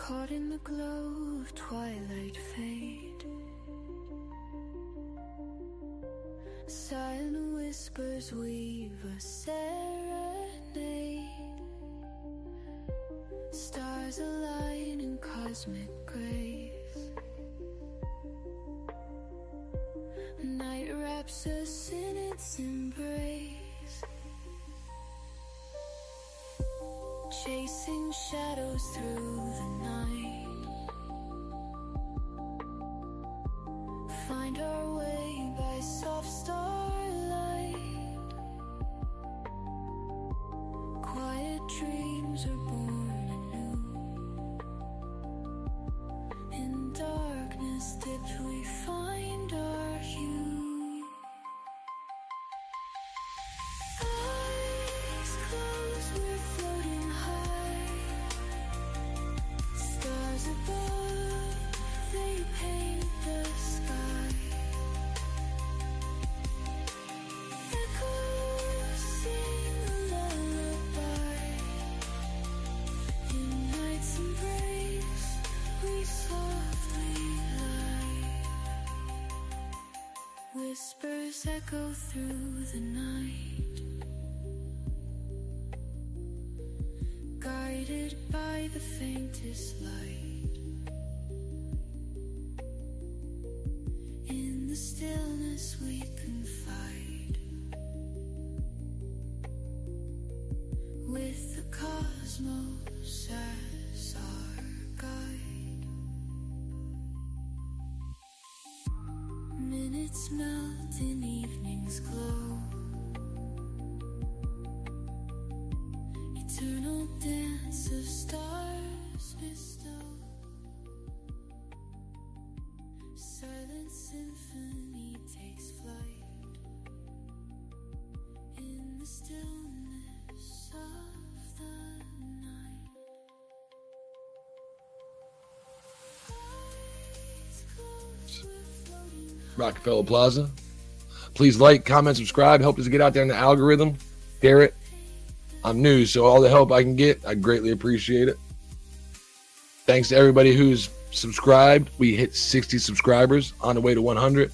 Caught in the glow of twilight fade, silent whispers weave a serenade. Stars align in cosmic grace. Night wraps us in its embrace. Chasing shadows through the night, find our way by soft starlight. Quiet dreams are born anew. In darkness dipped we find our hue. Eyes closed, we're floating high. Stars above, they paint the sky. Echoes sing a lullaby. In night's embrace, we softly lie. Whispers echo through the night, guided by the faintest light. In the stillness we confide, with the cosmos as our guide. Minutes melt in evening's glow, eternal dance of stars bestow. Silent symphony takes flight in the stillness of the night. Eyes closed, we're floating Rockefeller Plaza. Please like, comment, subscribe. Help us get out there in the algorithm. Share it. I'm new, so all the help I can get, I greatly appreciate it. Thanks to everybody who's subscribed. We hit 60 subscribers on the way to 100.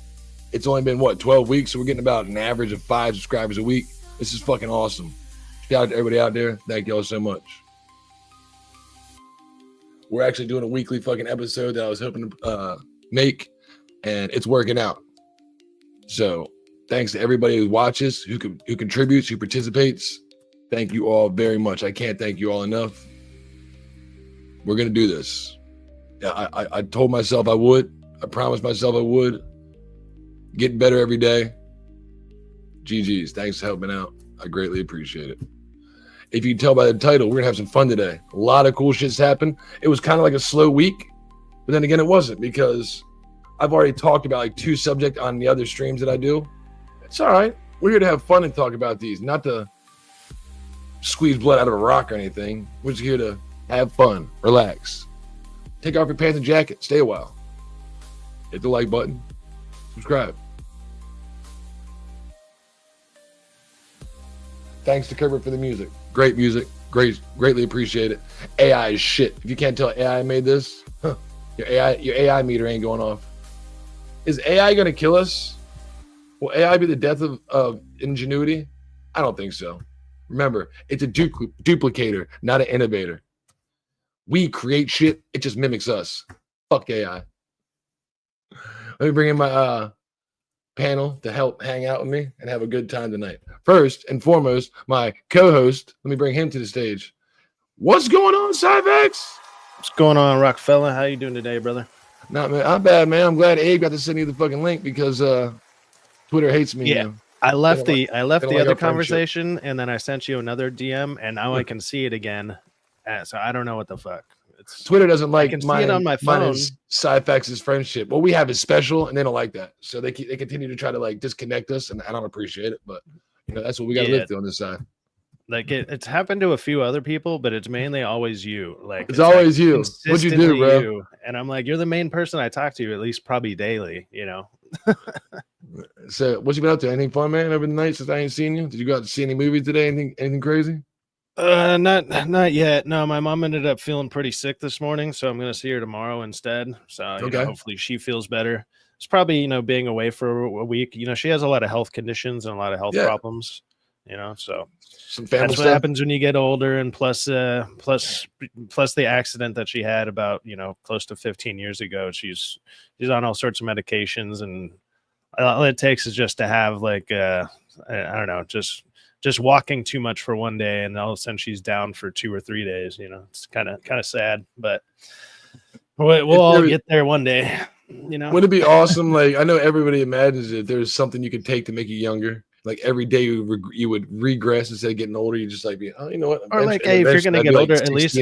It's only been, 12 weeks, so we're getting about an average of 5 subscribers a week. This is fucking awesome. Shout out to everybody out there. Thank y'all so much. We're actually doing a weekly fucking episode that I was hoping to make, and it's working out. So thanks to everybody who watches, who contributes, who participates. Thank you all very much. I can't thank you all enough. We're going to do this. I told myself I would. I promised myself I would. Getting better every day. GG's. Thanks for helping out. I greatly appreciate it. If you can tell by the title, we're going to have some fun today. A lot of cool shit's happened. It was kind of like a slow week, but then again, it wasn't, because I've already talked about like 2 subjects on the other streams that I do. It's all right. We're here to have fun and talk about these, not to squeeze blood out of a rock or anything. We're just here to have fun, relax, take off your pants and jacket, stay a while, hit the like button, subscribe. Thanks to Kerber for the music. Great music, greatly appreciate it. AI is shit. If you can't tell AI made this, your AI meter ain't going off. Is AI gonna kill us? Will AI be the death of ingenuity? I don't think so. Remember, it's a duplicator, not an innovator. We create shit, it just mimics us. Fuck AI. Let me bring in my panel to help hang out with me and have a good time tonight. First and foremost, my co-host, let me bring him to the stage. What's going on, Cyvex? What's going on, Rockefeller? How you doing today, brother? Not bad, man. I'm glad Abe got to send you the fucking link, because Twitter hates me. Yeah. You know? I left the other our conversation, and then I sent you another DM, and now I can see it again. So I don't know what the fuck. Twitter doesn't like I can see it on my phone. Cyfax's friendship. What we have is special, and they don't like that. So they continue to try to like disconnect us, and I don't appreciate it. But that's what we got to live through on this side. Like it's happened to a few other people, but it's mainly always you. Like it's always you. What'd you do, bro? You. And I'm like, you're the main person I talk to, at least probably daily. So what you been up to? Anything fun, man, over the night since I ain't seen you? Did you go out to see any movies today? Anything crazy? Not yet. No, my mom ended up feeling pretty sick this morning, so I'm gonna see her tomorrow instead. So Okay. hopefully she feels better. It's probably being away for a week. She has a lot of health conditions and a lot of health problems. So Some family that's what stuff. happens when you get older, and plus the accident that she had about close to 15 years ago. She's on all sorts of medications, and all it takes is just to have like I don't know, just walking too much for one day, and all of a sudden she's down for 2 or 3 days. It's kind of sad, but we'll all get there one day. Would it be awesome? Like, I know everybody imagines that there's something you could take to make you younger. Like every day you would regress instead of getting older. You just like be, oh, you know what? Or like, hey, if you're gonna get older, at least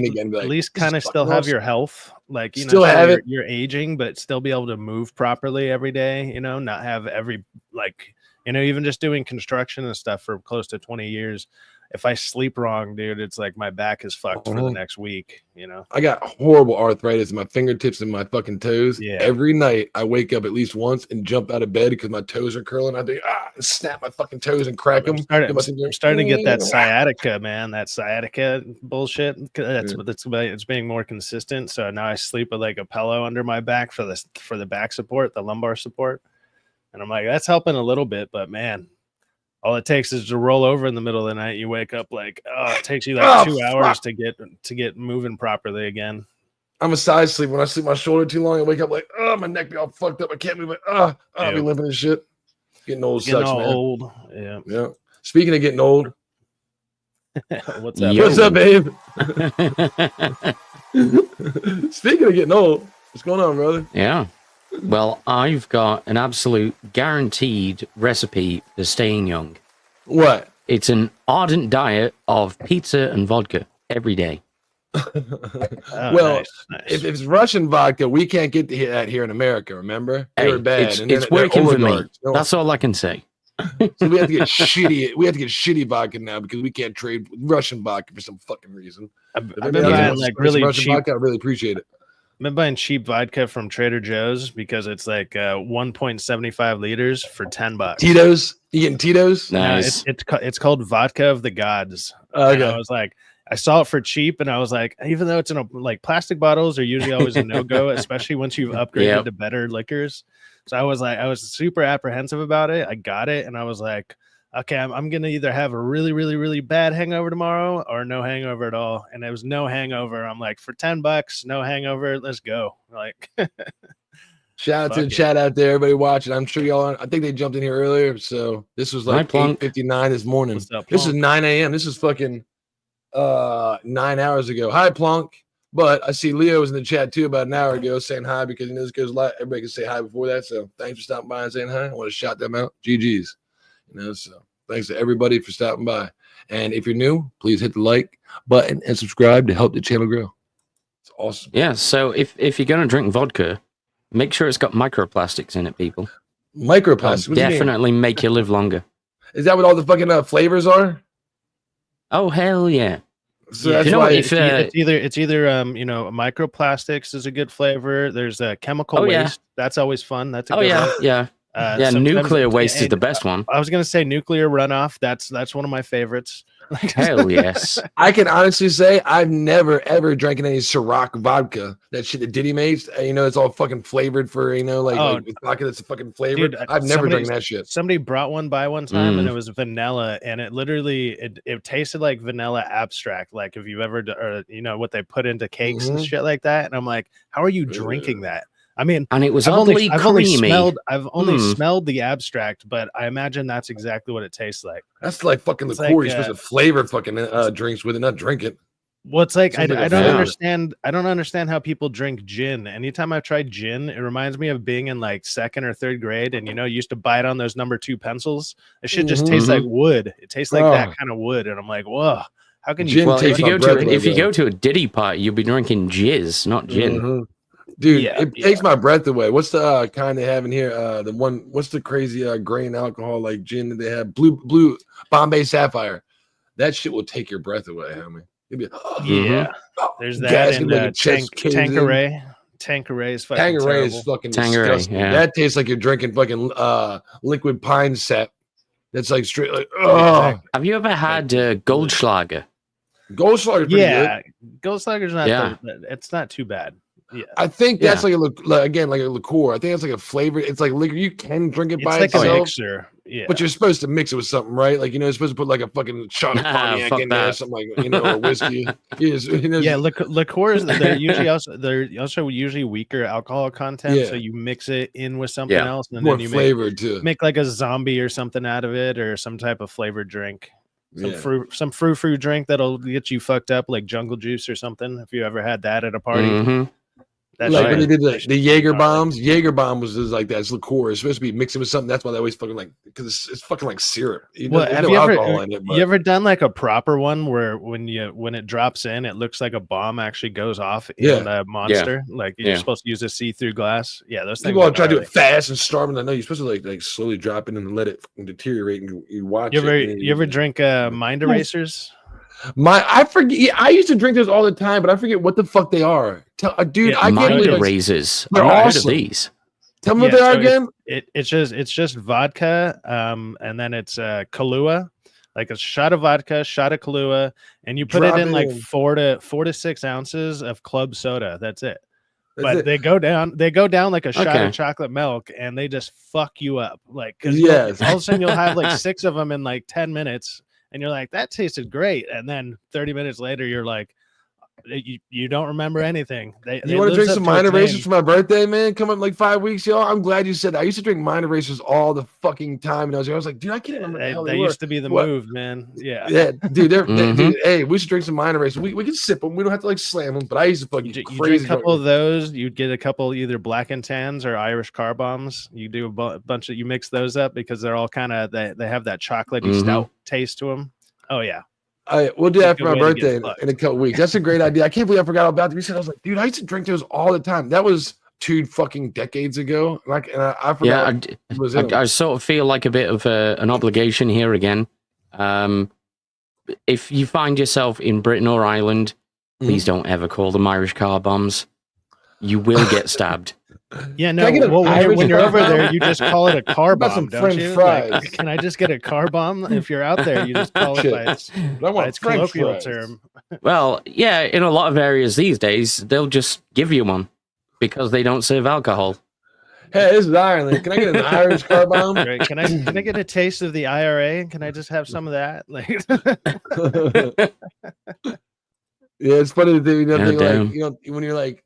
kind of still have your health. Like, still have it. You're aging, but still be able to move properly every day. Not have even just doing construction and stuff for close to 20 years. If I sleep wrong, dude, it's like my back is fucked for the next week. I got horrible arthritis in my fingertips and my fucking toes. Yeah. Every night I wake up at least once and jump out of bed because my toes are curling. I do snap my fucking toes and crack them. I'm starting to get that sciatica, man. That sciatica bullshit. It's being more consistent. So now I sleep with like a pillow under my back for the back support, the lumbar support. And I'm like, that's helping a little bit, but man, all it takes is to roll over in the middle of the night. You wake up like, it takes you like 2 hours to get moving properly again. I'm a side sleep. When I sleep my shoulder too long, I wake up like, my neck be all fucked up. I can't move it. I'll be limping and shit. Getting old sucks, man. Old. Yeah. Speaking of getting old. What's up? What's up, babe? Speaking of getting old, what's going on, brother? Yeah. Well, I've got an absolute guaranteed recipe for staying young. What? It's an ardent diet of pizza and vodka every day. Nice. If it's Russian vodka, we can't get that here in America, remember? They were bad. It's working for me. That's all I can say. So we have to get shitty vodka now because we can't trade Russian vodka for some fucking reason. I've been buying like really Russian cheap vodka. I really appreciate it. I've been buying cheap vodka from Trader Joe's because it's like 1.75 liters for $10. Tito's? You getting Tito's? Nice. It's called Vodka of the Gods. Okay. And I was like, I saw it for cheap, and I was like, even though it's in plastic bottles are usually always a no-go, especially once you've upgraded to better liquors. So I was super apprehensive about it. I got it, and I was like, okay, I'm gonna either have a really, really, really bad hangover tomorrow or no hangover at all. And it was no hangover. I'm like, for $10, no hangover, let's go. Like, shout out to the chat out there, everybody watching. I'm sure y'all. I think they jumped in here earlier, so this was like 8:59 this morning. This is 9 a.m. This is fucking 9 hours ago. Hi, Plunk. But I see Leo was in the chat too about an hour ago saying hi because this goes live. Everybody can say hi before that. So thanks for stopping by and saying hi. I want to shout them out. GG's. So thanks to everybody for stopping by. And if you're new, please hit the like button and subscribe to help the channel grow. It's awesome. Yeah. So if you're gonna drink vodka, make sure it's got microplastics in it, people. Microplastics definitely make you live longer. Is that what all the fucking flavors are? Oh hell yeah! So that's why it's either microplastics is a good flavor. There's chemical waste. Yeah. That's always fun. That's a good one. Yeah, nuclear waste is the best one. I was gonna say nuclear runoff. That's one of my favorites. Hell yes. I can honestly say I've never ever drank any Ciroc vodka. That shit that Diddy makes. It's all fucking flavored for like vodka that's fucking flavored. Dude, I've never drank that shit. Somebody brought one by one time and it was vanilla, and it literally it tasted like vanilla abstract. Like if you've ever what they put into cakes and shit like that. And I'm like, how are you drinking that? I mean, and it was I've oddly creamy. I've only smelled the abstract, but I imagine that's exactly what it tastes like. That's like fucking liqueur. You're supposed to flavor fucking drinks with it, not drink it. Well, it's like I don't understand. I don't understand how people drink gin. Anytime I've tried gin, it reminds me of being in like 2nd or 3rd grade, and you used to bite on those number 2 pencils. It shit just tastes like wood. It tastes like that kind of wood, and I'm like, whoa. How can you? Well, if you go to a Diddy party, you'll be drinking jizz, not gin. Dude, it takes my breath away. What's the kind they have in here? What's the crazy grain alcohol like gin that they have? Blue Bombay Sapphire. That shit will take your breath away, homie. You'll be There's that and Tanqueray. Tanqueray is fucking Tanqueray is fucking disgusting. Yeah. That tastes like you're drinking fucking liquid pine sap. That's like straight like Have you ever had Goldschlager? Goldschlager's pretty Yeah, good. Goldschlager's not. Yeah. It's not too bad. Yeah, I think that's like again like a liqueur. I think it's like a flavor. It's like liquor. You can drink it by it's like itself. a mixer. Yeah, But you're supposed to mix it with something, right? Like, you're supposed to put like a fucking shot of cognac fuck in there, that. something like, or whiskey. yeah. Liqueurs, they're also usually weaker alcohol content. Yeah. So you mix it in with something Yeah. else, and more then you flavored too. make like a zombie or something out of it, or some type of flavored drink. Some frou drink that'll get you fucked up, like jungle juice or something. If you ever had that at a party, Mhm. that's like when they did the Jaeger bombs. Jaeger bomb was just like that. It's liqueur. It's supposed to be mixing with something. That's why they always fucking like, because it's fucking like syrup. Well, there's have no you alcohol in it. you ever done like a proper one where when it drops in, it looks like a bomb actually goes off in a monster? Like you're supposed to use a see-through glass. Yeah, those things. People all try to do it fast and starving. I know you're supposed to like slowly drop it and let it deteriorate, and you watch it. You ever drink mind erasers? I forget. Yeah, I used to drink those all the time, but I forget what the fuck they are. Dude, I can't mind believe erasers. They're I've not heard of awesome. these. Tell me what they are again. It's just vodka, and then it's Kahlua, like a shot of vodka, shot of Kahlua, and you put it in like 4 to 6 ounces of club soda. That's it. But they go down like a shot of chocolate milk, and they just fuck you up. Like, all of a sudden you'll have like 6 of them in like 10 minutes. And you're like, that tasted great. And then 30 minutes later, you're like, you don't remember anything. You want to drink some mind erasers for my birthday, man? Come up in like 5 weeks, y'all. I'm glad you said that. I used to drink mind erasers all the fucking time. And I was like, dude, I can't remember. They used to be the move, man. Yeah. Yeah, dude. Dude, hey, we should drink some mind erasers. We can sip them. We don't have to like slam them. But I used to fucking you crazy. Drink a couple of those. You'd get a couple either black and tans or Irish car bombs. You do a bunch of, you mix those up because they're all kind of, they have that chocolatey stout taste to them. Oh yeah. We'll do that for my birthday in a couple weeks. That's a great idea. I can't believe I forgot about that. You said, I was like, dude, I used to drink those all the time. That was 2 fucking decades ago. Like, and I forgot. Yeah, I sort of feel like a bit of an obligation here again. If you find yourself in Britain or Ireland, please don't ever call them Irish car bombs. You will get stabbed. Yeah, no. When you're over there, you just call it a car bomb, don't you? Like, can I just get a car bomb? If you're out there, you just call it by its colloquial term. Well, yeah, in a lot of areas these days, they'll just give you one because they don't serve alcohol. Hey, this is Ireland. Can I get an Irish car bomb? Right. Can I get a taste of the IRA? Can I just have some of that? Like, yeah, it's funny that when you're like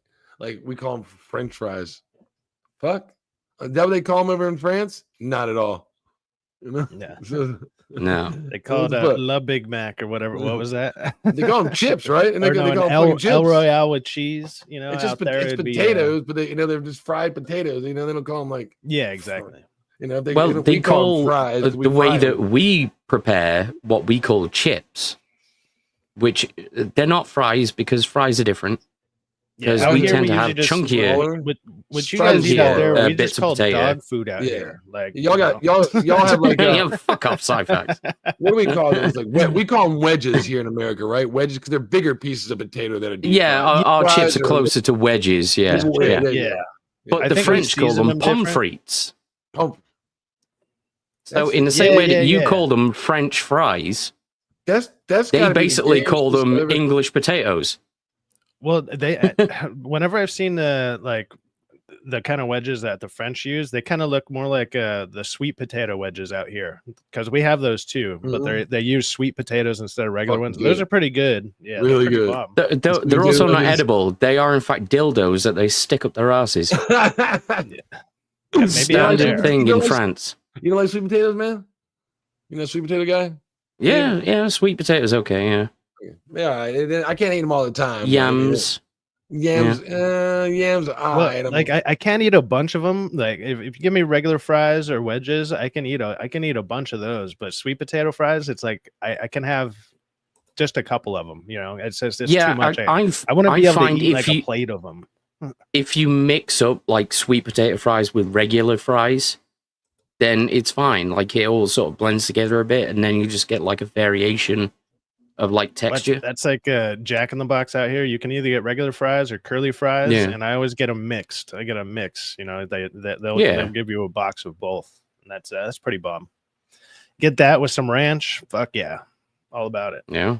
we call them French fries. Fuck, is that what they call them over in France? Not at all. Yeah. No, they call it La Big Mac or whatever. What was that? They call them chips, right? And they call them chips. El Royale with cheese. It's just potatoes, but they're just fried potatoes. They don't call them like exactly. They call fries. The way that we prepare what we call chips, which they're not fries because fries are different. Because we tend to have chunkier, what you guys eat out there, we just call dog food out here. Like y'all have like fuck off, sci-fi. What do we call those? Like we call them wedges here in America, right? Wedges because they're bigger pieces of potato that are deep fried. Our chips are closer to wedges. Yeah. But the French call them pommes frites. So in the same way that you call them French fries, they basically call them English potatoes. Well, whenever I've seen the kind of wedges that the French use, they kind of look more like the sweet potato wedges out here because we have those too, but they use sweet potatoes instead of regular ones. Those are pretty good. Yeah, really good. They're also not edible. They are in fact dildos that they stick up their asses. Maybe standard thing in France. You don't like sweet potatoes, man? You know, sweet potato guy? Yeah, sweet potatoes. Okay, yeah. Yeah, I can't eat them all the time. Yams. Yams. I can't eat a bunch of them. Like if you give me regular fries or wedges, I can eat a bunch of those. But sweet potato fries, it's like I can have just a couple of them. You know, it's too much. I want to be able to eat like a plate of them. If you mix up like sweet potato fries with regular fries, then it's fine. Like it all sort of blends together a bit, and then you just get like a variation of like texture. That's like Jack in the Box out here. You can either get regular fries or curly fries, and I always get them mixed. I get a mix. You know, they'll give you a box of both, and that's pretty bomb. Get that with some ranch. Fuck yeah, all about it. Yeah.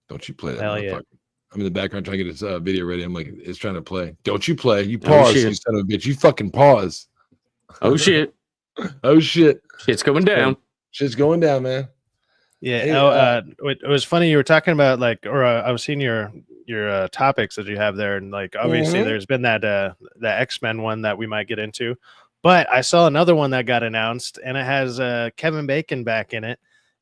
Don't you play that Hell motherfucker. yeah. I'm in the background trying to get this video ready. I'm like, it's trying to play. Don't you play. You pause, you son of a bitch. You fucking pause. Oh, shit. Oh, shit. Shit's going down. Shit's going down, man. Yeah. Hey, It was funny. You were talking about I was seeing your topics that you have there, and like obviously there's been that the X-Men one that we might get into, but I saw another one that got announced, and it has Kevin Bacon back in it,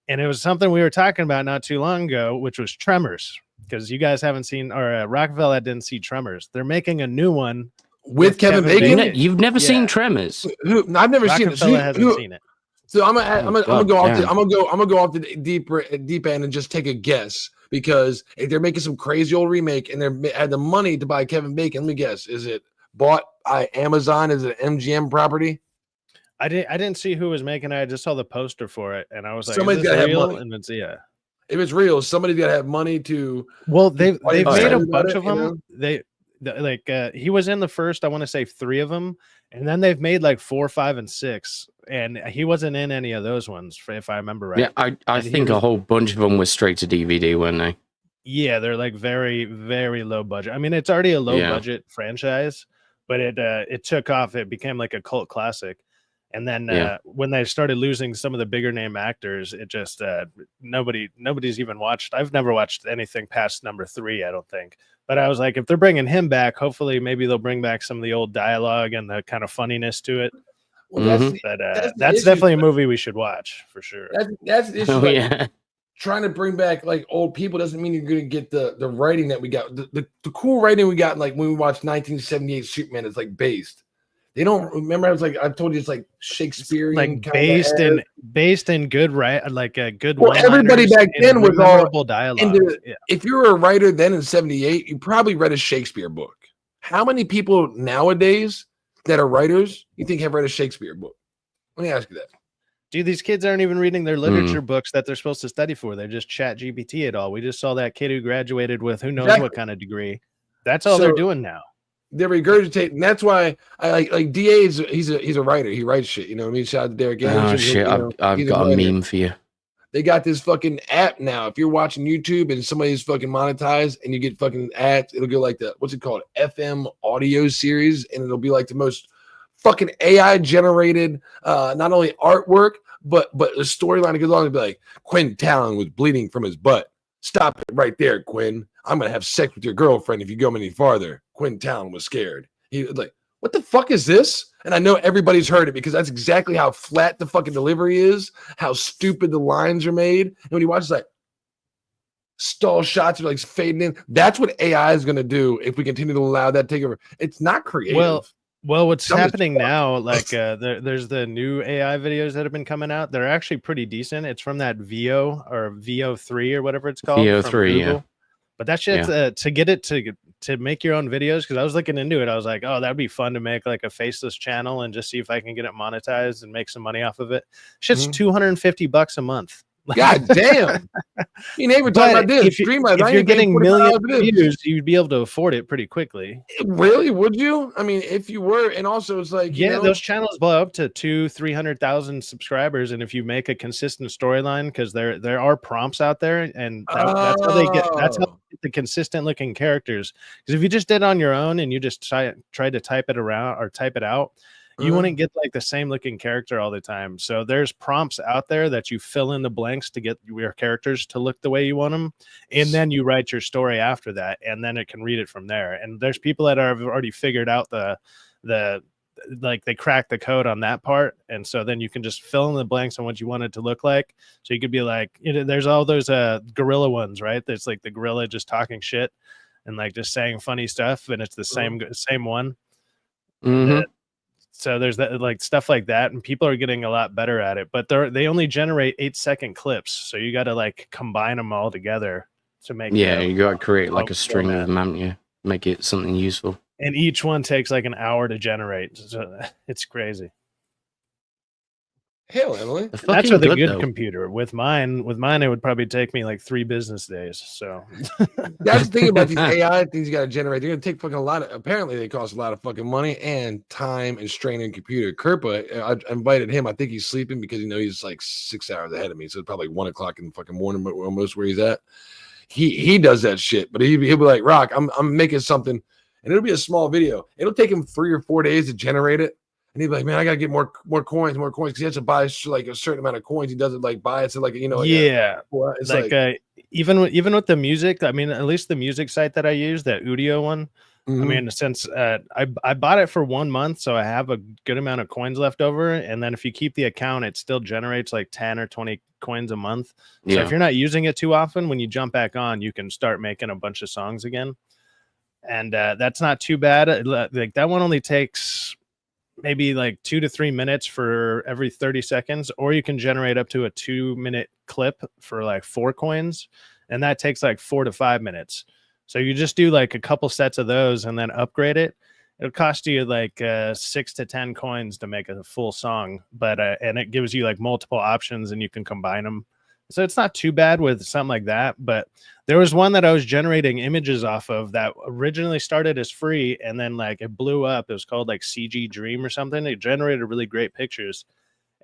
and it was something we were talking about not too long ago, which was Tremors, because you guys haven't seen, or Rockefeller didn't see Tremors. They're making a new one with Kevin Bacon. You've never seen Tremors? I've never seen it. Hasn't seen it. So I'm gonna go off the deep end and just take a guess, because if they're making some crazy old remake and they had the money to buy Kevin Bacon, let me guess: is it bought by Amazon? Is it an MGM property? I didn't see who was making it. I just saw the poster for it, and I was like, somebody's got to have money. And it's yeah. If it's real, somebody's got to have money to. Well, they've made a bunch of them. He was in the first, I want to say 3 of them, and then they've made like 4, 5, and 6, and he wasn't in any of those ones, if I remember right. Yeah, I think a whole bunch of them were straight to DVD, weren't they? Yeah, they're like very, very low budget. I mean, it's already a low budget franchise, but it took off. It became like a cult classic. And then when they started losing some of the bigger name actors, it just nobody's even watched. I've never watched anything past number 3, I don't think. But I was like, if they're bringing him back, hopefully maybe they'll bring back some of the old dialogue and the kind of funniness to it. Well, that's definitely a movie we should watch for sure. That's the issue. Trying to bring back like old people doesn't mean you're going to get the writing that we got. The cool writing we got, like when we watched 1978 Superman, is like based. They don't remember. I was like, I told you, it's like Shakespearean, like based in good, right? Like a good. Well, everybody back then was all dialogue. If you were a writer then in '78, you probably read a Shakespeare book. How many people nowadays that are writers you think have read a Shakespeare book? Let me ask you that. Dude, these kids aren't even reading their literature books that they're supposed to study for. They're just chat GPT it all. We just saw that kid who graduated with who knows what kind of degree. That's all they're doing now. They're regurgitating. And that's why I like DA he's a writer. He writes shit. You know what I mean? Shout out to Derek Anderson. Oh shit, I've got a meme for you. They got this fucking app now. If you're watching YouTube and somebody's fucking monetized and you get fucking ads, it'll go like the what's it called? FM audio series, and it'll be like the most fucking AI generated not only artwork, but the storyline goes on to be like, Quinn Talon was bleeding from his butt. Stop it right there, Quinn. I'm gonna have sex with your girlfriend if you go any farther. Quinn Talon was scared. He was like, what the fuck is this? And I know everybody's heard it because that's exactly how flat the fucking delivery is, how stupid the lines are made. And when you watch, it's like stall shots are like fading in. That's what AI is gonna do if we continue to allow that to take over. It's not creative. Well, what's happening now, like there's the new AI videos that have been coming out. They're actually pretty decent. It's from that VO or VO3 or whatever it's called. VO3, yeah. But that shit's to get it to make your own videos, because I was looking into it. I was like, oh, that'd be fun to make like a faceless channel and just see if I can get it monetized and make some money off of it. Shit's $250 a month. God damn. You ain't even talking about this. If you're getting millions of views, you'd be able to afford it pretty quickly. Really? Would you? I mean, if you were, and also it's like, those channels blow up to 200,000-300,000 subscribers. And if you make a consistent storyline, because there are prompts out there, and that's how they get the consistent looking characters. Because if you just did it on your own and you just try to type it around or type it out, you wouldn't get like the same looking character all the time. So there's prompts out there that you fill in the blanks to get your characters to look the way you want them. And then you write your story after that, and then it can read it from there. And there's people that have already figured out the like they cracked the code on that part. And so then you can just fill in the blanks on what you want it to look like. So you could be like, there's all those gorilla ones, right? There's like the gorilla just talking shit and like just saying funny stuff. And it's the same one. So there's that, like stuff like that, and people are getting a lot better at it. But they only generate 8-second clips, so you got to like combine them all together to make. Yeah, you got to create like a string of them, haven't you? Make it something useful. And each one takes like an hour to generate. So it's crazy. Hell, Emily. That's with a good computer. With mine, it would probably take me like 3 business days. So that's the thing about these AI things you got to generate. They're going to take fucking a lot of, apparently they cost a lot of fucking money and time and strain in computer. Kerpa, I invited him. I think he's sleeping because, he's like 6 hours ahead of me. So it's probably 1 o'clock in the fucking morning, almost where he's at. he does that shit. But he'll be like, Rock, I'm making something, and it'll be a small video. It'll take him 3 or 4 days to generate it. And he'd be like, man, I gotta get more coins, because he has to buy like a certain amount of coins. He doesn't like buy it. So like, it's like even with the music, I mean, at least the music site that I use, that Udio one. I mean, since I bought it for 1 month, so I have a good amount of coins left over. And then if you keep the account, it still generates like 10 or 20 coins a month. So if you're not using it too often, when you jump back on, you can start making a bunch of songs again. And that's not too bad. Like that one only takes maybe like 2 to 3 minutes for every 30 seconds, or you can generate up to a 2-minute clip for like 4 coins. And that takes like 4 to 5 minutes. So you just do like a couple sets of those and then upgrade it. It'll cost you like 6 to 10 coins to make a full song, but and it gives you like multiple options and you can combine them. So it's not too bad with something like that. But there was one that I was generating images off of that originally started as free, and then like it blew up. It was called like CG Dream or something. It generated really great pictures,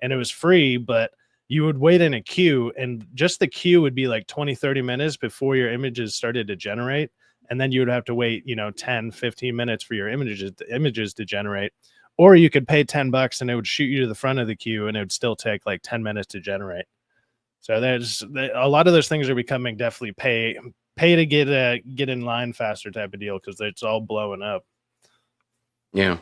and it was free, but you would wait in a queue, and just the queue would be like 20-30 minutes before your images started to generate. And then you would have to wait, 10-15 minutes for your images to generate. Or you could pay $10 and it would shoot you to the front of the queue, and it would still take like 10 minutes to generate. So there's a lot of those things are becoming definitely pay to get in line faster type of deal, because it's all blowing up. Yeah.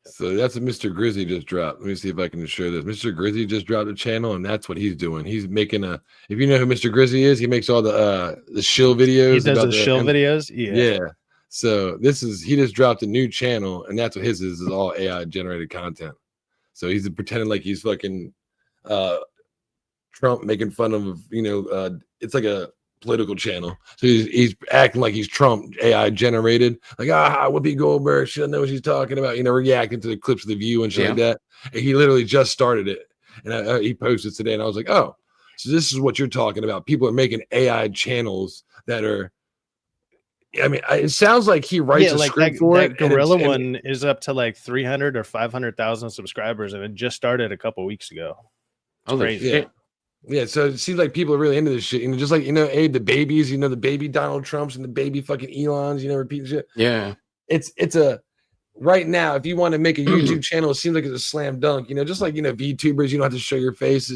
So that's what Mr. Grizzly just dropped. Let me see if I can show this. Mr. Grizzly just dropped a channel, and that's what he's doing. He's making if you know who Mr. Grizzly is, he makes all the shill videos. He does the shill videos. Yeah. So he just dropped a new channel, and that's what his is all AI generated content. So he's pretending like he's fucking Trump, making fun of, it's like a political channel. So he's acting like he's Trump AI generated, like, Whoopi Goldberg, she doesn't know what she's talking about, reacting to the clips of The View and shit like that. And he literally just started it. And he posted today, and I was like, oh, so this is what you're talking about. People are making AI channels that are, I mean, it sounds like he writes a script for it. That Gorilla one is up to like 300 or 500,000 subscribers, and it just started a couple weeks ago. It's crazy. Yeah. Yeah, so it seems like people are really into this shit. Just like, Abe, the babies, the baby Donald Trumps and the baby fucking Elons, repeating shit. Yeah. It's a, right now, if you want to make a YouTube channel, it seems like it's a slam dunk, just like, VTubers, you don't have to show your face.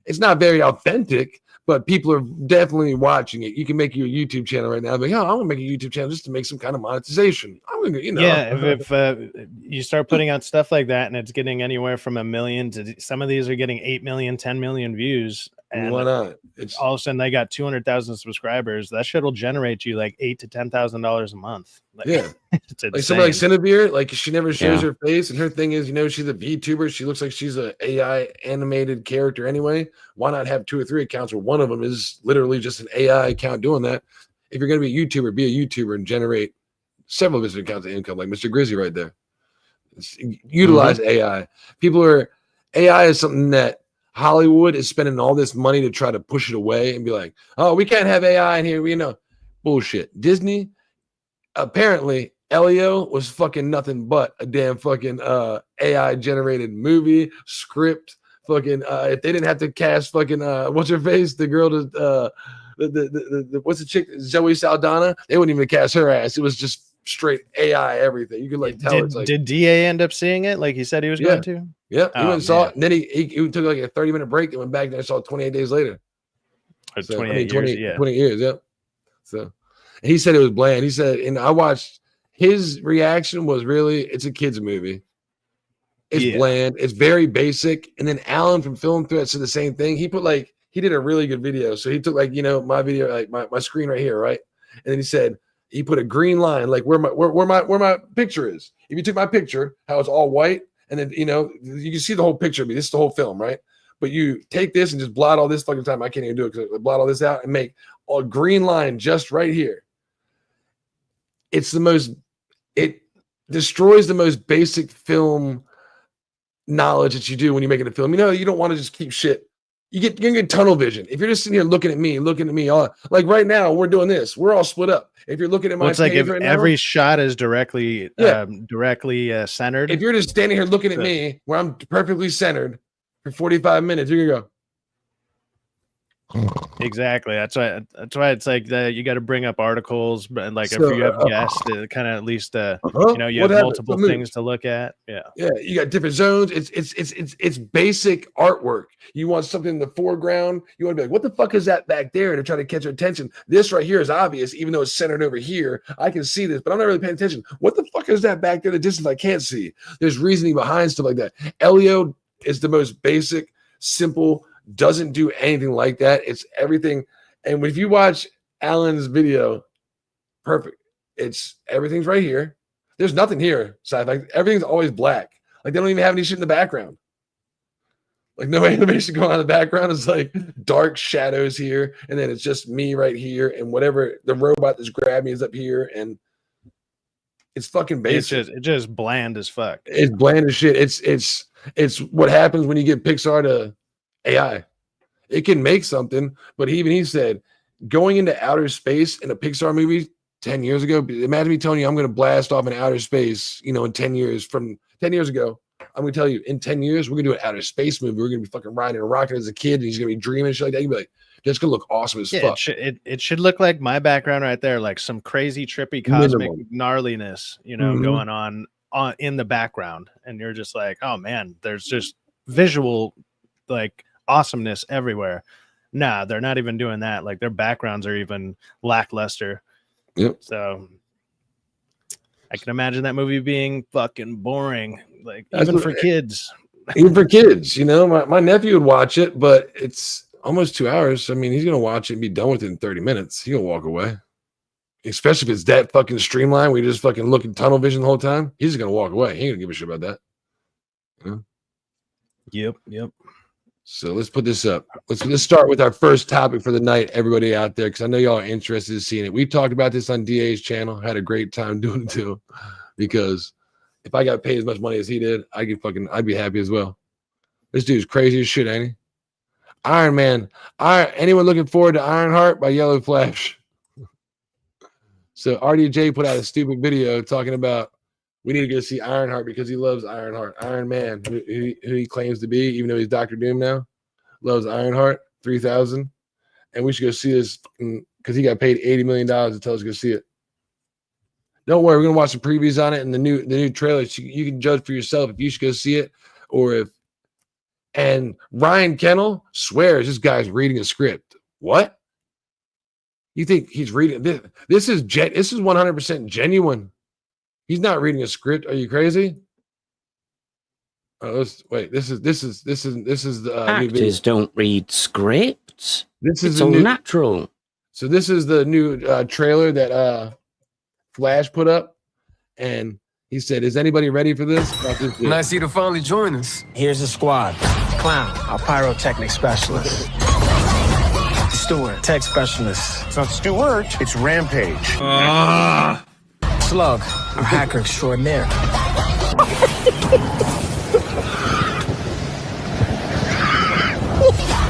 It's not very authentic, but people are definitely watching it. You can make your YouTube channel right now. Like, I want to make a YouTube channel just to make some kind of monetization. I'm gonna, Yeah, if you start putting out stuff like that, and it's getting anywhere from 1 million to, some of these are getting 8 million, 10 million views. And why not? All of a sudden they got 200,000 subscribers. That shit will generate you like $8,000 to $10,000 a month. Like, yeah, it's like somebody like Cinevere, like she never shows her face, and her thing is, she's a VTuber. She looks like she's a AI animated character anyway. Why not have 2 or 3 accounts where one of them is literally just an AI account doing that? If you're going to be a YouTuber, be a YouTuber and generate several visitor accounts of income, like Mr. Grizzly right there. Utilize AI. AI is something that Hollywood is spending all this money to try to push it away and be like, oh, we can't have AI in here. Bullshit. Disney, apparently, Elio was fucking nothing but a damn fucking AI generated movie script. Fucking if they didn't have to cast fucking what's her face, the girl to the what's the chick, Zoe Saldana, they wouldn't even cast her ass. It was just straight AI everything. You could like tell. Did DA end up seeing it like he said he was going to? Yeah, he went and saw it, and then he took like a 30-minute break and went back there and saw it 28 days later. 28 years, 20 years, yeah. So, and he said it was bland. He said, and I watched, his reaction was really, it's a kid's movie. It's bland. It's very basic. And then Alan from Film Threat said the same thing. He did a really good video. So he took like, my video, like my screen right here, right? And then he said, he put a green line, like where my picture is. If you took my picture, how it's all white, and then, you can see the whole picture of me. This is the whole film, right? But you take this and just blot all this fucking time. I can't even do it because I blot all this out and make a green line just right here. It destroys the most basic film knowledge that you do when you're making a film. You don't want to just keep shit. You're gonna get tunnel vision. If you're just sitting here looking at me, all like right now, we're doing this. We're all split up. If you're looking at my, it's like if every shot is directly centered. If you're just standing here looking at me, where I'm perfectly centered for 45 minutes, you're gonna go. Exactly. That's why it's like you got to bring up articles, but like if you have guests, kind of at least you know, you have multiple things to look at. Yeah. You got different zones. It's basic artwork. You want something in the foreground. You want to be like, what the fuck is that back there? To try to catch your attention. This right here is obvious, even though it's centered over here. I can see this, but I'm not really paying attention. What the fuck is that back there? The distance I can't see. There's reasoning behind stuff like that. Elio is the most basic, simple. Doesn't do anything like that. It's everything. And if you watch Alan's video, perfect. It's everything's right here. There's nothing here. Like everything's always black. Like they don't even have any shit in the background. Like no animation going on in the background. It's like dark shadows here, and then it's just me right here, and whatever the robot that's grabbed me is up here, and it's fucking basic. It's just bland as fuck. It's bland as shit. It's what happens when you get Pixar to AI. It can make something, but he said going into outer space in a Pixar movie 10 years ago, imagine me telling you I'm going to blast off in outer space, you know, in 10 years from 10 years ago. I'm going to tell you in 10 years, we're going to do an outer space movie. We're going to be fucking riding a rocket as a kid, and he's going to be dreaming and shit like that. You'd be like, that's going to look awesome as fuck. It should look like my background right there, like some crazy trippy cosmic gnarliness, you know, going on in the background. And you're just like, oh man, there's just visual like awesomeness everywhere. Nah, they're not even doing that. Like their backgrounds are even lackluster. Yep. So I can imagine that movie being fucking boring, like even for kids. Even for kids, you know, my nephew would watch it, but it's almost 2 hours. I mean, he's gonna watch it and be done with it in 30 minutes. He's gonna walk away. Especially if it's that fucking streamlined where you just fucking look in tunnel vision the whole time. He's just gonna walk away. He ain't gonna give a shit about that. You know? Yep. So let's put this up. Let's start with our first topic for the night, everybody out there, because I know y'all are interested in seeing it. We talked about this on DA's channel. Had a great time doing it too, because if I got paid as much money as he did, I'd be happy as well. This dude's crazy as shit, ain't he? Iron Man. Anyone looking forward to Ironheart by Yellow Flash? So RDJ put out a stupid video talking about we need to go see Ironheart because he loves Ironheart. Iron Man, who he claims to be, even though he's Dr. Doom now, loves Ironheart 3000. And we should go see this because he got paid $80 million to tell us to go see it. Don't worry, we're going to watch the previews on it and the new trailers. You can judge for yourself if you should go see it or if. And Ryan Kennel swears this guy's reading a script. What? You think he's reading this? This is 100% genuine. He's not reading a script. Are you crazy? Wait. This is the actors don't read scripts. It's all natural. So this is the new trailer that Flash put up, and he said, "Is anybody ready for this?" Nice of you to finally join us. Here's the squad: Clown, our pyrotechnic specialist; Stewart, tech specialist. It's not Stewart, it's Rampage. Slug, our hacker extraordinaire.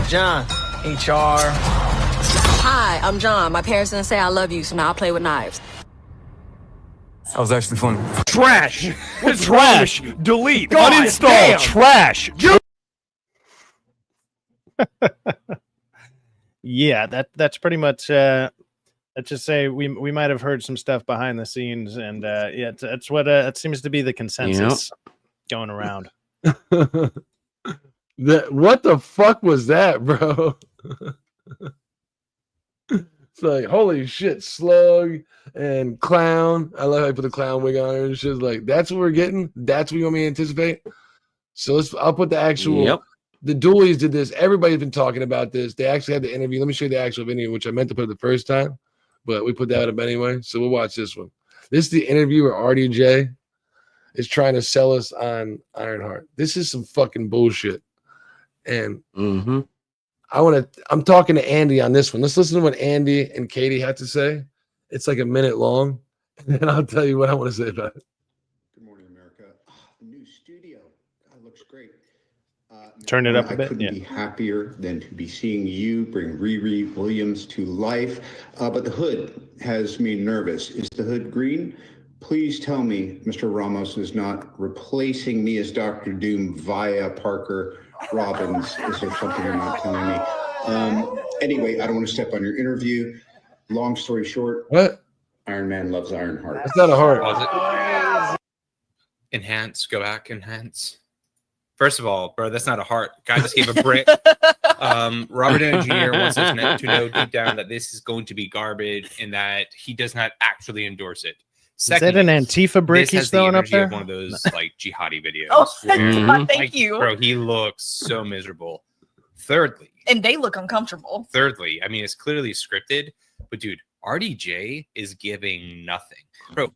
John, HR. Hi, I'm John. My parents didn't say I love you, so now I play with knives. That was actually funny. Trash! What's trash? Delete! God Uninstall! damn. Trash! Yeah, that's pretty much let's just say we might have heard some stuff behind the scenes, and yeah, that's what it seems to be the consensus going around. What the fuck was that, bro? It's like, holy shit, Slug and Clown. I love how I put the clown wig on her and shit. Like, that's what we're getting? That's what you want me to anticipate? So I'll put the actual the Doolies did this. Everybody's been talking about this. They actually had the interview. Let me show you the actual video, which I meant to put the first time, but we put that up anyway. So we'll watch this one. This is the interview where RDJ is trying to sell us on Ironheart. This is some fucking bullshit. And I'm talking to Andy on this one. Let's listen to what Andy and Katie had to say. It's like a minute long, and then I'll tell you what I want to say about it. Good morning, America. The new studio looks great. Turn it up a bit. I couldn't be happier than to be seeing you bring Riri Williams to life. But the hood has me nervous. Is the hood green? Please tell me Mr. Ramos is not replacing me as Dr. Doom via Parker Robbins. Is there something you're not telling me? Anyway, I don't want to step on your interview. Long story short, What? Iron Man loves Ironheart. That's not a heart. Pause it. Enhance. Go back. Enhance. First of all, bro, that's not a heart. Guy just gave a brick. Robert Downey Jr. wants us to know deep down that this is going to be garbage and that he does not actually endorse it. Second, is that an Antifa brick he's throwing up there? One of those like jihadi videos. Oh, where, thank you, bro. He looks so miserable. Thirdly, and they look uncomfortable. Thirdly, I mean, it's clearly scripted, but dude, RDJ is giving nothing, bro.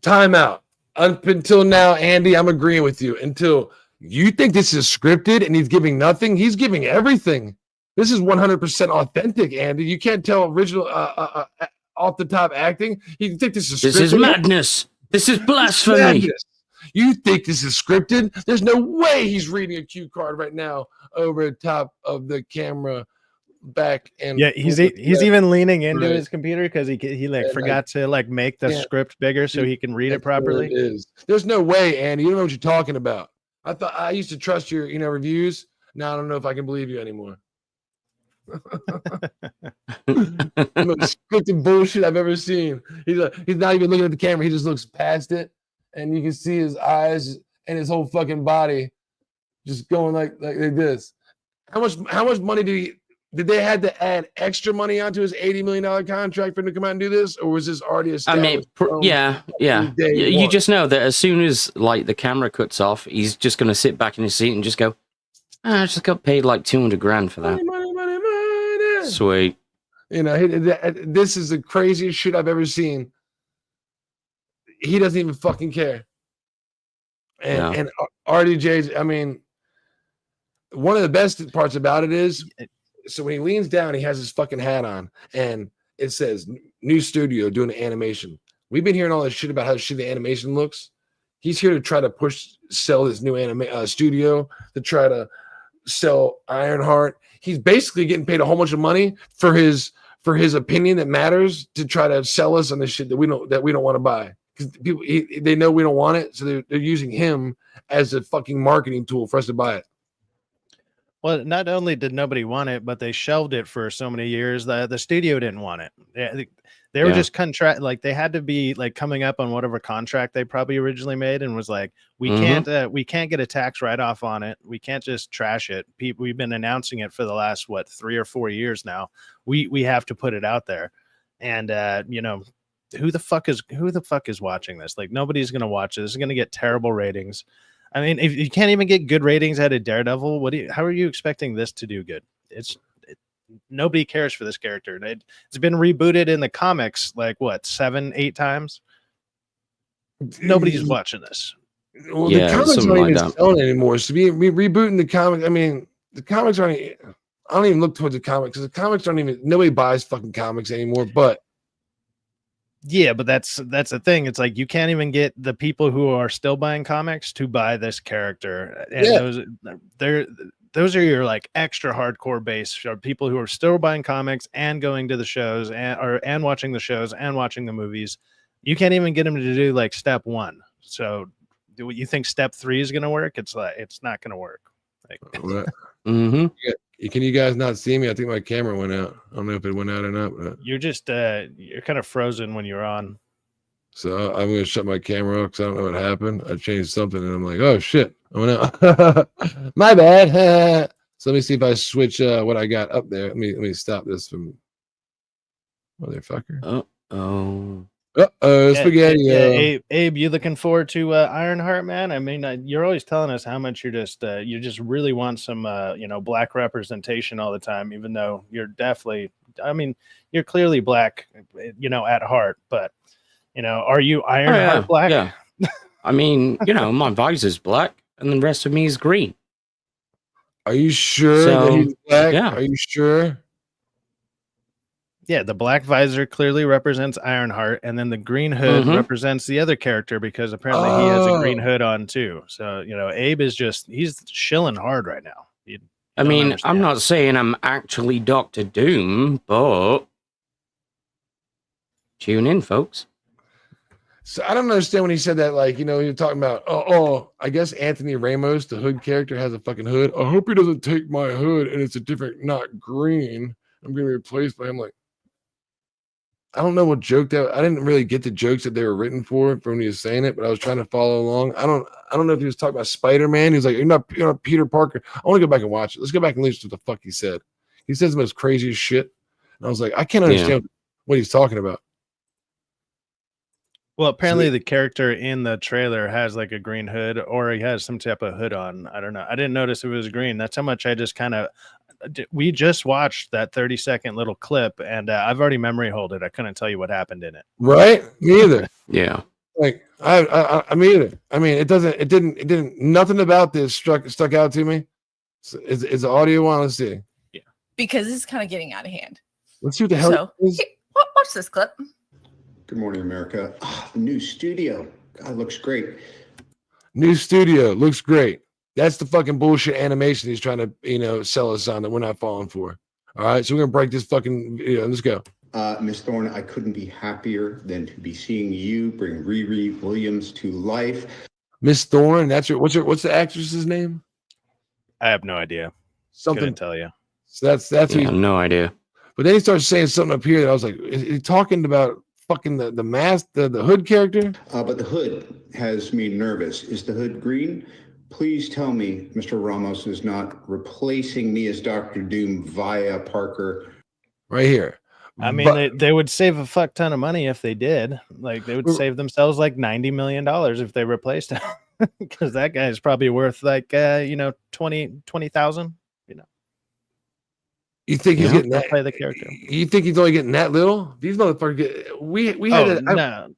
Time out. Up until now, Andy, I'm agreeing with you. Until you think this is scripted and he's giving nothing, he's giving everything. This is 100% authentic, Andy. You can't tell original off the top acting. You think this is scripted? This is madness. This is blasphemy. You think this is scripted? There's no way he's reading a cue card right now over the top of the camera. Back and he's even leaning into his computer because he like forgot to like make the script bigger so he can read it properly. It is. There's no way, Andy. You don't know what you're talking about. I thought I used to trust your reviews. Now I don't know if I can believe you anymore. Most scripted bullshit I've ever seen. He's not even looking at the camera. He just looks past it, and you can see his eyes and his whole fucking body just going like this. How much money did they had to add extra money onto his $80 million contract for him to come out and do this, or was this already established? I mean, yeah. You just know that as soon as like the camera cuts off, he's just going to sit back in his seat and just go, I just got paid like $200,000 for that. Money. Sweet. This is the craziest shit I've ever seen. He doesn't even fucking care. And RDJ, I mean, one of the best parts about it is, so when he leans down, he has his fucking hat on, and it says "New Studio doing the animation." We've been hearing all this shit about how shit the animation looks. He's here to try to sell this new studio, to try to sell Ironheart. He's basically getting paid a whole bunch of money for his opinion that matters, to try to sell us on this shit that we don't want to buy, because people they know we don't want it, so they're using him as a fucking marketing tool for us to buy it. Well, not only did nobody want it, but they shelved it for so many years that the studio didn't want it. They were just they had to be like coming up on whatever contract they probably originally made, and was like, we can't get a tax write-off on it. We can't just trash it. We've been announcing it for the last 3 or 4 years now. We have to put it out there. And who the fuck is watching this? Like, nobody's gonna watch this. It's gonna get terrible ratings. I mean, if you can't even get good ratings out of Daredevil, how are you expecting this to do good? Nobody cares for this character. It's been rebooted in the comics like 7-8 times. Nobody's watching this. Well, the comics aren't even selling anymore. So we rebooting the comics. I mean, the comics aren't. I don't even look towards the comics, because the comics aren't even. Nobody buys fucking comics anymore. But yeah, but that's the thing. It's like you can't even get the people who are still buying comics to buy this character. And those are your like extra hardcore base, or people who are still buying comics and going to the shows and watching the shows and watching the movies. You can't even get them to do like step 1. So do you think step 3 is going to work? It's not going to work. Like, Can you guys not see me? I think my camera went out. I don't know if it went out or not. But you're just you're kind of frozen when you're on. So I'm going to shut my camera off because I don't know what happened. I changed something and I'm like, oh shit, I went out. My bad. So let me see if I switch what I got up there. Let me stop this from motherfucker. Spaghetti. Yeah, Abe, you looking forward to Ironheart, man? I mean, you're always telling us how much you just really want some black representation all the time, even though you're definitely, I mean, you're clearly black, at heart, but are you Ironheart black? Yeah. I mean, my visor's black and the rest of me is green. Are you sure that he's black? Yeah. Are you sure? Yeah, the black visor clearly represents Ironheart, and then the green hood represents the other character, because apparently he has a green hood on too. So, Abe is he's shilling hard right now. I mean, understand. I'm not saying I'm actually Dr. Doom, but tune in, folks. So I don't understand when he said that, like, you know, you're talking about, I guess Anthony Ramos, the hood character, has a fucking hood. I hope he doesn't take my hood and it's a different, not green. I'm going to be replaced by him. Like, I don't know what joke that, I didn't really get the jokes that they were written for when he was saying it, but I was trying to follow along. I don't know if he was talking about Spider-Man. He's like, you're not Peter Parker. I want to go back and watch it. Let's go back and listen to what the fuck he said. He says the most craziest shit. And I was like, I can't understand what he's talking about. Well, apparently the character in the trailer has like a green hood, or he has some type of hood on. I don't know. I didn't notice it was green. That's how much I just kind of. We just watched that 30-second little clip, and I've already memory hold it. I couldn't tell you what happened in it. Right? Me either. Yeah. Like I me either. I mean, it didn't. Nothing about this stuck out to me. It's the audio one. Let's see. Yeah. Because it's kind of getting out of hand. Let's see what the hell. So, watch this clip. Good morning, America. The new studio. God, looks great. New studio looks great. That's the fucking bullshit animation he's trying to, you know, sell us on that we're not falling for. All right, so we're gonna break this fucking video. Let's go. Miss Thorne, I couldn't be happier than to be seeing you bring Riri Williams to life. Miss Thorne, that's what's the actress's name? I have no idea. Something. Couldn't tell you. So that's no idea. But then he starts saying something up here that I was like, is he talking about fucking the mask, the hood character? But the hood has me nervous. Is the hood green? Please tell me Mr. Ramos is not replacing me as Dr. Doom via Parker. Right here. I mean, they would save a fuck ton of money if they did. Like, they would save themselves like $90 million if they replaced him. Because that guy is probably worth like, 20,000. You think he's getting that? Play the character. You think he's only getting that little? These motherfuckers get. We had no.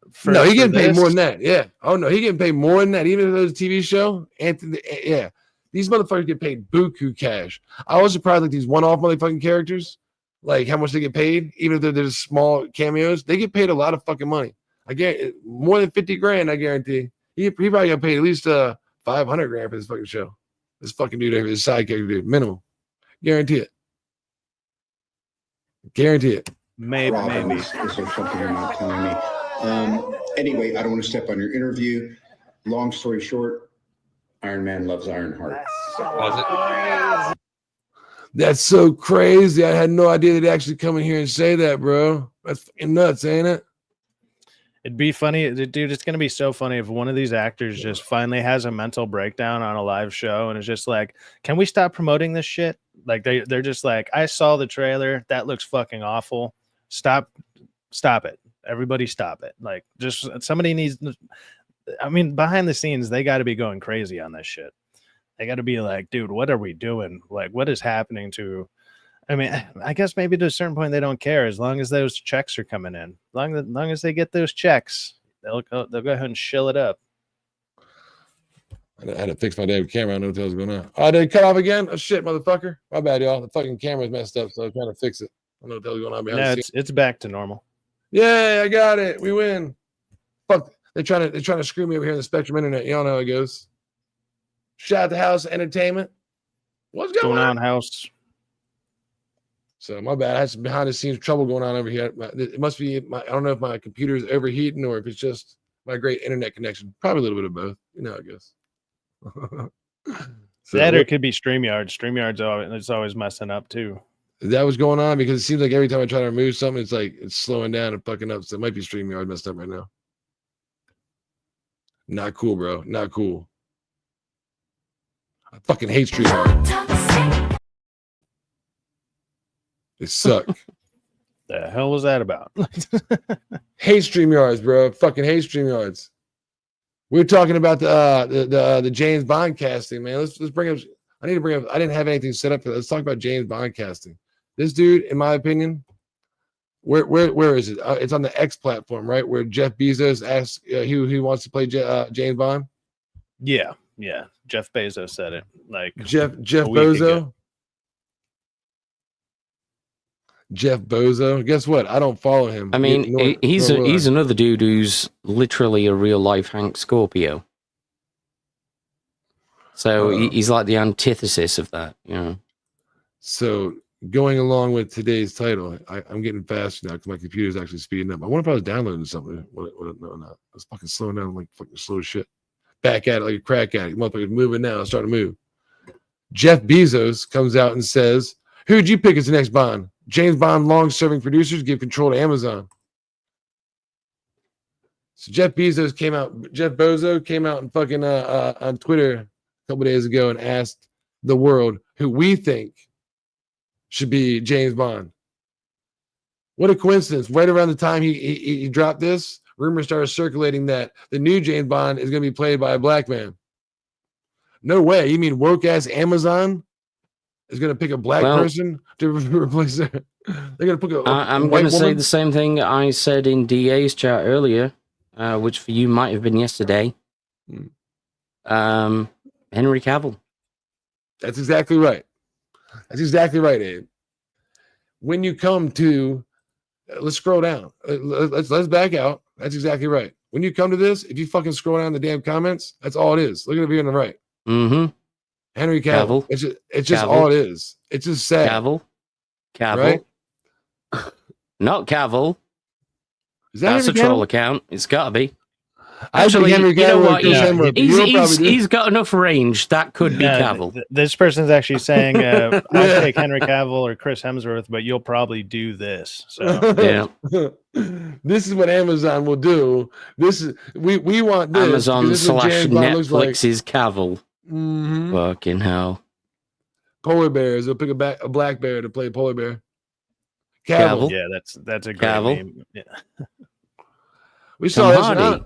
He getting paid more than that. Yeah. Oh no, he getting paid more than that. Even if it was a TV show, Anthony. Yeah, these motherfuckers get paid buku cash. I was surprised like these one-off motherfucking characters, like how much they get paid, even if they're just small cameos. They get paid a lot of fucking money. I guarantee more than 50 grand. I guarantee he probably got paid at least 500 grand for this fucking show. This fucking dude, this side character dude, minimum. Guarantee it. Guarantee it. Maybe. Is there something you're not telling me? Anyway, I don't want to step on your interview. Long story short, Iron Man loves Ironheart. Was it? That's so crazy. I had no idea they'd actually come in here and say that, bro. That's fucking nuts, ain't it? It'd be funny, dude. It's gonna be so funny if one of these actors just finally has a mental breakdown on a live show and is just like, "Can we stop promoting this shit?" Like they're just like, "I saw the trailer. That looks fucking awful. Stop it. Everybody, stop it." Like, just somebody needs. I mean, behind the scenes, they got to be going crazy on this shit. They got to be like, "Dude, what are we doing? Like, what is happening to?" I mean, I guess maybe to a certain point they don't care as long as those checks are coming in. Long as they get those checks, they'll go ahead and shill it up. I had to fix my damn camera. I know what the hell's going on. Oh, did it cut off again? Oh shit, motherfucker! My bad, y'all. The fucking camera's messed up, so I'm trying to fix it. I don't know what the hell's going on behind the scenes. It's back to normal. Yay! I got it. We win. Fuck! They're trying to screw me over here in the Spectrum Internet. Y'all know how it goes. Shout out to House Entertainment. What's going on, House? So my bad. I had some behind the scenes trouble going on over here. It must be I don't know if my computer is overheating or if it's just my great internet connection. Probably a little bit of both. You know how it goes. So that or it could be StreamYard. StreamYard's always messing up too. That was going on because it seems like every time I try to remove something, it's like it's slowing down and fucking up. So it might be StreamYard messed up right now. Not cool, bro. Not cool. I fucking hate StreamYard. They suck. The hell was that about? Hate StreamYards, bro. Fucking hate StreamYards. We're talking about the James Bond casting, man. Let's bring up. I need to bring up. I didn't have anything set up for that. Let's talk about James Bond casting. This dude, in my opinion, where is it? It's on the X platform, right? Where Jeff Bezos asks who he wants to play James Bond. Yeah. Jeff Bezos said it. Like Jeff Bozo. Jeff Bozo. Guess what? I don't follow him. I mean, he's another dude who's literally a real life Hank Scorpio. So he's like the antithesis of that, you know. So going along with today's title, I'm getting faster now because my computer's actually speeding up. I wonder if I was downloading something. No, I was fucking slowing down like fucking slow shit. Back at it like a crack addict. Motherfucker's moving now. It's starting to move. Jeff Bezos comes out and says, who'd you pick as the next Bond? James Bond long-serving producers give control to Amazon. So Jeff Bozo came out and fucking on Twitter a couple days ago and asked the world who we think should be James Bond. What a coincidence. Right around the time he dropped this, rumors started circulating that the new James Bond is going to be played by a black man. No way. You mean woke-ass Amazon is going to pick a black person to replace her? They're going to pick I'm going to say the same thing I said in DA's chat earlier, which for you might have been yesterday. Henry Cavill. That's exactly right. That's exactly right, Abe. When you come to, let's scroll down. Let's back out. That's exactly right. When you come to this, if you fucking scroll down the damn comments, that's all it is. Look at it here on the right. Mm-hmm. Henry Cavill. It's just Cavill. all it is. It's just sad. Cavill. Right? Not Cavill. Is that That's a Henry troll Cavill? account. It's got to be. Actually, Henry you know Cavill what? He's got enough range. That could be Cavill. This person's actually saying, I'll take Henry Cavill or Chris Hemsworth, but you'll probably do this. So yeah. This is what Amazon will do. This is we want this. Amazon this / Netflix's Cavill. Mm-hmm. Fucking hell. Polar bears. They'll pick a black bear to play polar bear. Cavill. Yeah, that's a great name. Yeah. We saw Tom this. Hardy.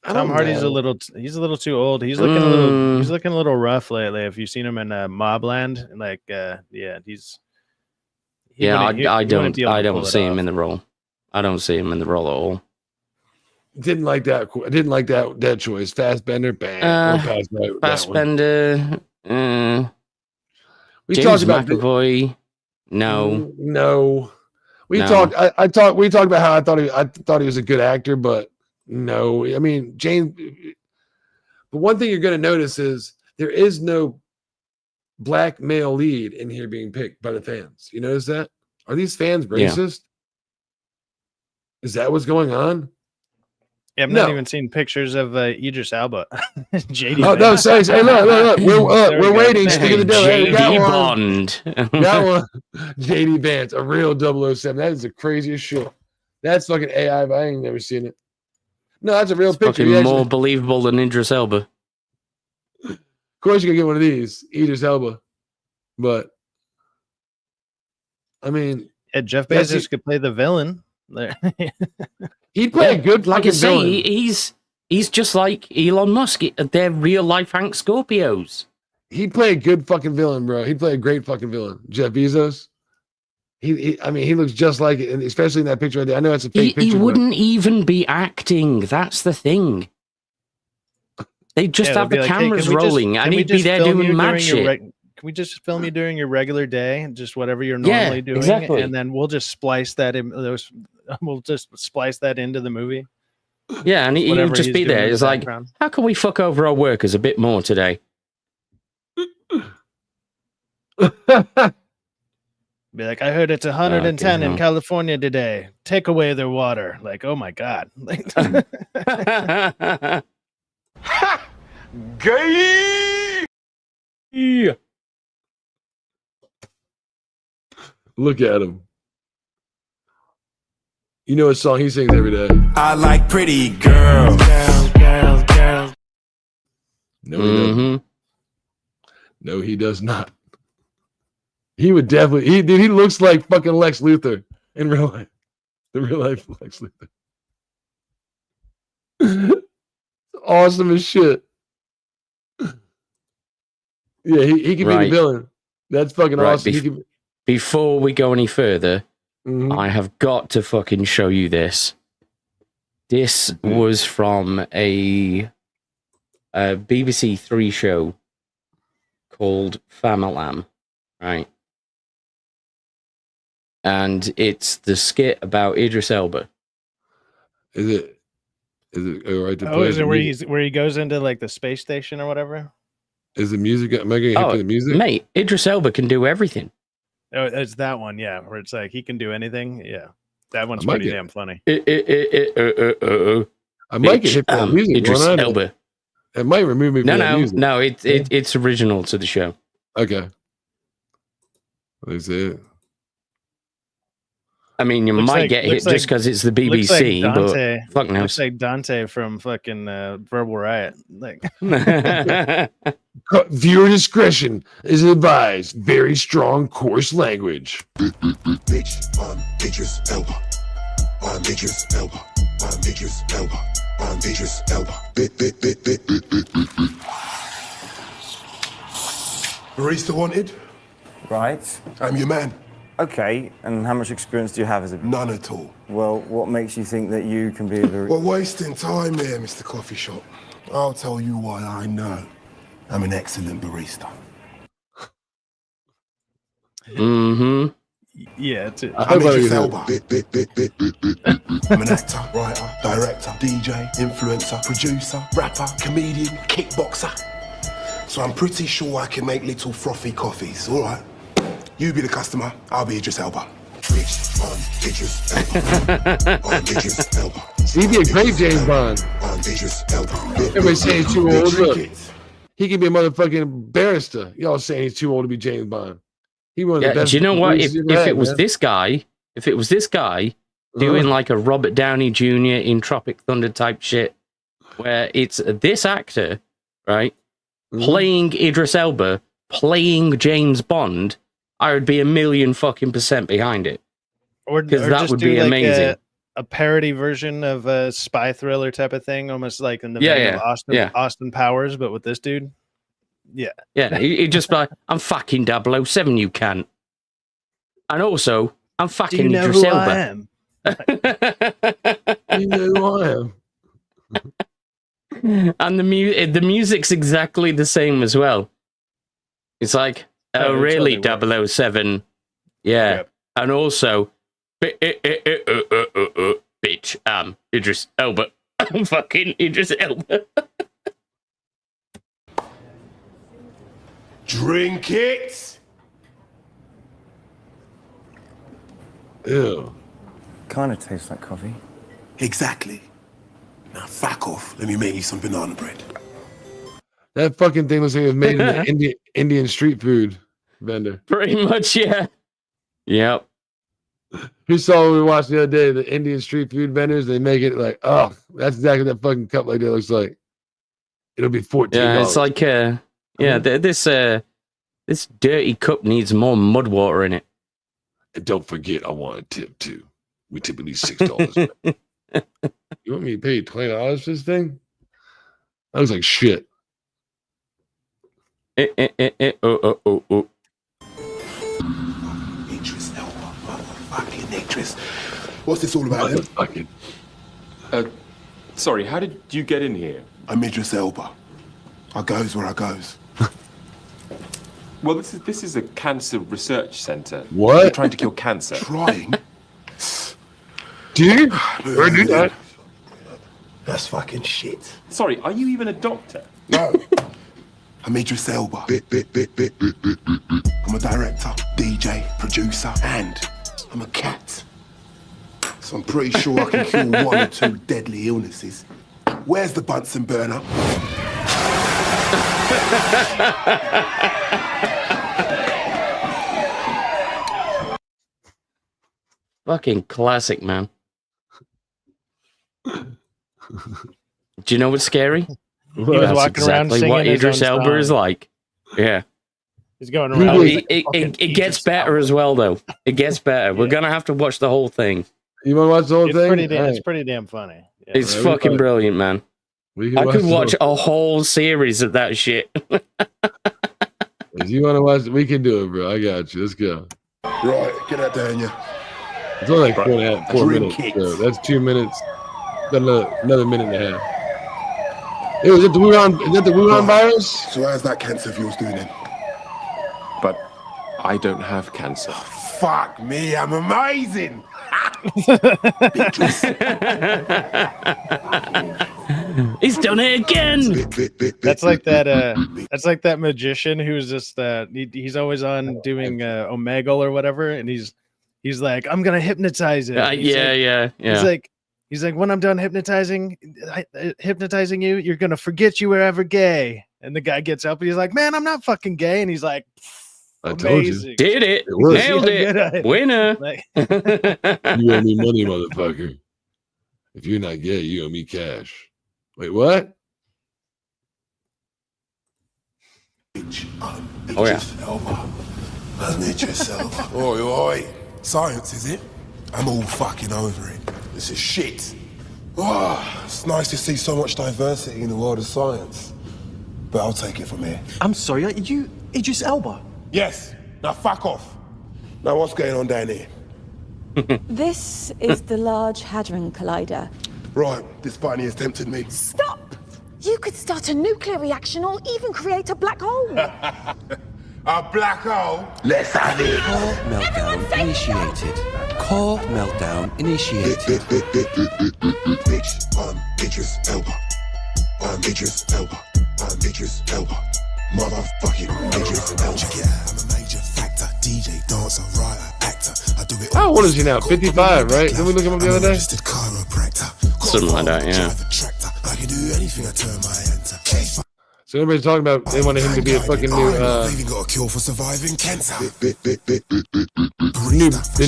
Tom Hardy's a little too old. He's looking a little rough lately. If you've seen him in Mobland, like I don't see him in the role. I don't see him in the role at all. Didn't like that. I didn't like that choice. Fassbender, bang. Fassbender. We James talked about McAvoy. No. We talked about how I thought he was a good actor, but no. I mean, James. But one thing you're going to notice is there is no black male lead in here being picked by the fans. You notice that? Are these fans racist? Is that what's going on? Yeah, I've not even seen pictures of Idris Elba. JD. Oh no! Sorry. Hey, look. We're waiting. Stick of the devil. JD Bond. Got one. JD Vance, a real 007. That is the craziest shit. That's fucking AI, but I ain't never seen it. No, that's a real picture. Fucking more believable than Idris Elba. Of course, you can get one of these, Idris Elba. But I mean, Jeff Bezos could play the villain. He'd play a good, like I say, villain. He's just like Elon Musk. They're real life Hank Scorpios. He'd play a good fucking villain, bro. He'd play a great fucking villain. Jeff Bezos. I mean, he looks just like it, and especially in that picture right there. I know it's a fake picture. He wouldn't even be acting. That's the thing. They just have the cameras rolling, and he'd be there doing mad shit. Can we just film you during your regular day, just whatever you're normally doing, exactly. And then we'll just splice that in. We'll just splice that into the movie. Yeah, and he'll just be there. It's like, how can we fuck over our workers a bit more today? Be like, I heard it's 110 in California today. Take away their water. Like, oh my god. Gay. Yeah. Look at him. You know what song he sings every day? I like pretty girls. Girls. No, he doesn't. No, he does not. He would definitely. He looks like fucking Lex Luthor in real life. The real life Lex Luthor. Awesome as shit. Yeah, he can be the villain. That's fucking awesome. Before we go any further, I have got to fucking show you this. This was from a BBC Three show called Famalam, right? And it's the skit about Idris Elba. Is it all right to play? Oh, is it where he goes into like the space station or whatever? Is the music? Am I getting hit for the music? Mate, Idris Elba can do everything. Oh, it's that one, yeah, where it's like he can do anything. Yeah, that one's I might pretty get- damn funny. I might get hit that music Idris going on. Elba. It might remove me from that No, music. no, it's original to the show. Okay. That's it. I mean, you Looks might like- get hit looks just like- because it's the Looks like BBC, Dante. but fuck knows. Looks like Dante from fucking Verbal Riot. Like, Viewer discretion is advised. Very strong, coarse language. Bitch, I'm Idris Elba. I'm Idris Elba. I'm Idris Elba. I'm Idris Elba. Bit. Barista wanted? Right. I'm your man. Okay, and how much experience do you have as a... None at all. Well, what makes you think that you can be a barista? We're wasting time here, Mr. Coffee Shop. I'll tell you why I know. I'm an excellent barista. Mm-hmm. yeah, it's I'm Idris Elba. Bit. I'm an actor, writer, director, DJ, influencer, producer, rapper, comedian, kickboxer. So I'm pretty sure I can make little frothy coffees, all right? You be the customer, I'll be Idris Elba. Bitch, I'm Idris Elba. I'm Idris Elba. He'd be a great James Bond. I'm Idris Elba. Everybody's saying he's too old. Look, he could be a motherfucking barrister. Y'all saying he's too old to be James Bond. He one of the Yeah, best. do you know what? If producers ever it was had, this guy, doing like a Robert Downey Jr. in Tropic Thunder type shit, where it's this actor, right, playing Idris Elba, playing James Bond, I would be 1,000,000% behind it. Because that just would do be like amazing. A parody version of a spy thriller type of thing, almost like in the Yeah, vein of yeah. Austin Powers, but with this dude. Yeah. Yeah, he just like, I'm fucking 007, you can't. And also, I'm Do fucking you know Idris who Elba. I am? You know who I am. And the music's exactly the same as well. It's like, oh, it really, totally works. 007? Yeah. Yep. And also, bitch, Idris Elba. I'm fucking Idris Elba. Drink it! Ew. Kind of tastes like coffee. Exactly. Now fuck off. Let me make you some banana bread. That fucking thing looks like it was made in an Indian street food vendor. Pretty much, yeah. Yep. Who saw what we watched the other day? The Indian street food vendors, they make it like, oh, that's exactly what that fucking cup like that looks like. It'll be $14. Yeah, it's like, this dirty cup needs more mud water in it. And don't forget, I want a tip too. We tip at least $6. You want me to pay $20 for this thing? That looks like shit. Oh. Idris Elba, motherfucking Idris. What's this all about then? Motherfucking. Sorry, how did you get in here? I'm Idris Elba. I goes where I goes. Well, this is a cancer research center. What? We're trying to kill cancer. Trying? Dude, where do that? That's fucking shit. Sorry, are you even a doctor? No. I'm Idris Elba. Bit. I'm a director, DJ, producer, and I'm a cat. So I'm pretty sure I can cure 1 or 2 deadly illnesses. Where's the Bunsen burner? Fucking classic, man. Do you know what's scary? He was That's walking around exactly singing what his Idris own Elba is song. like. Yeah. He's going around. It gets better as well, though. It gets better. We're gonna have to watch the whole thing. You want to watch the whole thing? It's pretty damn funny. Yeah. It's fucking brilliant, man. I could watch a whole series of that shit. If you want to watch it, we can do it, bro. I got you. Let's go. Right, get out there, you. It's only like 4 Drink minutes. it. So that's 2 minutes. Another minute and a half. Hey, is that the Wuhan virus? So how's that cancer of yours doing then? But I don't have cancer. Fuck me, I'm amazing! He's done it again. That's like that. That's like that magician who's just he's always on doing Omegle or whatever, and he's like, I'm gonna hypnotize it. Yeah. He's like, when I'm done hypnotizing you, you're gonna forget you were ever gay. And the guy gets up and he's like, man, I'm not fucking gay. And he's like, I told you. Did it. Nailed it. Winner. Like, You owe me money, motherfucker. If you're not gay, you owe me cash. Wait, what? Oh, yeah. Oi. Science, is it? I'm all fucking over it. This is shit. Oh, it's nice to see so much diversity in the world of science. But I'll take it from here. I'm sorry, are you Idris Elba? Yes. Now fuck off. Now what's going on down here? This is the Large Hadron Collider. Right, this bunny has tempted me. Stop! You could start a nuclear reaction or even create a black hole. A black hole? Let's have it. Core meltdown initiated. Core meltdown initiated. Bitch, I'm Idris Elba. I'm Idris Elba. I'm Idris Elba. Motherfucking Idris Elba. Check it out, I'm a major factor. DJ, dancer, writer, actor. I do it all. Oh, what is he now? 55, right? Didn't we look him up the other day? Something like that, yeah. I can do anything I turn my hand to. So everybody's talking about they wanted him to be a fucking new Even got a cure for surviving cancer. the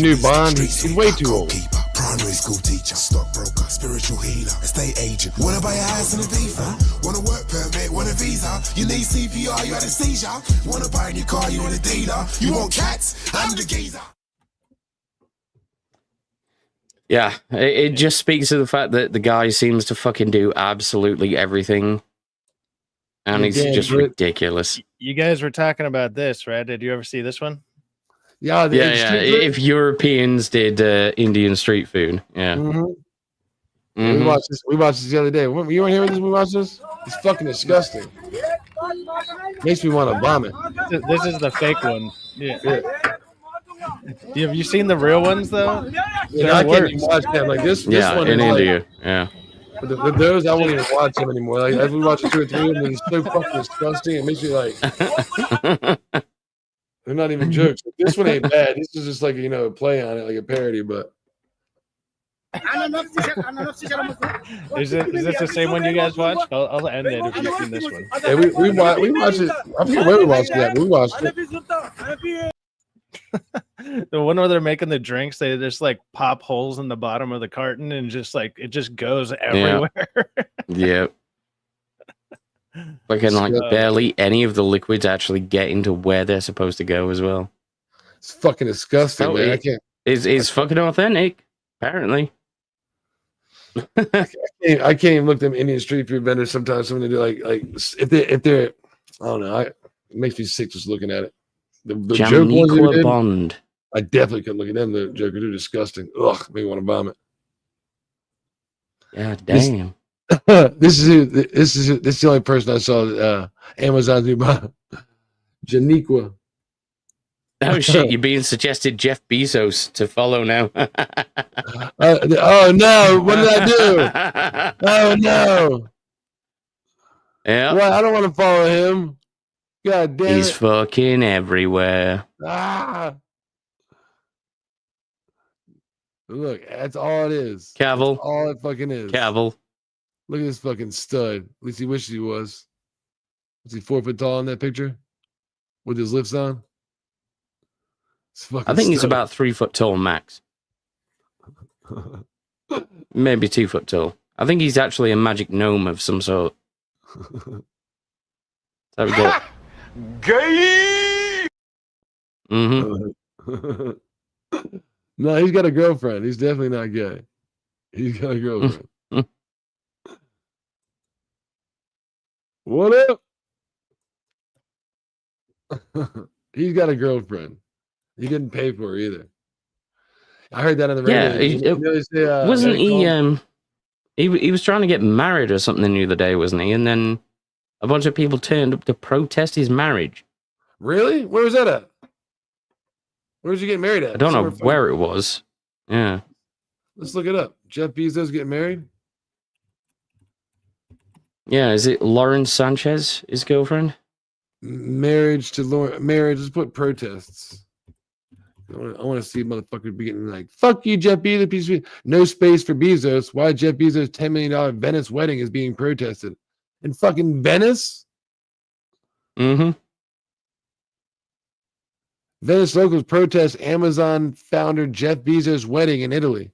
new Bond. He's way too old. Primary school teacher, stockbroker, spiritual healer, estate agent. Wanna buy a house in a diva? Want a work permit? Want a visa? You need CPR? You had a seizure? Wanna buy a new car? You want a dealer? You want cats? I'm the geezer. Yeah, it just speaks to the fact that the guy seems to fucking do absolutely everything. And he's just ridiculous. You guys were talking about this, right? Did you ever see this one? Yeah. If Europeans did Indian street food, yeah. We watched this. We watched this the other day. You weren't here with this? We watched this. It's fucking disgusting. Makes me want to vomit. This is the fake one. Yeah. Have you seen the real ones though? Yeah, I can't even watch them like this. This one in is India. Like, yeah. With those, I won't even watch them anymore. Like as we watch 2 or 3 of them, it's so fucking disgusting. It makes me like they're not even jokes. This one ain't bad. This is just like a play on it, like a parody. But is this the same one you guys watched? I'll end it if you've seen this one. Yeah, we watched it. I forget where we watched that. But we watched it. The one where they're making the drinks, they just like pop holes in the bottom of the carton and just like it just goes everywhere. Yep. Like, barely any of the liquids actually get into where they're supposed to go as well. It's fucking disgusting, man. I can't. It's fucking authentic, apparently. I can't even look at them Indian street food vendors sometimes. Something to do like if they're I don't know. It makes me sick just looking at it. The joke ones Bond. I definitely couldn't look at them. The jokers are disgusting. Ugh, made me want to vomit. Yeah, damn. This is the only person I saw. Amazon's new bomb. Janiqua. Oh shit! You're being suggested Jeff Bezos to follow now. Oh no! What did I do? Oh no! Yeah. Well, I don't want to follow him. God damn He's it! fucking everywhere. Ah! Look, that's all it is. Cavill. That's all it fucking is. Cavill. Look at this fucking stud. At least he wishes he was. Was he 4 foot tall in that picture? With his lifts on? I think he's about 3 foot tall max. Maybe 2 foot tall. I think he's actually a magic gnome of some sort. There we go. Gay! Mm-hmm. No, he's got a girlfriend. He's definitely not gay. He's got a girlfriend. What up? He's got a girlfriend. He didn't pay for her either. I heard that on the radio. Wasn't he? He was trying to get married or something the other day, wasn't he? And then a bunch of people turned up to protest his marriage. Really? Where was that at? Where did you get married at? I don't know where it was. Yeah. Let's look it up. Jeff Bezos getting married? Yeah, is it Lauren Sanchez, his girlfriend? Marriage to Lauren. Marriage. Let's put protests. I want to see motherfuckers be getting like, fuck you, Jeff Bezos. Piece of no space for Bezos. Why Jeff Bezos' $10 million Venice wedding is being protested in fucking Venice? Mm-hmm. Venice locals protest Amazon founder Jeff Bezos' wedding in Italy.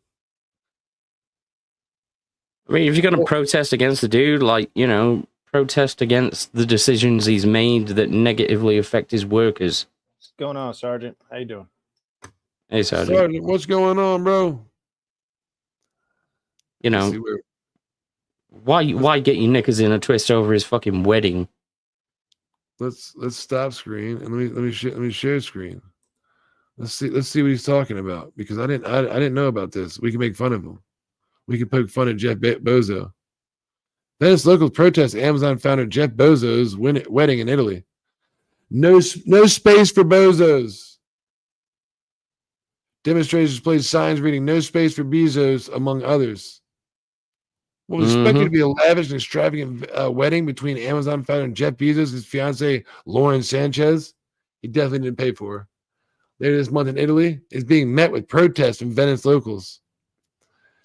I mean, if you're going to protest against the dude, like, you know, protest against the decisions he's made that negatively affect his workers. What's going on, Sergeant? How you doing? Hey, Sergeant. What's going on, bro? You know, why get your knickers in a twist over his fucking wedding? Let's stop screen and let me share screen. Let's see what he's talking about, because I didn't know about this. We can make fun of him. We can poke fun at Jeff Bezos. Venice locals protest Amazon founder Jeff Bezos' wedding in Italy. No space for Bezos. Demonstrators displayed signs reading "No space for Bezos," among others. What was expected to be a lavish and extravagant wedding between Amazon founder Jeff Bezos and his fiancee Lauren Sanchez, he definitely didn't pay for her. Later this month in Italy, is being met with protests from Venice locals.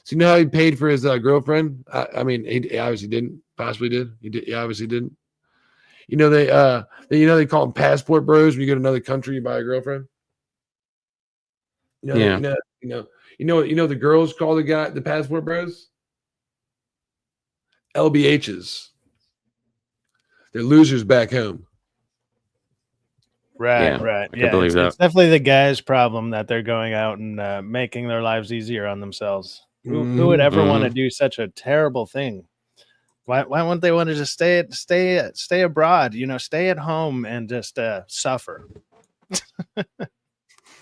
So you know how he paid for his girlfriend? I mean, he obviously didn't. Possibly did. He obviously didn't. You know they call them passport bros when you go to another country, you buy a girlfriend. You know the girls call the passport bros? LBHs. They're losers back home. Right. I can believe that. It's definitely the guy's problem that they're going out and making their lives easier on themselves. Who would ever want to do such a terrible thing? Why wouldn't they want to just stay abroad? You know, stay at home and just suffer.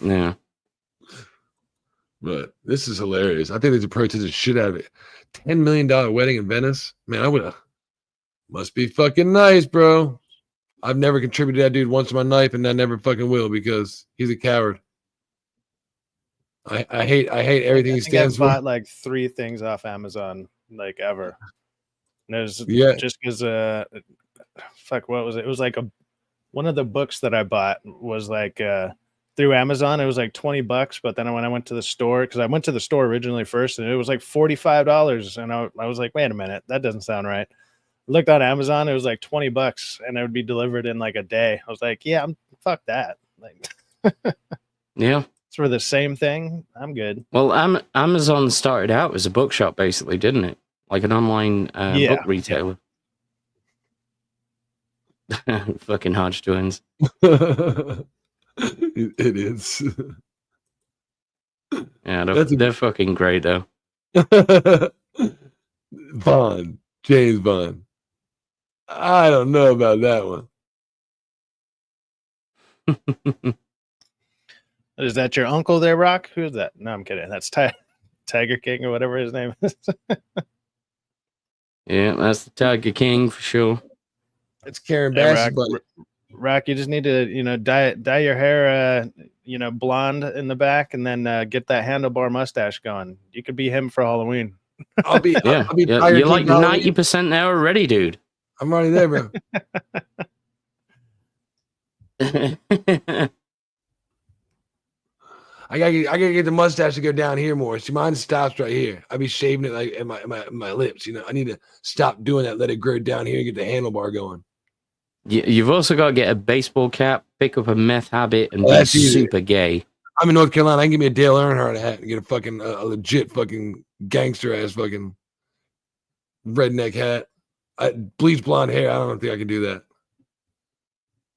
Yeah. But this is hilarious. I think they should protest the shit out of it. $10 million wedding in Venice. Man, I would have. Must be fucking nice, bro. I've never contributed to that dude once in my life, and I never fucking will, because he's a coward. I hate everything he stands for. I bought like 3 things off Amazon, like ever. And it was just because fuck, what was it? It was like one of the books that I bought was like through Amazon. It was like $20, but then when I went to the store, because I went to the store originally first, and it was like $45, and I was like, wait a minute, that doesn't sound right. I looked on Amazon, it was like $20, and it would be delivered in like a day. I was like, yeah, fuck that. Like, yeah, it's for the same thing. I'm good. Well, Amazon started out as a bookshop, basically, didn't it? Like an online book retailer. Fucking Hodge twins. It is. Yeah, they're fucking great, though. Bond. James Bond. I don't know about that one. Is that your uncle there, Rock? Who's that? No, I'm kidding. That's Tiger King or whatever his name is. Yeah, that's the Tiger King for sure. It's Karen Bass. Rock, you just need to, dye your hair, blonde in the back, and then get that handlebar mustache going. You could be him for Halloween. I'll be you're like 90% there already, dude. I'm already there, bro. I gotta get the mustache to go down here more. See, mine stops right here. I be shaving it like at my lips. I need to stop doing that. Let it grow down here and get the handlebar going. You've also got to get a baseball cap, pick up a meth habit, and be super gay. I'm in North Carolina. I can give me a Dale Earnhardt hat and get a fucking a legit fucking gangster ass fucking redneck hat. Bleach blonde hair. I don't think I can do that.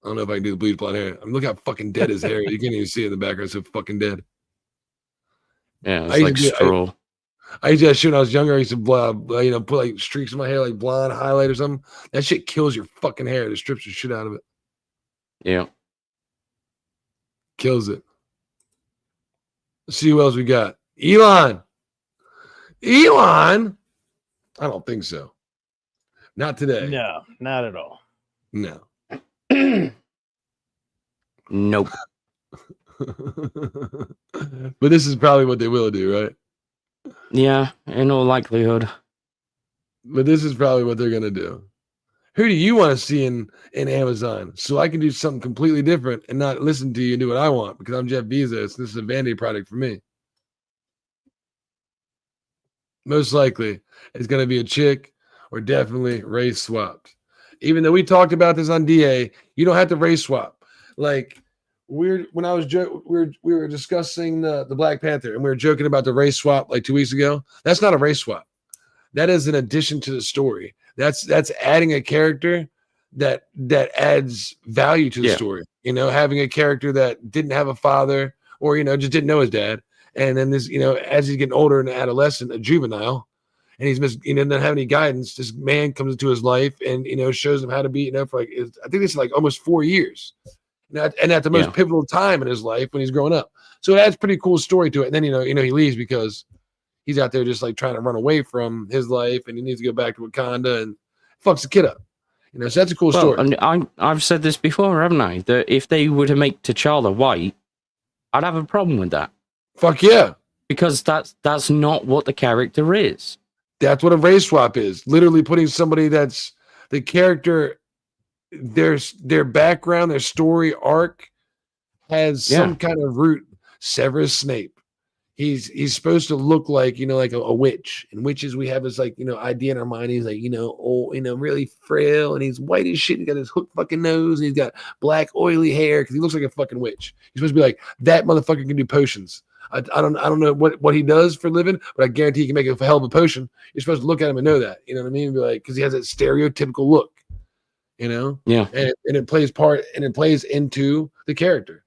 I don't know if I can do the bleach blonde hair. I mean, look how fucking dead his hair is. You can't even see it in the background. It's so fucking dead. Yeah, it's like straw. I used to do that shit when I was younger. I used to put like streaks in my hair, like blonde highlight or something. That shit kills your fucking hair. It strips the shit out of it. Yeah. Kills it. Let's see who else we got. Elon. I don't think so. Not today. No, not at all. No. Nope. But this is probably what they will do, right? Yeah, in all likelihood. But this is probably what they're gonna do. Who do you want to see in Amazon? So I can do something completely different and not listen to you and do what I want because I'm Jeff Bezos. This is a vanity product for me. Most likely, it's going to be a chick or definitely race swapped. Even though we talked about this on DA, you don't have to race swap. Like we were discussing the Black Panther and we were joking about the race swap like 2 weeks ago. That's not a race swap. That is an addition to the story. That's adding a character that adds value to the story. You know, having a character that didn't have a father or, you know, just didn't know his dad. And then this, you know, as he's getting older and adolescent, a juvenile, and he doesn't have any guidance, this man comes into his life and, you know, shows him how to be, you know, for like, I think it's like almost 4 years. And at the most pivotal time in his life when he's growing up. So it adds pretty cool story to it. And then, you know, he leaves because he's out there just like trying to run away from his life and he needs to go back to Wakanda and fucks the kid up. You know, so that's a cool story. And I've said this before, haven't I? That if they were to make T'Challa white, I'd have a problem with that. Fuck yeah. Because that's not what the character is. That's what a race swap is. Literally putting somebody that's the character, their background, their story arc has some kind of root. Severus Snape. He's supposed to look like, you know, like a witch. And witches, we have this like, you know, idea in our mind. He's like, you know, old, you know, really frail, and he's white as shit. He's got his hook fucking nose, and he's got black oily hair because he looks like a fucking witch. He's supposed to be like, that motherfucker can do potions. I don't know what he does for a living, but I guarantee he can make a hell of a potion. You're supposed to look at him and know that. You know what I mean? And be like, because he has that stereotypical look. You know? Yeah. And it plays into the character.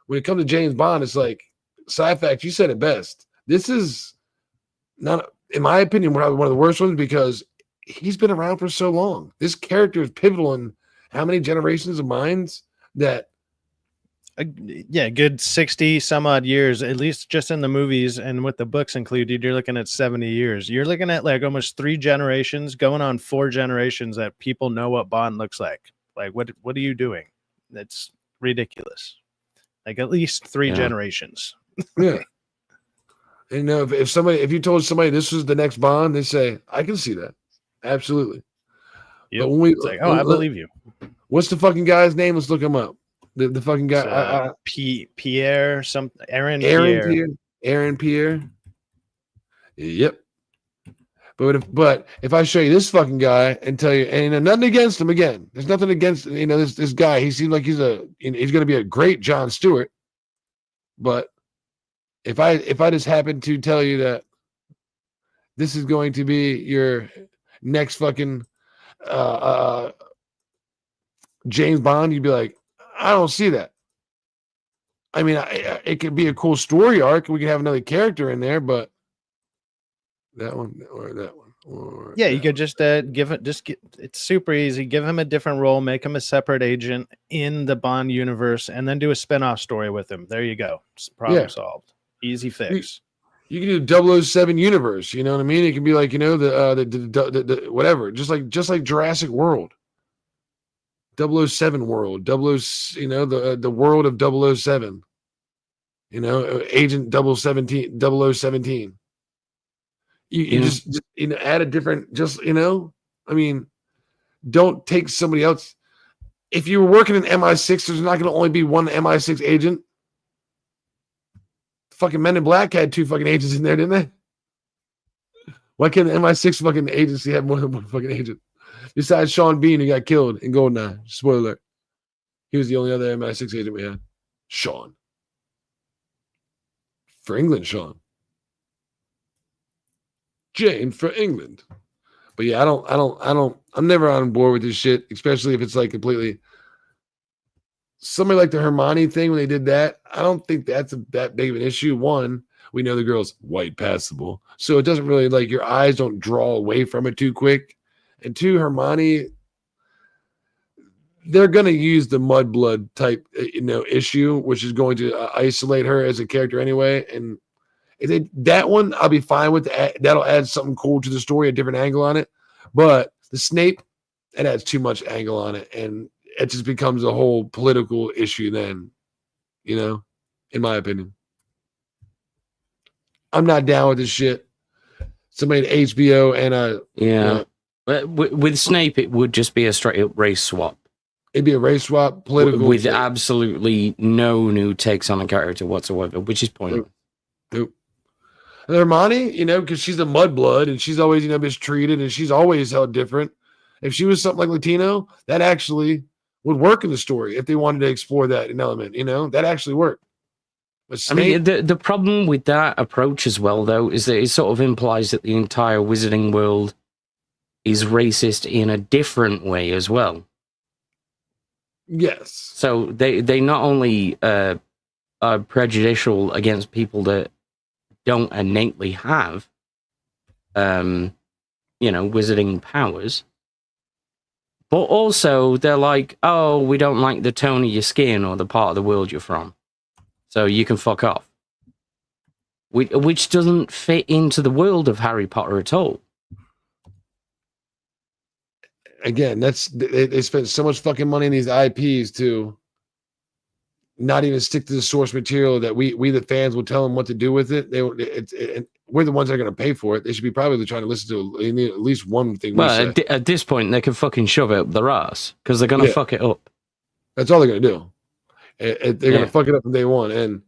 When it comes to James Bond, it's like, Sci-Fact, you said it best. This is not, in my opinion, one of the worst ones because he's been around for so long. This character is pivotal in how many generations of minds that. Good 60 some odd years, at least just in the movies and with the books included. You're looking at 70 years. You're looking at like almost 3 generations, going on 4 generations that people know what Bond looks like. Like, what are you doing? That's ridiculous. Like at least 3 generations. Yeah. And you know, if you told somebody this was the next Bond, they say, I can see that. Absolutely. Yep. But when it's like, I believe you. What's the fucking guy's name? Let's look him up. The fucking guy. Pierre, Aaron Pierre. Yep. But if I show you this fucking guy and tell you, and you know, nothing against him again, there's nothing against, you know, this guy. He seems like he's going to be a great Jon Stewart. But if I just happen to tell you that this is going to be your next fucking James Bond, you'd be like, I don't see that. I mean, it could be a cool story arc. We could have another character in there, but that one or that one. Or you could just it's super easy. Give him a different role, make him a separate agent in the Bond universe, and then do a spin-off story with him. There you go. Problem solved. Easy fix. You can do 007 universe. You know what I mean? It can be like, you know, the whatever, just like Jurassic World. 007 world, you know, the world of 007. You know, Agent 017. You just you know, add a different, just, you know, I mean, don't take somebody else. If you were working in MI6, there's not going to only be one MI6 agent. Fucking Men in Black had 2 fucking agents in there, didn't they? Why can't the MI6 fucking agency have more than one fucking agent? Besides Sean Bean, who got killed in Goldeneye. Spoiler alert. He was the only other MI6 agent we had. Sean. For England, Sean. Jane for England. But yeah, I'm never on board with this shit, especially if it's like completely somebody like the Hermione thing when they did that. I don't think that's that big of an issue. One, we know the girl's white passable, so it doesn't really, like, your eyes don't draw away from it too quick. And 2, Hermione, they're going to use the mudblood type, you know, issue, which is going to isolate her as a character anyway. And that one, I'll be fine with. That'll add something cool to the story, a different angle on it. But the Snape, it adds too much angle on it, and it just becomes a whole political issue then, you know, in my opinion. I'm not down with this shit. Somebody at HBO and But with Snape, it would just be a straight up race swap. It'd be a race swap, political, with absolutely no new takes on a character whatsoever, which is pointless. Nope. And Hermione, you know, because she's a mudblood and she's always, you know, mistreated and she's always held different. If she was something like Latino, that actually would work in the story if they wanted to explore that in element, you know, that actually worked. But Snape, I mean, the problem with that approach as well, though, is that it sort of implies that the entire wizarding world is racist in a different way as well. Yes. So they not only are prejudicial against people that don't innately have, you know, wizarding powers, but also they're like, oh, we don't like the tone of your skin or the part of the world you're from, so you can fuck off. Which doesn't fit into the world of Harry Potter at all. Again, they spent so much fucking money in these IPs to not even stick to the source material that we the fans will tell them what to do with it. We're the ones that are going to pay for it. They should be probably trying to listen to at least one thing. Well, at this point, they can fucking shove it up their ass because they're going to fuck it up. That's all they're going to do. They're going to fuck it up from day one. And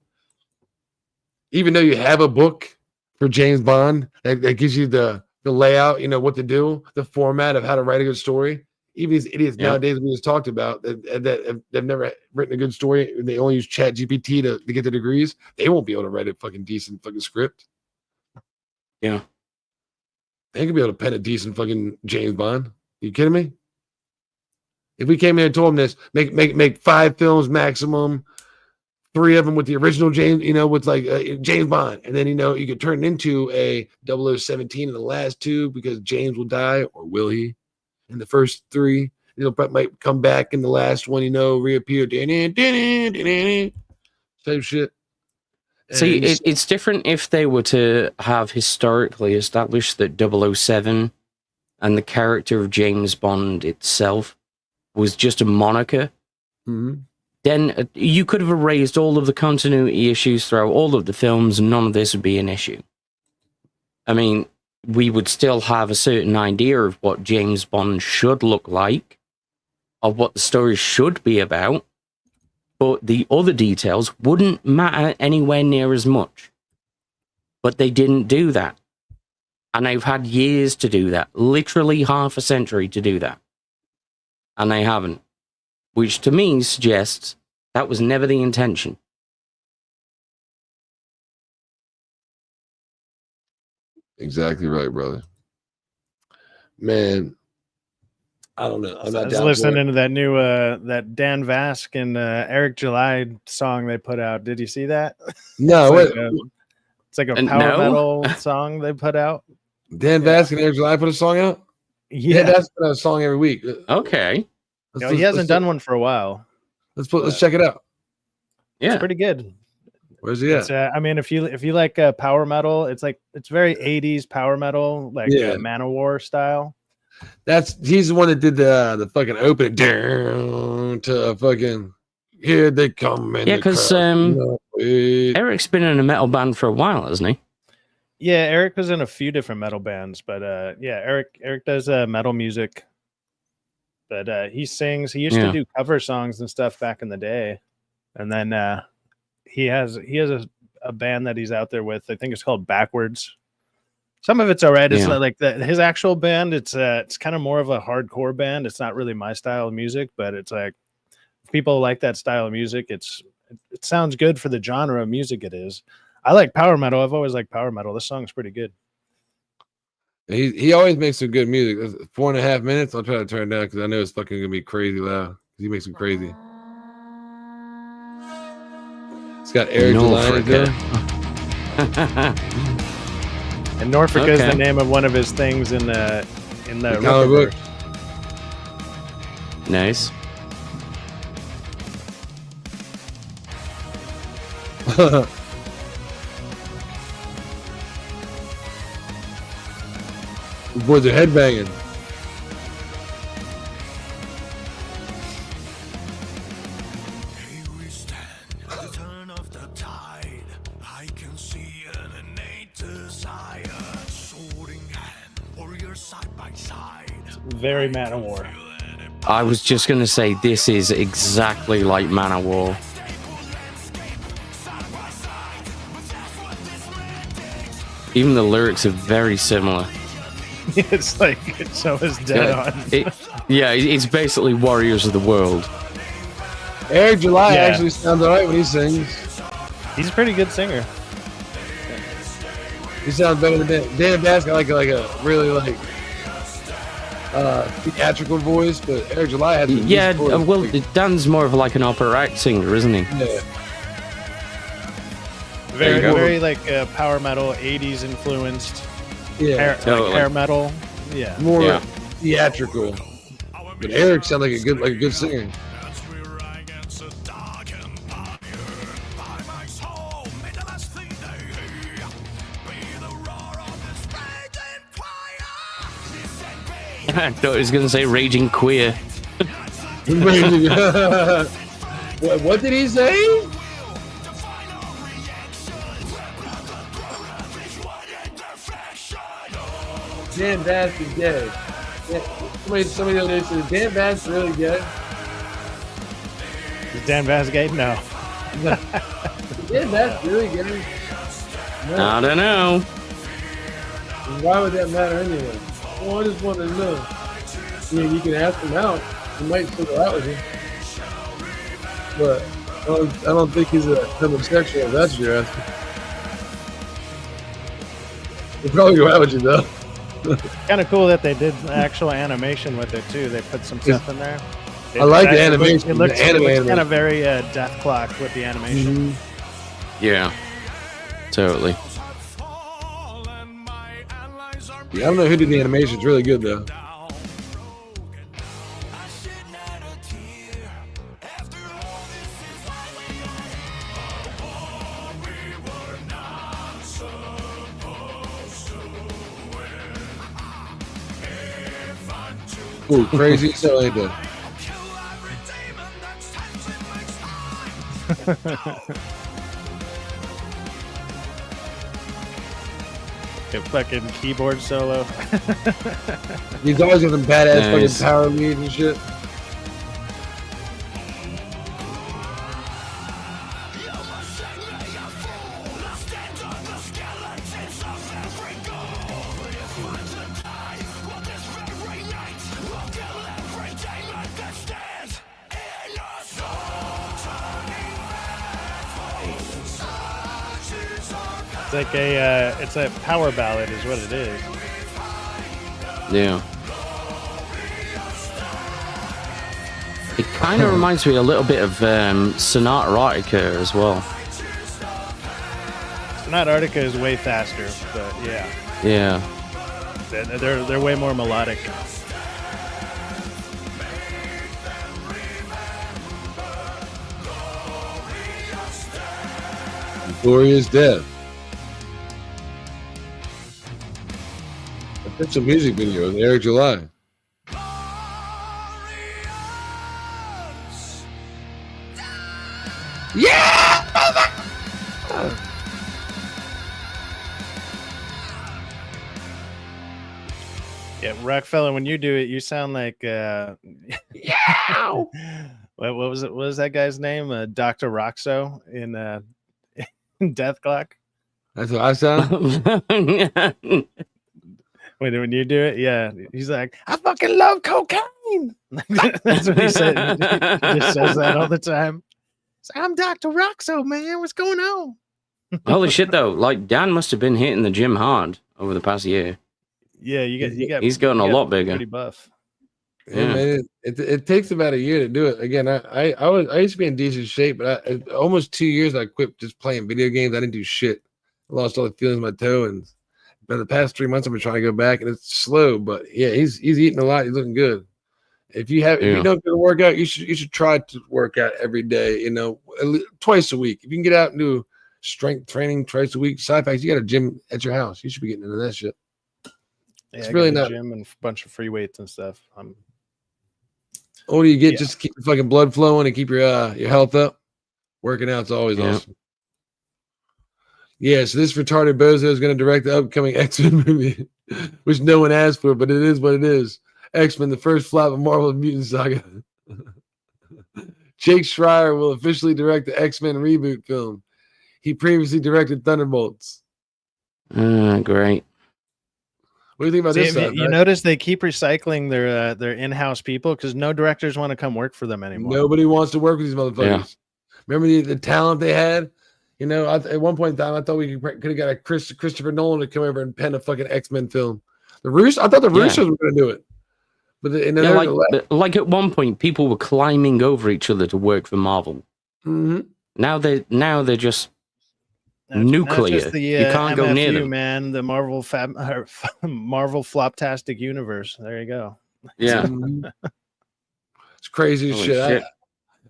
even though you have a book for James Bond that gives you the layout, you know, what to do, the format of how to write a good story. Even these idiots nowadays we just talked about that have never written a good story, they only use Chat GPT to get the degrees. They won't be able to write a fucking decent fucking script. Yeah. They could be able to pen a decent fucking James Bond. You kidding me? If we came in and told them this, make 5 films maximum, 3 of them with the original James, you know, with like James Bond. And then, you know, you could turn it into a 0017 in the last 2 because James will die, or will he? In the first 3, you know, might come back in the last one, you know, reappear. Type shit. See, it's different if they were to have historically established that 007 and the character of James Bond itself was just a moniker. Mm-hmm. Then you could have erased all of the continuity issues throughout all of the films, and none of this would be an issue. I mean, we would still have a certain idea of what James Bond should look like, of what the story should be about, but the other details wouldn't matter anywhere near as much. But they didn't do that. And they've had years to do that, literally half a century to do that. And they haven't. Which to me suggests that was never the intention. Exactly right, brother. Man, I don't know. I was listening to that new that Dan Vask and Eric July song they put out. Did you see that? No, it's like a power metal song they put out. Dan Vask and Eric July put a song out. Yeah, that's put out a song every week. Okay, he hasn't done one for a while. Let's check it out. Yeah, it's pretty good. Where's he at? I mean, if you like power metal, it's very 80s power metal, like Manowar style. He's the one that did the fucking opening down to fucking here they come. Yeah, because Eric's been in a metal band for a while, hasn't he? Yeah, Eric was in a few different metal bands, but Eric does metal music. But he sings. He used to do cover songs and stuff back in the day, and then he has a band that he's out there with. I think it's called Backwards. Some of it's all right. It's like his actual band. It's kind of more of a hardcore band. It's not really my style of music, but it's like if people like that style of music, it sounds good for the genre of music it is. I like power metal. I've always liked power metal. This song's pretty good. He always makes some good music. 4.5 minutes. I'll try to turn it down because I know it's fucking gonna be crazy loud. He makes them crazy. It's got Eric July there. And Norfolk is the name of one of his things in the comic book. Nice. Boys are headbanging. Very Man-O-War. I was just going to say, this is exactly like Man-O-War. Even the lyrics are very similar. It's like, so is dead on. It's basically Warriors of the World. Eric July actually sounds alright when he sings. He's a pretty good singer. He sounds better than Dan Bass got like a really theatrical voice, but Eric July had well, Dan's more of like an operatic singer, isn't he? Yeah. Very like power metal, 80s influenced. Yeah, like hair metal. Yeah, more theatrical. But Eric sounds like a good singer. I thought he was going to say raging queer. What did he say? Dan Bass is gay. Somebody the other day said, "Is Dan Bass really gay?" Is Dan Bass gay? No. Is Dan Bass really gay? No. I don't know. Why would that matter anyway? Well, I just want to know. I mean, you can ask him out. He might still go out with you. But I don't think he's a homosexual, if that's what you're asking. He'll probably go out with you, though. Kind of cool that they did actual animation with it, too. They put some stuff in there. I like the animation. It looks kind of very Death Clock with the animation. Mm-hmm. Yeah. Totally. Yeah, I don't know who did the animation. It's really good, though. Ooh, crazy. So ain't that. A fucking keyboard solo. He's always got them badass fucking power leads and shit. It's a power ballad is what it is. Yeah. It kind of reminds me a little bit of Sonata Arctica as well. Sonata Arctica is way faster, but yeah. Yeah. They're way more melodic. Glorious Death. That's a music video with Eric July. Yeah! Yeah, Rockefeller, when you do it, you sound like yeah. what was it? What was that guy's name? Dr. Roxo in Death Clock. That's what I sound. When you do it, yeah, he's like, I fucking love cocaine. That's what he said. He just says that all the time. I'm Dr. Roxo, man. What's going on? Holy shit, though! Like Dan must have been hitting the gym hard over the past year. Yeah, you got. He's gotten a lot bigger. Pretty buff. Yeah, man, it takes about a year to do it. Again, I used to be in decent shape, but almost 2 years I quit just playing video games. I didn't do shit. I lost all the feelings in my toe, and for the past 3 months I've been trying to go back, and it's slow. But yeah, he's eating a lot. He's looking good. If you don't go to work out, you should try to work out every day. You know, twice a week. If you can get out and do strength training twice a week, side facts, you got a gym at your house. You should be getting into that shit. Yeah, it's really not gym and a bunch of free weights and stuff. What do you get? Just keep the fucking blood flowing and keep your health up. Working out's always awesome. Yeah, so this retarded bozo is going to direct the upcoming X-Men movie, which no one asked for, but it is what it is. X-Men, the first flop of Marvel's mutant saga. Jake Schreier will officially direct the X-Men reboot film. He previously directed Thunderbolts. Great. What do you think about this? You notice they keep recycling their in-house people because no directors want to come work for them anymore. Nobody wants to work with these motherfuckers. Yeah. Remember the talent they had? You know, at one point in time, I thought we could have got a Christopher Nolan to come over and pen a fucking X-Men film. I thought the Russos were going to do it. But like at one point, people were climbing over each other to work for Marvel. Mm-hmm. Now they're just nuclear. Just the, you can't go near them, man. The Marvel Marvel Floptastic universe. There you go. Yeah, it's crazy as shit.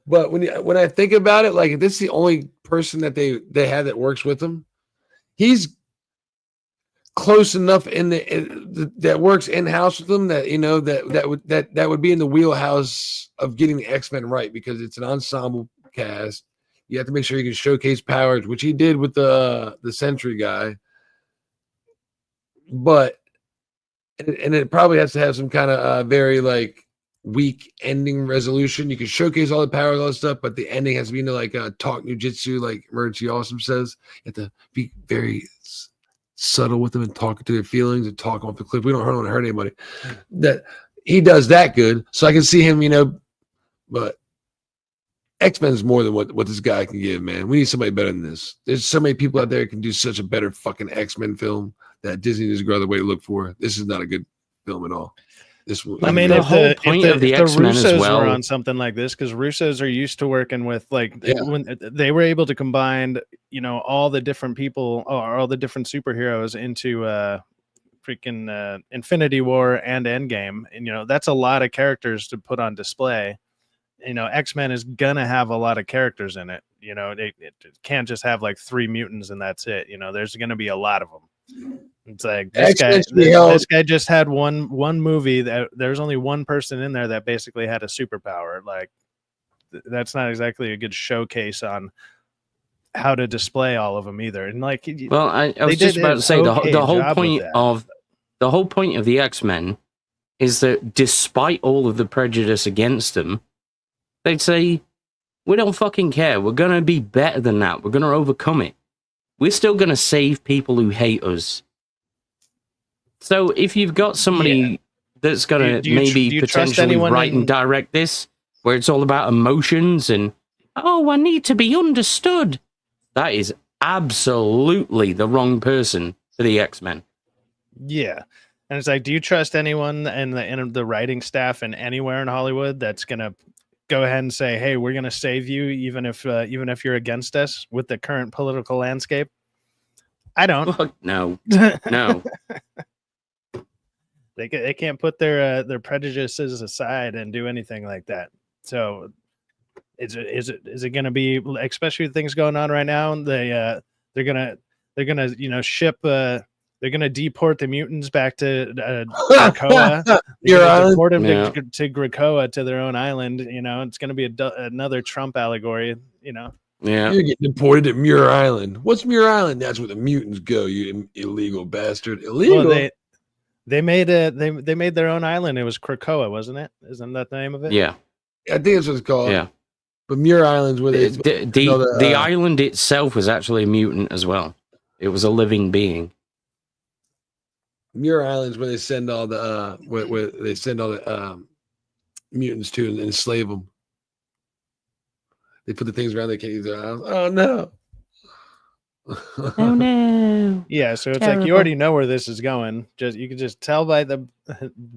But when I think about it, like if this is the only person that they had that works with them, he's close enough that works in house with them that that would be in the wheelhouse of getting the X-Men right, because it's an ensemble cast. You have to make sure you can showcase powers, which he did with the Sentry guy. But it probably has to have some kind of very like weak ending resolution. You can showcase all the powers, all that stuff, but the ending has to be like talk ninjutsu, like Emergency Awesome says. You have to be very subtle with them and talk to their feelings and talk off the cliff. We don't want to hurt anybody. That he does that good, so I can see him, but X-Men is more than what this guy can give, man. We need somebody better than this. There's so many people out there who can do such a better fucking X-Men film that Disney doesn't go the way to look for. This is not a good film at all. I mean, the whole point of the X-Men as well were on something like this, because Russos are used to working with when they were able to combine, all the different people or all the different superheroes into freaking Infinity War and Endgame, and that's a lot of characters to put on display. X-Men is gonna have a lot of characters in it. It can't just have like 3 mutants and that's it. There's gonna be a lot of them. It's like this guy just had one movie that there's only one person in there that basically had a superpower. Like that's not exactly a good showcase on how to display all of them either. And like, well, I was just about to say the whole point of the X-Men is that despite all of the prejudice against them, they'd say, we don't fucking care. We're going to be better than that. We're going to overcome it. We're still going to save people who hate us. So if you've got somebody that's going to maybe potentially write and direct this, where it's all about emotions and, I need to be understood, that is absolutely the wrong person for the X-Men. Yeah. And it's like, do you trust anyone in the writing staff and anywhere in Hollywood that's going to go ahead and say, hey, we're going to save you even if you're against us with the current political landscape? I don't. No. No. They can't put their prejudices aside and do anything like that. So is it going to be, especially with things going on right now? They're gonna ship. They're gonna deport the mutants back to Krakoa. Deport them to Krakoa, to their own island. It's gonna be another Trump allegory. Yeah, you're getting deported at Muir Island. What's Muir Island? That's where the mutants go. You illegal bastard. Illegal. Well, they made their own island. It was Krakoa, wasn't it? Isn't that the name of it? Yeah, I think that's what it's called. Yeah, but Muir Island's where the island itself was actually a mutant as well. It was a living being. Muir Island's where they send all the mutants to and enslave them. They put the things around they can't use their eyes. Oh no. Oh no. Yeah, so it's like you already know where this is going. You can just tell by the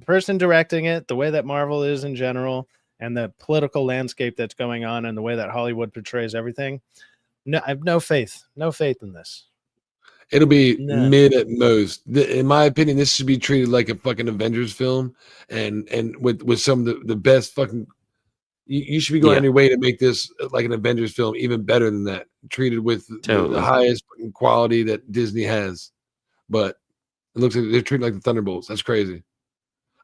person directing it, the way that Marvel is in general, and the political landscape that's going on, and the way that Hollywood portrays everything. No, I have no faith in this. It'll be mid at most. In my opinion, this should be treated like a fucking Avengers film, and with some of the best fucking. You should be going on your way to make this like an Avengers film, even better than that. Treated with the highest quality that Disney has, but it looks like they're treated like the Thunderbolts. That's crazy.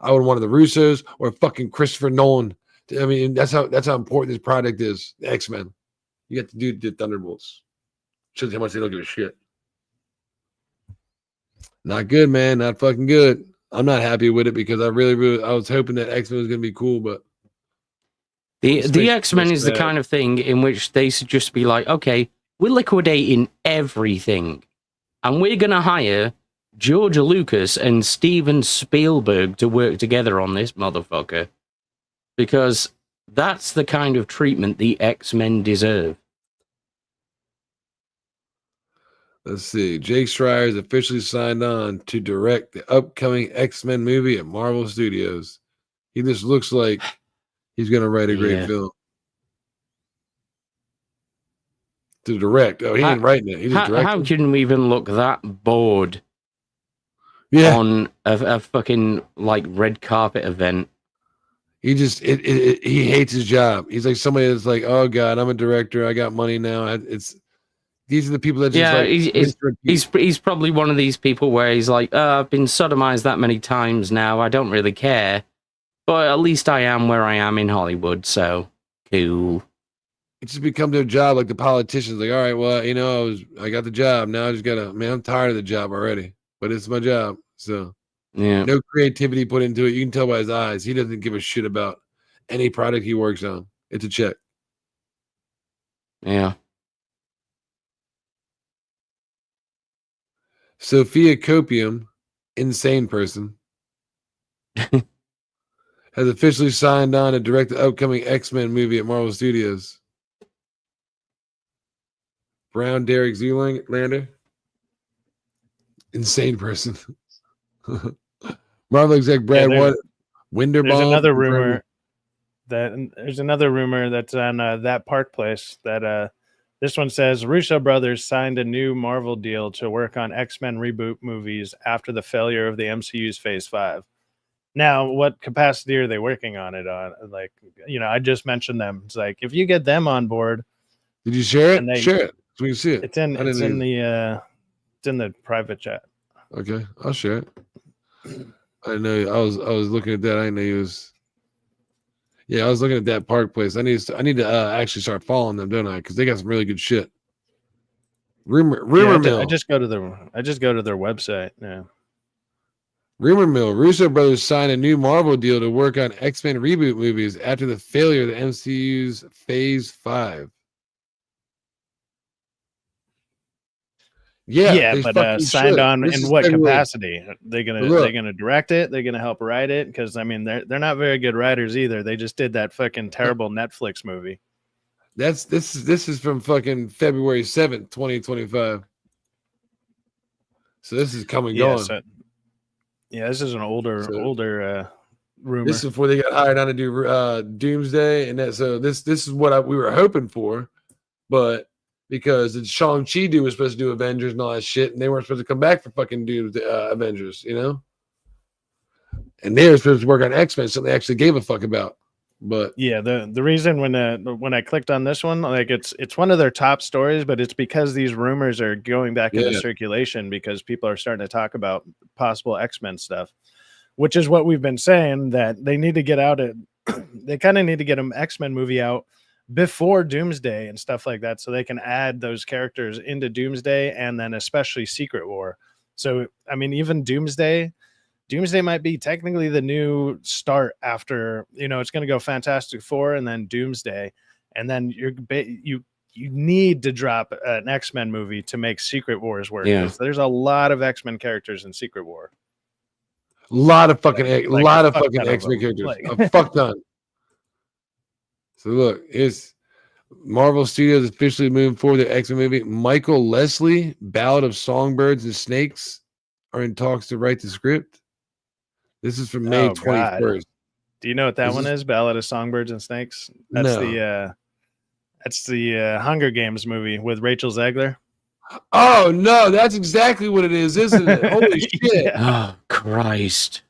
I would have wanted the Russos or fucking Christopher Nolan. I mean, that's how important this product is. The X-Men. You got to do the Thunderbolts. Shows how much they don't give a shit. Not good, man. Not fucking good. I'm not happy with it because I was hoping that X-Men was gonna be cool, but the X-Men is the kind of thing in which they should just be like, okay, we're liquidating everything, and we're gonna hire George Lucas and Steven Spielberg to work together on this motherfucker, because that's the kind of treatment the X-Men deserve. Let's see. Jake Schreier is officially signed on to direct the upcoming X-Men movie at Marvel Studios. He just looks like he's going to write a great film. To direct. Oh, he ain't writing it. He just directing. How can we even look that bored on a fucking, like, red carpet event? He just, he hates his job. He's like somebody that's like, oh, God, I'm a director. I got money now. These are the people that just he's probably one of these people where he's like, I've been sodomized that many times now, I don't really care, but at least I am where I am in Hollywood, so cool. It just becomes their job, like the politicians. Like, all right, well, I got the job now. I just gotta, I'm tired of the job already, but it's my job, so no creativity put into it. You can tell by his eyes, he doesn't give a shit about any product he works on. It's a check. Yeah. Sophia Copium, insane person, has officially signed on to direct the upcoming X-Men movie at Marvel Studios. Brown Derek Zoolander, insane person. Marvel exec Brad Winderbaum. There's another rumor that's on That Park Place that this one says Russo brothers signed a new Marvel deal to work on X-Men reboot movies after the failure of the MCU's Phase 5. Now, what capacity are they working on it on? Like, I just mentioned them. It's like, if you get them on board. Did you share it? Share it so we can see it. It's in the private chat. Okay, I'll share it. I know I was looking at that. I didn't know he was. Yeah, I was looking at That Park Place. I need to actually start following them, don't I? Because they got some really good shit. Rumor mill. I just go to their website. Yeah. Rumor mill. Russo brothers signed a new Marvel deal to work on X-Men reboot movies after the failure of the MCU's Phase 5. Yeah, but signed on in what capacity? They're gonna direct it. They're gonna help write it, because they're not very good writers either. They just did that fucking terrible Netflix movie. This is from fucking February 7th, 2025. So this is coming going. This is an older rumor. This is before they got hired on to do Doomsday, and this is what we were hoping for, but. Because it's Shang-Chi was supposed to do Avengers and all that shit, and they weren't supposed to come back for fucking do Avengers, And they were supposed to work on X-Men, so they actually gave a fuck about. But yeah, the reason when I clicked on this one, like it's one of their top stories, but it's because these rumors are going back into circulation because people are starting to talk about possible X-Men stuff, which is what we've been saying, that they need to get out it. They kind of need to get an X-Men movie out before Doomsday and stuff like that, so they can add those characters into Doomsday, and then especially Secret War. So even Doomsday might be technically the new start after, it's going to go Fantastic Four and then Doomsday, and then you need to drop an X-Men movie to make Secret Wars work. Yeah. There's a lot of X-Men characters in Secret War. A lot of fucking X-Men characters. A fuck ton. So look, it's Marvel Studios officially moving forward the X-Men movie. Michael Leslie, Ballad of Songbirds and Snakes, are in talks to write the script. This is from May 21st. God. Do you know what that one is? Ballad of Songbirds and Snakes? That's the Hunger Games movie with Rachel Zegler. Oh no, that's exactly what it is, isn't it? Holy shit! Oh Christ!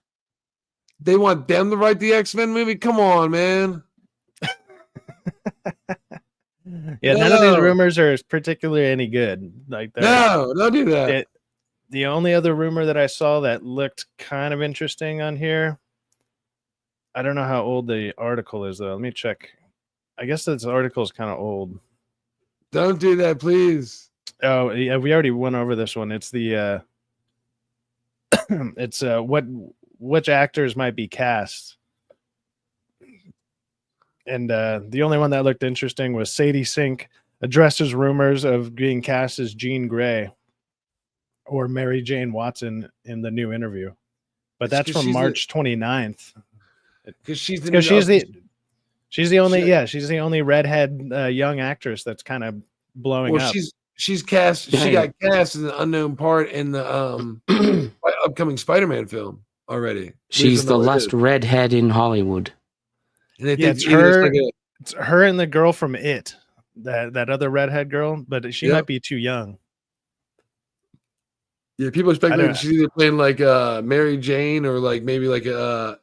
They want them to write the X-Men movie? Come on, man. None of these rumors are particularly any good. Like don't do that. The only other rumor that I saw that looked kind of interesting on here, I don't know how old the article is though. Let me check. I guess this article is kind of old. Don't do that, please. Oh yeah, we already went over this one. It's the it's which actors might be cast. And the only one that looked interesting was Sadie Sink addresses rumors of being cast as Jean Grey or Mary Jane Watson in the new interview. But that's from March 29th. Because she's the only redhead young actress that's kind of blowing up. She's cast. She got cast as an unknown part in the upcoming Spider-Man film already. She's the last redhead in Hollywood. And it's her. It's her and the girl from It, that other redhead girl, but she might be too young. Yeah, people are speculating she's either playing like Mary Jane or like maybe like a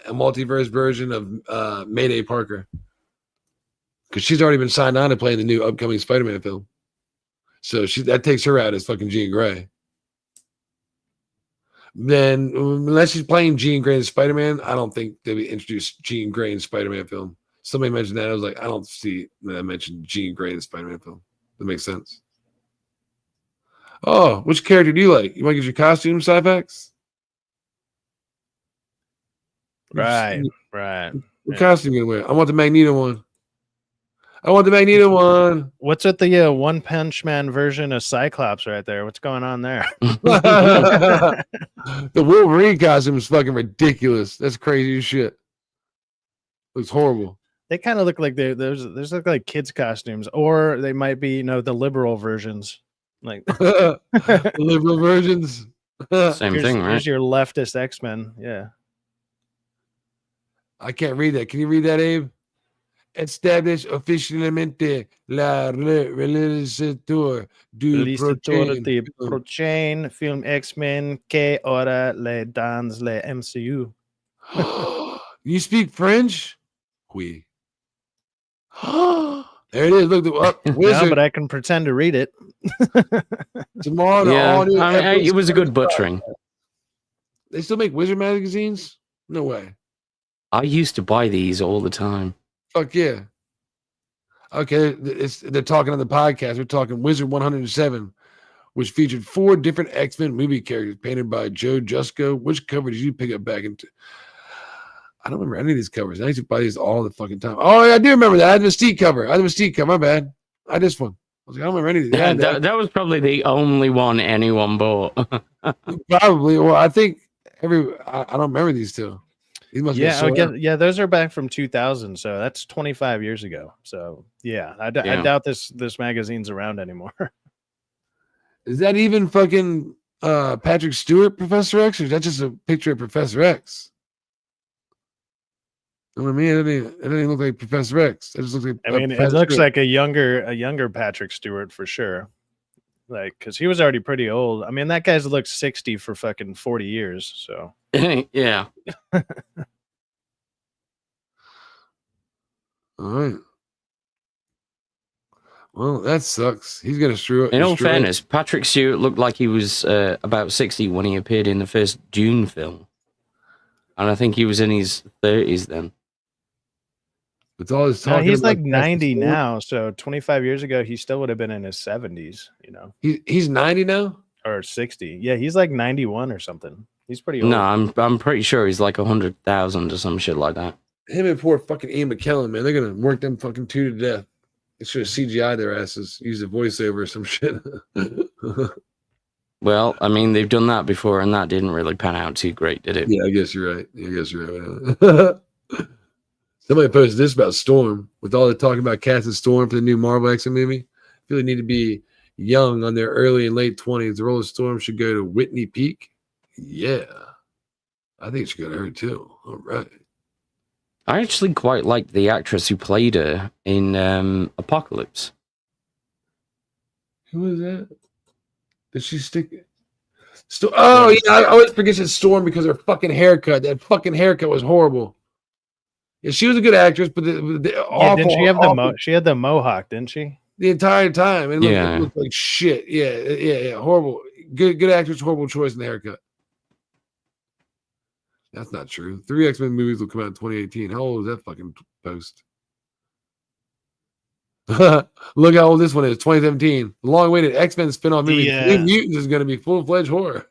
multiverse version of Mayday Parker, because she's already been signed on to play in the new upcoming Spider-Man film. So that takes her out as fucking Jean Grey. Then, unless she's playing Jean Grey in Spider-Man, I don't think they would introduce Jean Grey in Spider-Man film. Somebody mentioned that. I was like, I don't see that I mentioned Jean Grey in the Spider-Man film. That makes sense. Oh, which character do you like? You want to get your costume, Cyphex? Right. What costume you gonna wear? I want the Magneto one. What's with the One Punch Man version of Cyclops right there? What's going on there? The Wolverine costume is fucking ridiculous. That's crazy as shit. Looks horrible. They kind of look like there's look like kids costumes, or they might be the liberal versions, like liberal versions. Same thing, right? Here's your leftist X-Men. Yeah. I can't read that. Can you read that, Abe? Establish oficialmente la realizator du prochain film X-Men que ora le dans le MCU. You speak French? Oui. There it is. Look, Wizard. No, but I can pretend to read it. Tomorrow, it was a good butchering. They still make Wizard magazines? No way. I used to buy these all the time. Fuck yeah. Okay, they're talking on the podcast. We're talking Wizard 107, which featured 4 different X-Men movie characters painted by Joe Jusko. Which cover did you pick up back into? I don't remember any of these covers. I used to buy these all the fucking time. Oh, yeah, I do remember that. I had the Mystique cover. My bad. I had this one. I was like, I don't remember any of these. Yeah, that was probably the only one anyone bought. Probably. Well, I think I don't remember these two. Those are back from 2000, so that's 25 years ago. So yeah, I doubt this magazine's around anymore. Is that even fucking Patrick Stewart, Professor X, or is that just a picture of Professor X? You know what I mean? It doesn't look like Professor X. It just looks like. It looks like a younger Patrick Stewart for sure. Like, because he was already pretty old. I mean, that guy's looked 60 for fucking 40 years. So yeah. All right. Well, that sucks. He's gonna screw up. In all fairness, Patrick Stewart looked like he was about 60 when he appeared in the first Dune film, and I think he was in his 30s then. It's all this talking. He's like 90 now, so 25 years ago, he still would have been in his 70s. He's 90 now or 60. Yeah, he's like 91 or something. He's pretty old. No, I'm pretty sure he's like 100,000 or some shit like that. Him and poor fucking Ian McKellen, man, they're gonna work them fucking two to death. They should have CGI their asses, use a voiceover or some shit. Well, I mean, they've done that before, and that didn't really pan out too great, did it? Yeah, I guess you're right. Somebody posted this about Storm. With all the talk about casting Storm for the new Marvel X-Men movie, I feel they need to be young on their early and late 20s. The role of Storm should go to Whitney Peak. Yeah. I think it should go to her, too. All right. I actually quite liked the actress who played her in Apocalypse. Who was that? Did she stick it? Oh, yeah. I always forget it's Storm because her fucking haircut. That fucking haircut was horrible. Yeah, she was a good actress, but didn't she have she had the mohawk, didn't she? The entire time. It looked like shit. Yeah. Horrible. Good actress, horrible choice in the haircut. That's not true. 3 X-Men movies will come out in 2018. How old is that fucking post? Look how old this one is. 2017. The long-awaited X-Men spinoff movie. New Mutants is going to be full-fledged horror.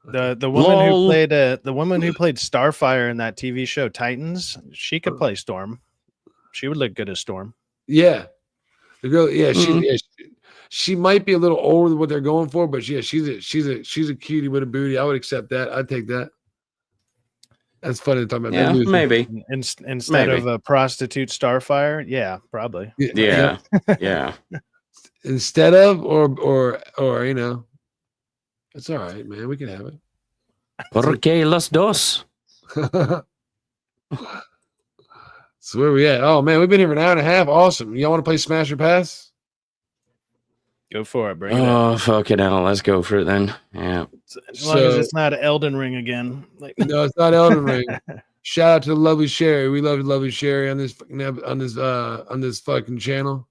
The woman who played the woman who played Starfire in that TV show Titans, she could play Storm. She would look good as Storm. Yeah, the girl. Yeah, she might be a little older than what they're going for, but yeah, she's a cutie with a booty. I would accept that. I'd take that. That's funny to talk about. Yeah, maybe instead of a prostitute Starfire. Yeah, probably. Yeah. Instead of or you know, it's all right, man. We can have it. Porque los dos. So where we at? Oh man, we've been here for an hour and a half. Awesome. Y'all want to play Smash or Pass? Go for it, bring it. Oh fucking hell, let's go for it then. Yeah. As long as it's not Elden Ring again. No, it's not Elden Ring. Shout out to the lovely Sherry. We love lovely Sherry on this fucking channel.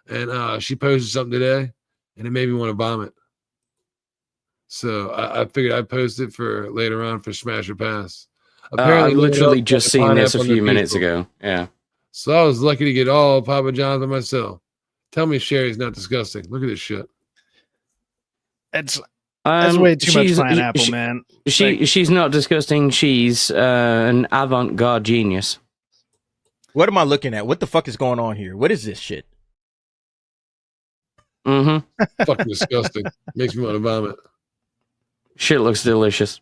And she posted something today, and it made me want to vomit. So I figured I'd post it for later on for Smash or Pass. Apparently, I literally just seen this a few minutes ago. Yeah. So I was lucky to get all Papa John's by myself. Tell me Sherry's not disgusting. Look at this shit. That's way too much pineapple, man. She's not disgusting. She's an avant-garde genius. What am I looking at? What the fuck is going on here? What is this shit? Mm-hmm. Fucking disgusting. Makes me want to vomit. Shit looks delicious.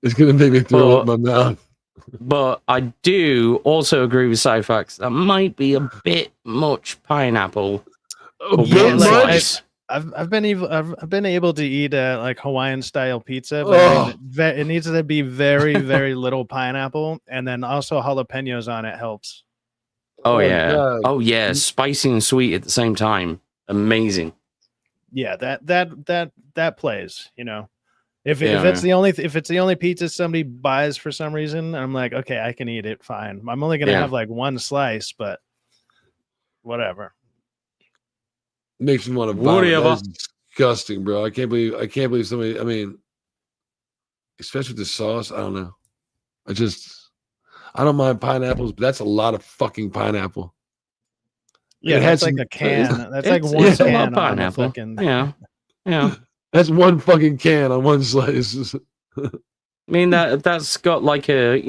It's gonna make me throw up my mouth. But I do also agree with Cyfax. That might be a bit much pineapple. I've been able to eat like Hawaiian style pizza, but it needs to be very very little pineapple, and then also jalapenos on it helps. Oh yeah, God. Oh yeah, spicy and sweet at the same time. Amazing. Yeah, that plays. You know, if it's the only pizza somebody buys for some reason, I'm like, okay, I can eat it. Fine. I'm only gonna have like one slice, but whatever. Makes me want to vomit. That's disgusting, bro. I can't believe somebody. I mean, especially with the sauce. I don't know. I don't mind pineapples, but that's a lot of fucking pineapple. Yeah, that's like a can. That's like one can of pineapple. Yeah. That's one fucking can on one slice. I mean that's got like a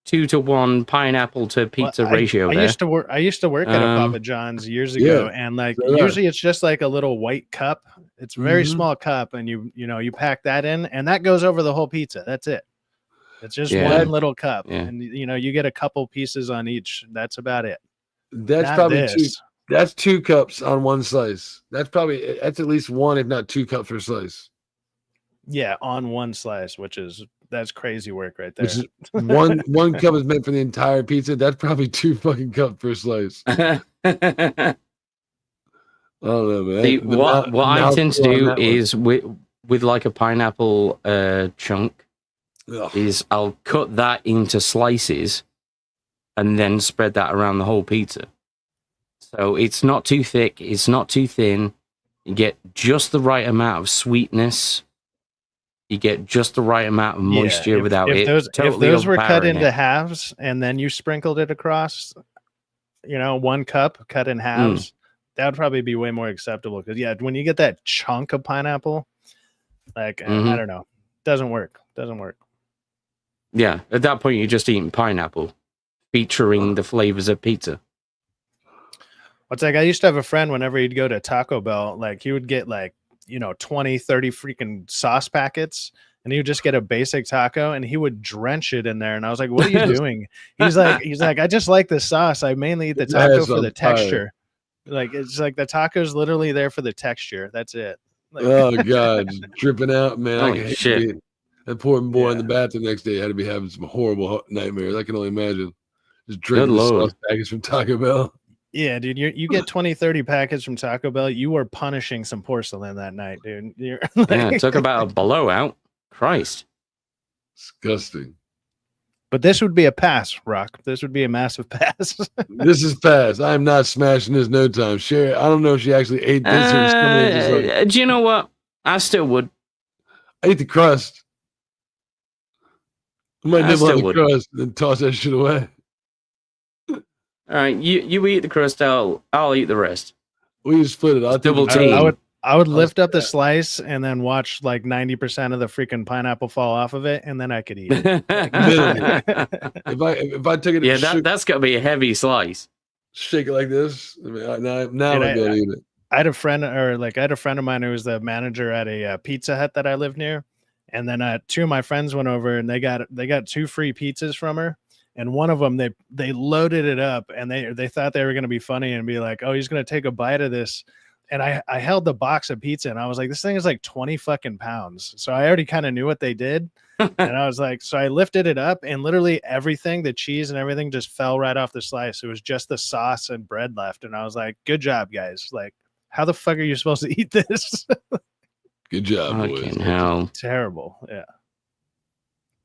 2-to-1 pineapple to pizza ratio. I used to work at a Papa John's years ago, and like usually it's just like a little white cup. It's a very small cup, and you pack that in, and that goes over the whole pizza. That's it. It's just one little cup, and you get a couple pieces on each. That's about it. That's probably two. That's 2 cups on one slice. That's at least 1, if not 2 cups per slice. Yeah, on one slice, that's crazy work right there. Which is one cup is meant for the entire pizza. That's probably 2 fucking cups per slice. I don't know, man. See, what I tend to do is with like a pineapple chunk. Ugh. Is I'll cut that into slices and then spread that around the whole pizza. So it's not too thick, it's not too thin. You get just the right amount of sweetness. You get just the right amount of moisture without it. If those were cut into halves and then you sprinkled it across, 1 cup cut in halves, that would probably be way more acceptable. Because when you get that chunk of pineapple, like I don't know, doesn't work. Yeah, at that point you're just eating pineapple, featuring the flavors of pizza. It's like I used to have a friend whenever he'd go to Taco Bell, like he would get 20, 30 freaking sauce packets, and he would just get a basic taco and he would drench it in there. And I was like, what are you doing? He's like, I just like the sauce. I mainly eat the taco for the texture. Like, it's like the taco's literally there for the texture. That's it. Like, oh God, dripping out, man. Holy shit. That poor boy in the bathroom the next day had to be having some horrible nightmares. I can only imagine. Just drinking the sauce packets from Taco Bell. Yeah, dude, you get 20, 30 packets from Taco Bell. You are punishing some porcelain that night, dude. Talk about a blowout. Christ. Disgusting. But this would be a pass, Rock. This would be a massive pass. This is pass. I am not smashing this no time. Sherry, I don't know if she actually ate this. Do you know what? I still would. I eat the crust. I might nibble on the crust and then toss that shit away. All right, you eat the crust. I'll eat the rest. We just split it. I'll double team. I would lift up the slice and then watch like 90% of the freaking pineapple fall off of it, and then I could eat it. Literally. if I took it, yeah, that's got to be a heavy slice. Shake it like this. I mean, now I'd be able to eat it. I had a friend of mine who was the manager at a Pizza Hut that I lived near, and then two of my friends went over and they got 2 free pizzas from her. And one of them, they loaded it up, and they thought they were going to be funny and be like, "Oh, he's going to take a bite of this." And I held the box of pizza, and I was like, "This thing is like 20 fucking pounds." So I already kind of knew what they did, and I was like, so I lifted it up, and literally everything, the cheese and everything, just fell right off the slice. It was just the sauce and bread left, and I was like, "Good job, guys! Like, how the fuck are you supposed to eat this?" Good job, boys. Hell. Terrible. Yeah.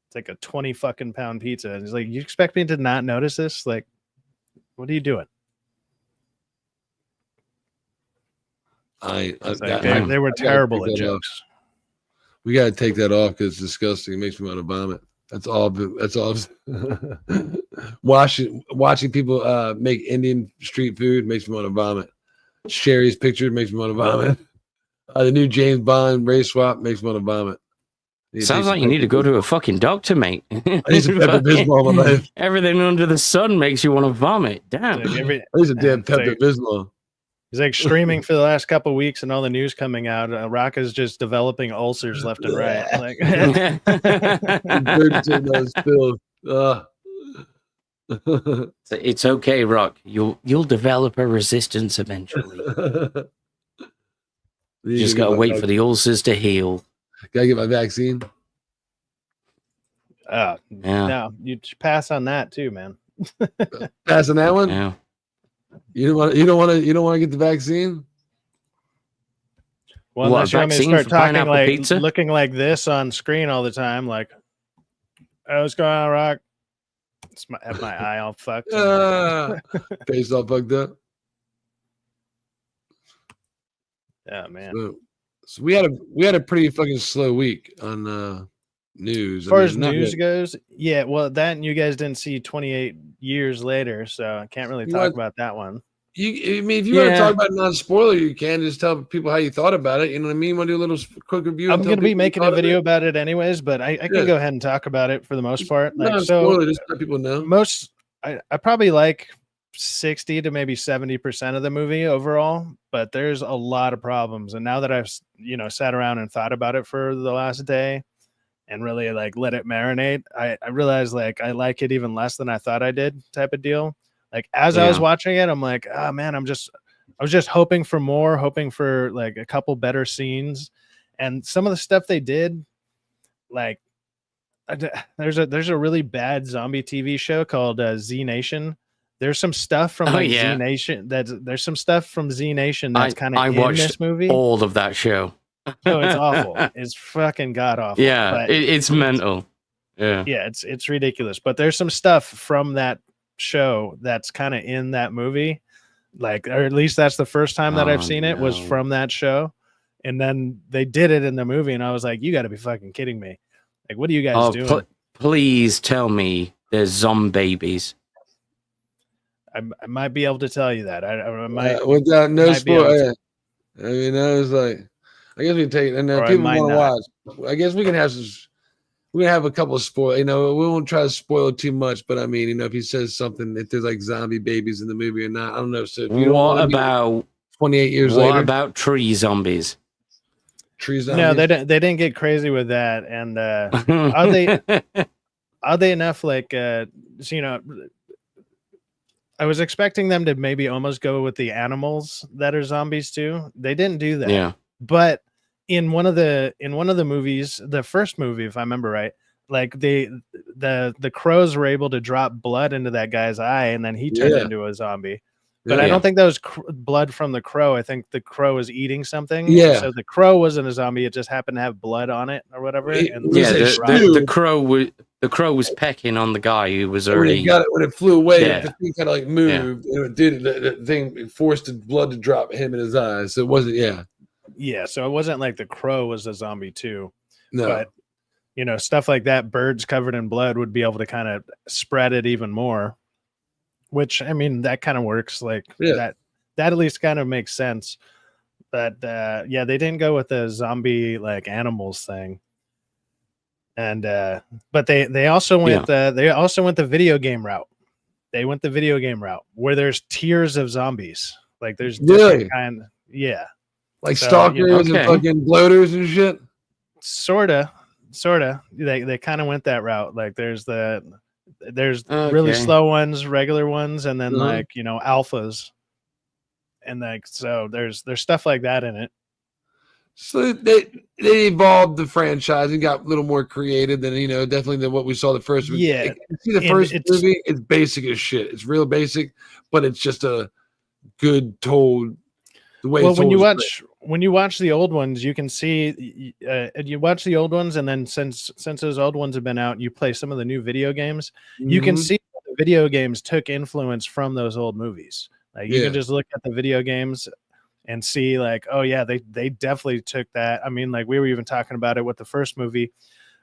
It's like a 20 fucking pound pizza. And he's like, "You expect me to not notice this? Like, what are you doing?" They were terrible at jokes. We got to take that off because it's disgusting. It makes me want to vomit. That's all. That's all. Watching people make Indian street food makes me want to vomit. Sherry's picture makes me want to vomit. The new James Bond race swap makes me want to vomit. Sounds like you need to go to a fucking doctor, mate. I need some Pepto-Bismol in my life. Everything under the sun makes you want to vomit. Damn. I need some damn Pepto-Bismol. He's like streaming for the last couple of weeks, and all the news coming out. Rock is just developing ulcers left and right. Like, it's okay, Rock. You'll develop a resistance eventually. You just gotta wait for the ulcers to heal. Gotta get my vaccine. Yeah. No, you pass on that too, man. Pass on that one. Yeah. You don't want to get the vaccine. Well, unless you want me to start talking like pizza? Looking like this on screen all the time, like, "Oh, what's going on, Rock?" Have my eye all fucked. Face all fucked up. Yeah, man. So we had a pretty fucking slow week on news. As far as news goes, yeah. Well, that and you guys didn't see 28 years later, so I can't really talk about that one. I mean, if you want to talk about non-spoiler, you can just tell people how you thought about it. You know what I mean? Want to do a little quick review? I'm going to be making a video about it anyways, but I can go ahead and talk about it for the most part. Like, spoiler, just let people know. I probably like 60 to maybe 70% of the movie overall, but there's a lot of problems. And now that I've sat around and thought about it for the last day and really like let it marinate, I realized like I like it even less than I thought I did, type of deal. Like as I was watching it, I'm like, oh man, I was just hoping for more, hoping for like a couple better scenes. And some of the stuff they did, like there's a really bad zombie TV show called Z Nation. There's some stuff from Z Nation there's some stuff from Z Nation that's kind of in this movie. All of that show. No, it's awful. It's fucking god awful. Yeah, it's mental. Yeah, it's ridiculous. But there's some stuff from that show that's kind of in that movie, like, or at least that's the first time that I've seen it was from that show. And then they did it in the movie, and I was like, you got to be fucking kidding me! Like, what are you guys doing? Please tell me there's zombie babies. I might be able to tell you that. I might without no spoiler. I mean, I was like, I guess we can take, and then people want to watch. I guess we can have some. We're gonna have a couple of spoil. We won't try to spoil too much, but I mean, if he says something, if there's like zombie babies in the movie or not, I don't know. So, if you what about 28 years later? What about tree zombies? Tree zombies? No, they didn't get crazy with that. And oddly enough, like I was expecting them to maybe almost go with the animals that are zombies too. They didn't do that. Yeah, but in one of the movies, the first movie, if I remember right, like the crows were able to drop blood into that guy's eye, and then he turned into a zombie. But I don't think that was blood from the crow. I think the crow was eating something. Yeah. So the crow wasn't a zombie. It just happened to have blood on it or whatever. The crow was pecking on the guy who was already. When it flew away, the thing kind of like moved, and it did. The thing forced the blood to drop him in his eyes. So it wasn't. Yeah. So it wasn't like the crow was a zombie too. No. But stuff like that, birds covered in blood would be able to kind of spread it even more. Which, I mean, that kind of works. Like that at least kind of makes sense. But yeah, they didn't go with the zombie like animals thing. And but they also went the video game route. They went the video game route where there's tiers of zombies. Like there's different kind. Yeah. Like stalkers and fucking bloaters and shit. Sorta. They kind of went that route. Like there's really slow ones, regular ones, and then like alphas. And like so there's stuff like that in it. So they evolved the franchise and got a little more creative than definitely than what we saw the first movie. Yeah. See the first movie, it's basic as shit. It's real basic, but it's just a good told the way it's when you watch the old ones, you can see you watch the old ones, and then since those old ones have been out, you play some of the new video games, you can see the video games took influence from those old movies. Like you can just look at the video games and see like, oh yeah, they definitely took that. I mean, like we were even talking about it with the first movie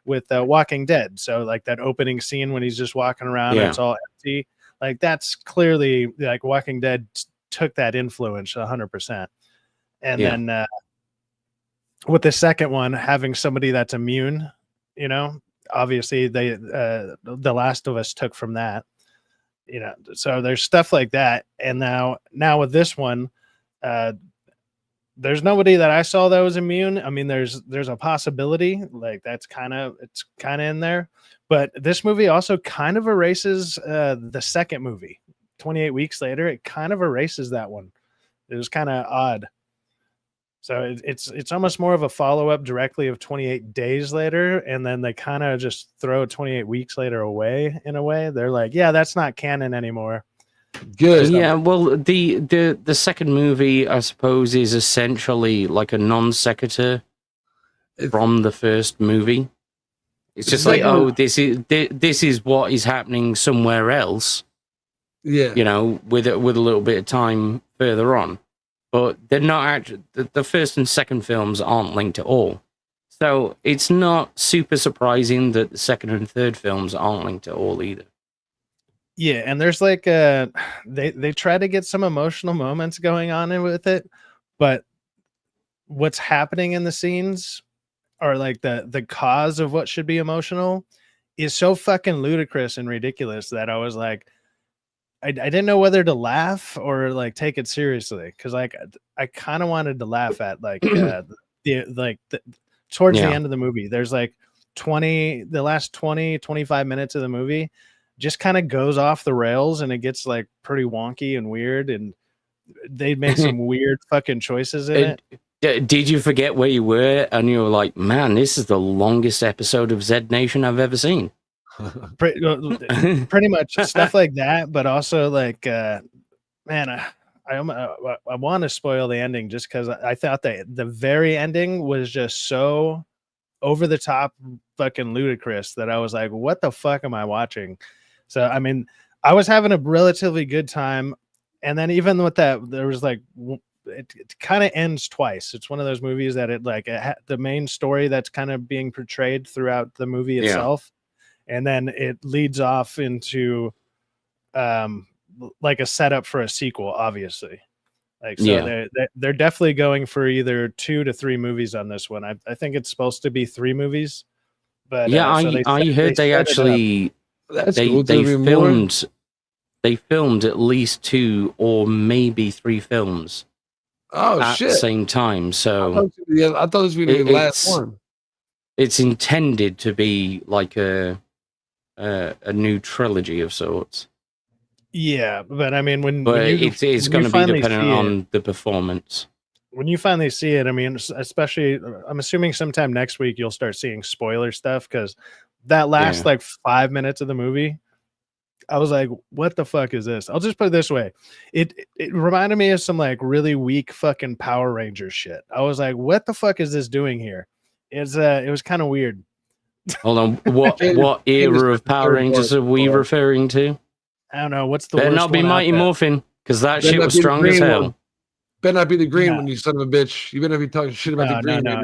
with Walking Dead. So like that opening scene when he's just walking around and it's all empty. Like that's clearly like Walking Dead took that influence 100%. And then with the second one, having somebody that's immune, obviously The Last of Us took from that. So there's stuff like that. And now with this one, there's nobody that I saw that was immune. I mean, there's a possibility, like it's kind of in there, but this movie also kind of erases the second movie. 28 weeks later, it kind of erases that one. It was kind of odd. So it's almost more of a follow-up directly of 28 days later, and then they kind of just throw 28 weeks later away in a way. They're like, yeah, that's not canon anymore. Good. Yeah, well, the second movie, I suppose, is essentially like a non sequitur from the first movie. It's just like, oh, this is what is happening somewhere else. Yeah, with a little bit of time further on, but they're not actually. The first and second films aren't linked at all, so it's not super surprising that the second and third films aren't linked at all either. Yeah, and there's like they try to get some emotional moments going on with it, but what's happening in the scenes or like the cause of what should be emotional is so fucking ludicrous and ridiculous that I was like, I didn't know whether to laugh or like take it seriously, because like I kind of wanted to laugh at like towards the end of the movie. There's like the last 25 minutes of the movie just kind of goes off the rails, and it gets like pretty wonky and weird, and they made some weird fucking choices in it. Did you forget where you were and you were like, man, this is the longest episode of Z Nation I've ever seen? Pretty much stuff like that, but also like man, I want to spoil the ending just because I thought that the very ending was just so over the top fucking ludicrous that I was like, what the fuck am I watching? So I mean, I was having a relatively good time, and then even with that, there was like it kind of ends twice. It's one of those movies that the main story that's kind of being portrayed throughout the movie itself. And then it leads off into like a setup for a sequel, obviously. Like so they're definitely going for either 2 to 3 movies on this one. I think it's supposed to be 3 movies. But I heard they actually they filmed at least 2 or maybe 3 films at the same time. So I thought this would be the last one. It's intended to be like a new trilogy of sorts. Yeah, but I mean, it's going to be dependent on the performance. When you finally see it, I mean, especially, I'm assuming sometime next week you'll start seeing spoiler stuff, because that last like 5 minutes of the movie, I was like, what the fuck is this? I'll just put it this way. It reminded me of some like really weak fucking Power Rangers shit. I was like, what the fuck is this doing here? It was kind of weird. Hold on. What era of Power Rangers are we referring to? I don't know. What's the Better worst not be one Mighty Morphin, because that shit was strong as hell. Better not be the green one, you son of a bitch. You better not be talking shit about the green one.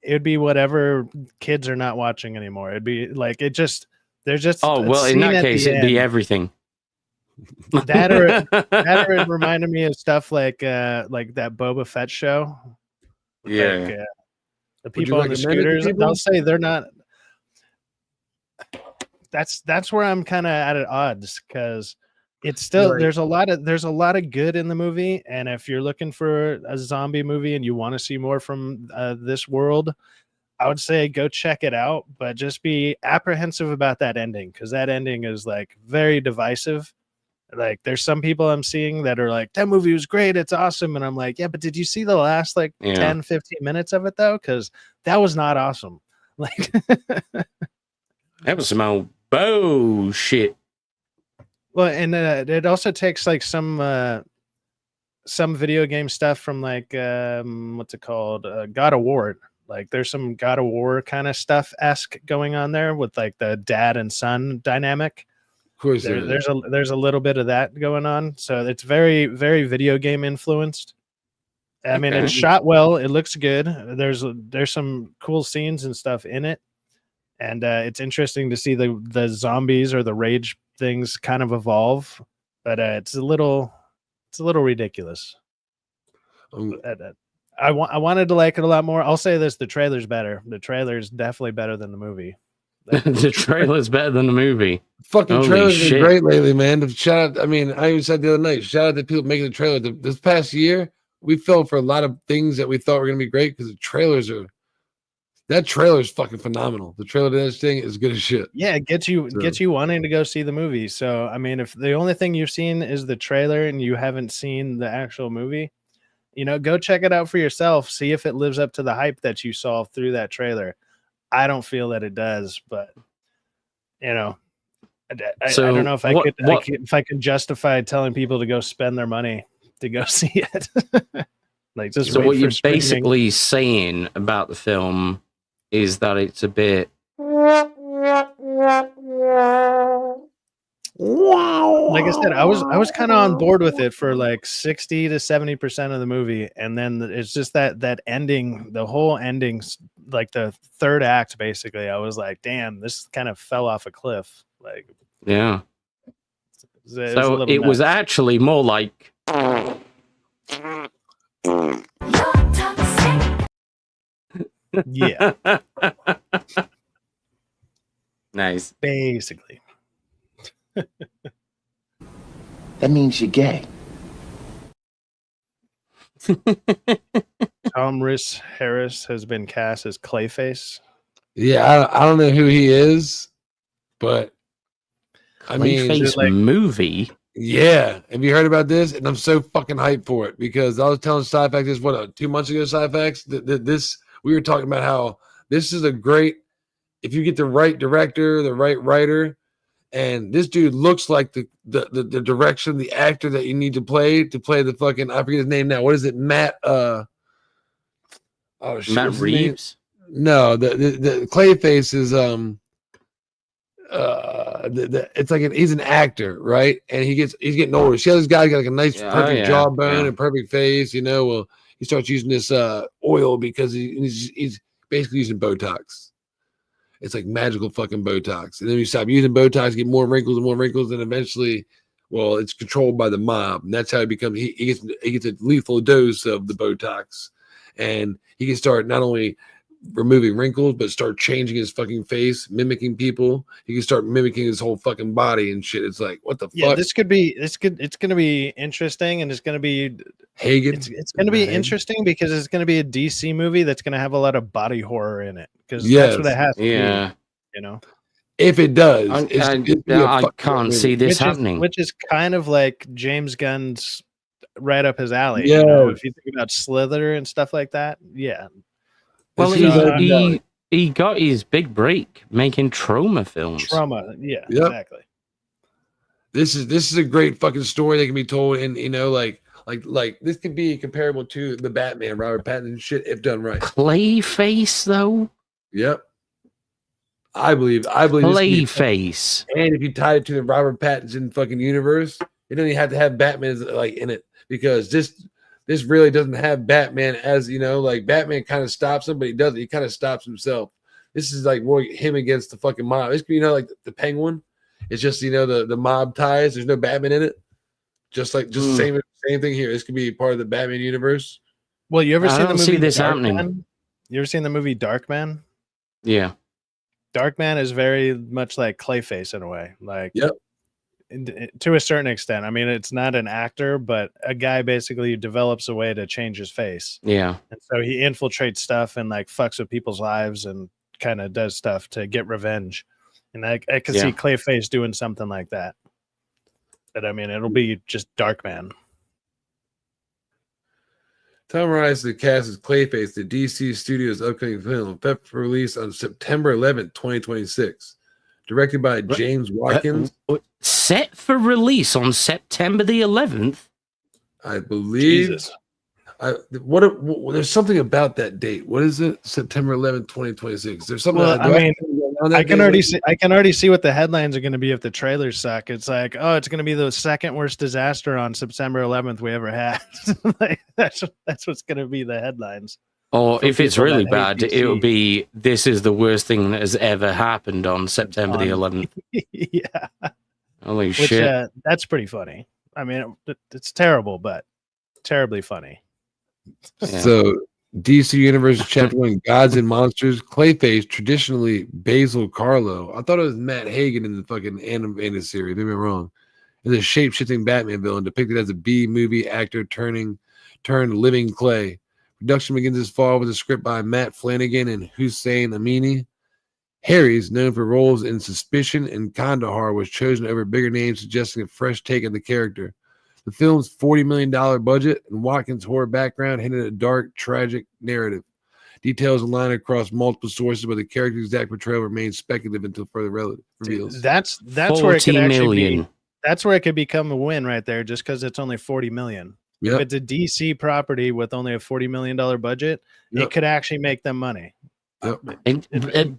It would be whatever kids are not watching anymore. It'd be like there's just in that case it'd be everything. That or it reminded me of stuff like that Boba Fett show. Yeah. Like, the people on the scooters, they'll say they're not. That's where I'm kind of at odds, because it's still there's a lot of good in the movie, and if you're looking for a zombie movie and you want to see more from this world, I would say go check it out, but just be apprehensive about that ending, because that ending is like very divisive. Like there's some people I'm seeing that are like, that movie was great, it's awesome, and I'm like, yeah, but did you see the last 10-15 minutes of it though? Because that was not awesome. Like that was some old bullshit. Well, and it also takes like some video game stuff from like what's it called, God of War. Like there's some God of War kind of stuff-esque going on there with like the dad and son dynamic. Of course, there's a little bit of that going on, so it's very, very video game influenced. I mean, it's shot well, it looks good. There's some cool scenes and stuff in it, and it's interesting to see the zombies or the rage things kind of evolve, but it's a little ridiculous. I wanted to like it a lot more. I'll say this: the trailer's better. The trailer's definitely better than the movie. The trailer's better than the movie. Fucking trailers been great lately, man. Shout out! I mean, I even said the other night, shout out to people making the trailer. This past year, we fell for a lot of things that we thought were gonna be great because the trailers are. That trailer is fucking phenomenal. The trailer to this thing is good as shit. Yeah, it gets you wanting to go see the movie. So I mean, if the only thing you've seen is the trailer and you haven't seen the actual movie, go check it out for yourself. See if it lives up to the hype that you saw through that trailer. I don't feel that it does, but I don't know if I could justify telling people to go spend their money to go see it. So what you're basically saying about the film is that it's a bit. Like I said, I was kind of on board with it for like 60 to 70% of the movie, and then it's just that ending, the whole ending's like the third act. Basically, I was like, damn, this kind of fell off a cliff. Like, yeah. So it was actually more like. Yeah. Nice. Basically. That means you're gay. Tom Harris has been cast as Clayface. Yeah, I don't know who he is, but I mean, Clayface movie. Yeah, have you heard about this? And I'm so fucking hyped for it because I was telling Sci-Fax this 2 months ago. Sci-Fax this we were talking about how this is a great if you get the right director, the right writer. And this dude looks like the direction, the actor that you need to play the fucking, I forget his name now. What is it? Matt Matt Reeves? No, the Clayface is it's like he's an actor, right? And he's getting older. See how this guy's got like a nice perfect jawbone and perfect face, well, he starts using this oil because he's basically using Botox. It's like magical fucking Botox. And then you stop using Botox, get more wrinkles and more wrinkles, and eventually, well, it's controlled by the mob. And that's how he becomes, he gets a lethal dose of the Botox. And he can start not only removing wrinkles, but start changing his fucking face, mimicking people. He can start mimicking his whole fucking body and shit. It's like, what the fuck? Yeah, it's going to be interesting, and it's going to be Hagen. It's going to be interesting because it's going to be a DC movie that's going to have a lot of body horror in it because that's what it has to be, If it does, I can't see this happening. Which is kind of like James Gunn's right up his alley. Yeah. If you think about Slither and stuff like that, yeah. Well, he got his big break making trauma films. Exactly. This is a great fucking story that can be told, and like this could be comparable to the Batman, Robert Pattinson shit if done right. Clayface, though. Yep. I believe Clayface. And if you tie it to the Robert Pattinson fucking universe, you don't even have to have Batman like in it because this really doesn't have Batman as like Batman kind of stops him, but he doesn't. He kind of stops himself. This is like more him against the fucking mob. It's like the Penguin. It's just the mob ties. There's no Batman in it. Just same thing here. This could be part of the Batman universe. Well, you ever seen the movie this Dark happening. Man? You ever seen the movie Dark Man? Yeah. Dark Man is very much like Clayface in a way. Like, yep. To a certain extent. I mean, it's not an actor, but a guy basically develops a way to change his face. Yeah. And so he infiltrates stuff and like fucks with people's lives and kind of does stuff to get revenge. And I can see Clayface doing something like that. But I mean, it'll be just Dark Man. Tom Rice, the cast is Clayface, the DC Studios' upcoming film, set for release on September 11th, 2026. Directed by James Watkins. Set for release on September the 11th? I believe. Jesus. There's something about that date. What is it? September 11th, 2026. There's something. Well, I mean, I can already see what the headlines are going to be if the trailers suck. It's like, oh, it's going to be the second worst disaster on September 11th we ever had. Like, that's what's going to be the headlines. Or if it's really bad, it will be, this is the worst thing that has ever happened on September the 11th. Yeah. Holy shit. That's pretty funny. I mean, it's terrible, but terribly funny. Yeah. So, DC Universe Chapter 1, Gods and Monsters, Clayface, traditionally Basil Carlo. I thought it was Matt Hagen in the fucking animated series. Don't get me wrong. Is a shape-shifting Batman villain depicted as a B-movie actor turned living clay. Production begins this fall with a script by Matt Flanagan and Hussein Amini. Harry's, known for roles in Suspicion and Kandahar, was chosen over bigger names, suggesting a fresh take on the character. The film's $40 million budget and Watkins' horror background hinted at a dark, tragic narrative. Details align across multiple sources, but the character's exact portrayal remains speculative until further reveals. That's where it could actually be. That's where it could become a win right there, just because it's only $40 million. Yep. If it's a DC property with only a $40 million budget, it could actually make them money. Yep.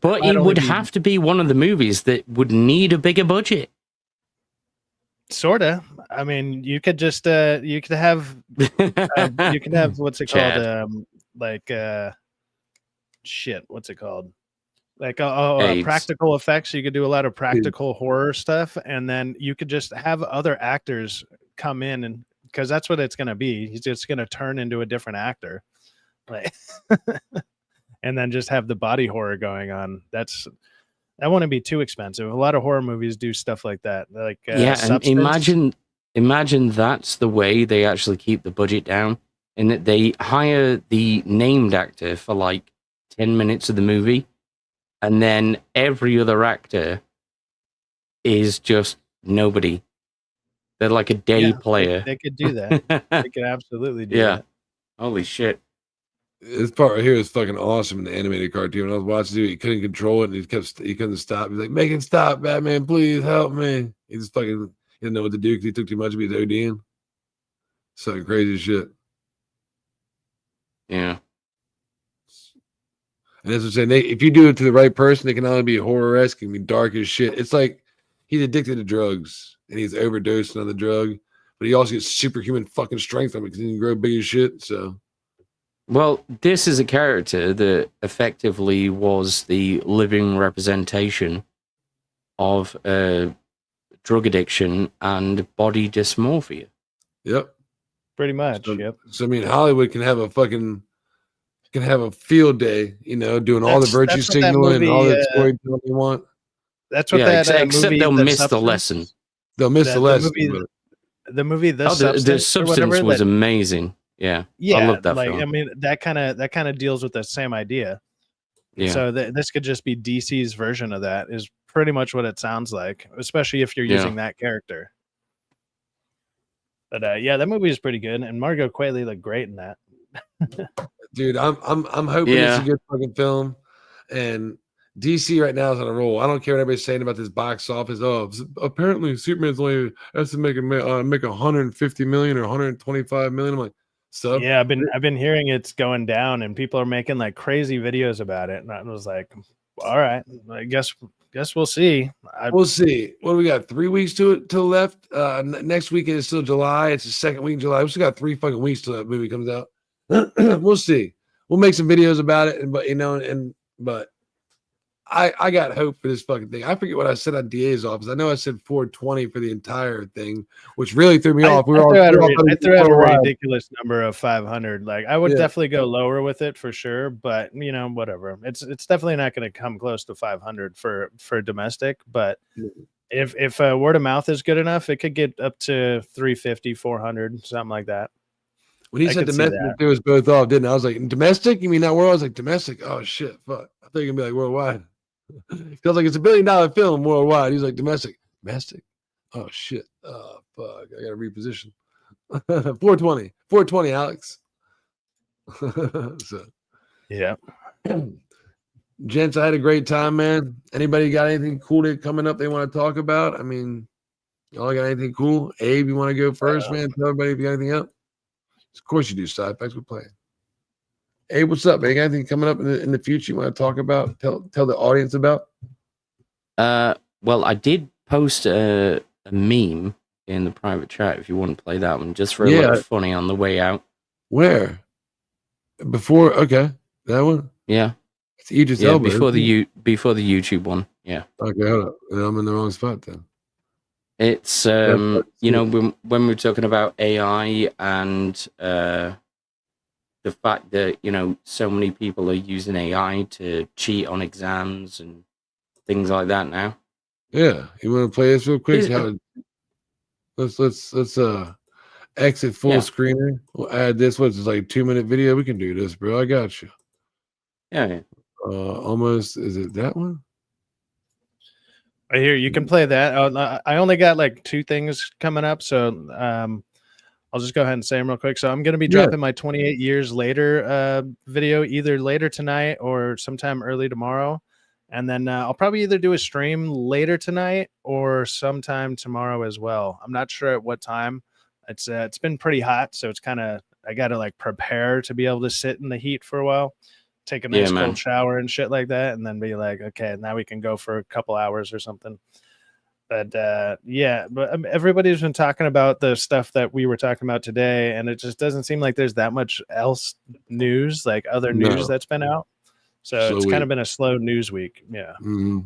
But it would have to be one of the movies that would need a bigger budget. Sorta. I mean, you could just you could have what's it called? What's it called? Like practical effects. You could do a lot of practical horror stuff, and then you could just have other actors come in, and because that's what it's going to be. He's just going to turn into a different actor, like, and then just have the body horror going on. That wouldn't be too expensive. A lot of horror movies do stuff like that. Like and imagine that's the way they actually keep the budget down, in that they hire the named actor for like 10 minutes of the movie, and then every other actor is just nobody. They're like a day player. They could do that. They could absolutely do that. Holy shit. This part right here is fucking awesome in the animated cartoon. When I was watching it, he couldn't control it, and he couldn't stop. He's like, "Make it stop, Batman! Please help me!" He just fucking didn't know what to do because he took too much of his ODing. So crazy shit. Yeah. And that's what I'm saying. If you do it to the right person, it can only be horror-esque and be dark as shit. It's like he's addicted to drugs and he's overdosing on the drug, but he also gets superhuman fucking strength from it because he can grow big as shit. So. Well, this is a character that effectively was the living representation of drug addiction and body dysmorphia. Yep. Pretty much. So, I mean, Hollywood can have a field day, doing all the virtue signaling and all the storytelling they want. That's what except movie, they'll miss the lesson. They'll miss the lesson. The movie, the Substance was amazing. Yeah, I love that film. I mean, that kind of deals with the same idea. Yeah. So this could just be DC's version of that. Is pretty much what it sounds like, especially if you're using that character. But that movie is pretty good, and Margot Qualley looked great in that. Dude, I'm hoping it's a good fucking film, and DC right now is on a roll. I don't care what everybody's saying about this box office. Oh, apparently Superman's only estimated to make 150 million or 125 million. I'm like, so yeah, I've been hearing it's going down, and people are making like crazy videos about it. And I was like, all right, I guess we'll see. We'll see. What do we got? 3 weeks till left. Next weekend is still July. It's the second week in July. We still got 3 fucking weeks till that movie comes out. We'll see. We'll make some videos about it, but I got hope for this fucking thing. I forget what I said on DA's office. I know I said 420 for the entire thing, which really threw me off. I threw out a ridiculous number of 500. Like I would definitely go lower with it for sure, but whatever. It's definitely not going to come close to 500 for domestic, but if word of mouth is good enough, it could get up to 350, 400, something like that. When he said domestic, it was both off, didn't I? I was like, domestic? You mean not world? I was like, domestic? Oh shit, fuck. I thought you were gonna be like worldwide. Feels like it's $1 billion film worldwide. He's like, domestic. Oh shit. Oh fuck. I gotta reposition. 420, Alex. So yeah. Gents, I had a great time, man. Anybody got anything cool coming up they want to talk about? I mean, y'all got anything cool? Abe, you want to go first, man? Tell everybody if you got anything up. Of course you do, Sci-Facts. We're playing. Abe, what's up, man? You got anything coming up in the future you want to talk about? Tell the audience about? Well, I did post a meme in the private chat if you want to play that one, just for a little funny on the way out. Where? Okay. That one? Yeah. You just before the YouTube one. Yeah. Okay, hold up. I'm in the wrong spot then. It's when we're talking about AI and the fact that so many people are using AI to cheat on exams and things like that now. Yeah, you want to play this real quick? Let's exit full screener. We'll add this. What's this, like a 2-minute video? We can do this, bro. I got you. Yeah. Almost. Is it that one? Right here, you can play that. I only got like 2 things coming up, so I'll just go ahead and say them real quick. So I'm going to be dropping my 28 years later video either later tonight or sometime early tomorrow. And then I'll probably either do a stream later tonight or sometime tomorrow as well. I'm not sure at what time. It's been pretty hot, so it's kind of, I got to like prepare to be able to sit in the heat for a while, take a nice cold shower and shit like that, and then be like, okay, now we can go for a couple hours or something. But everybody's been talking about the stuff that we were talking about today, and it just doesn't seem like there's that much else news, like other news that's been out. So it's kind of been a slow news week. Yeah. Mm-hmm.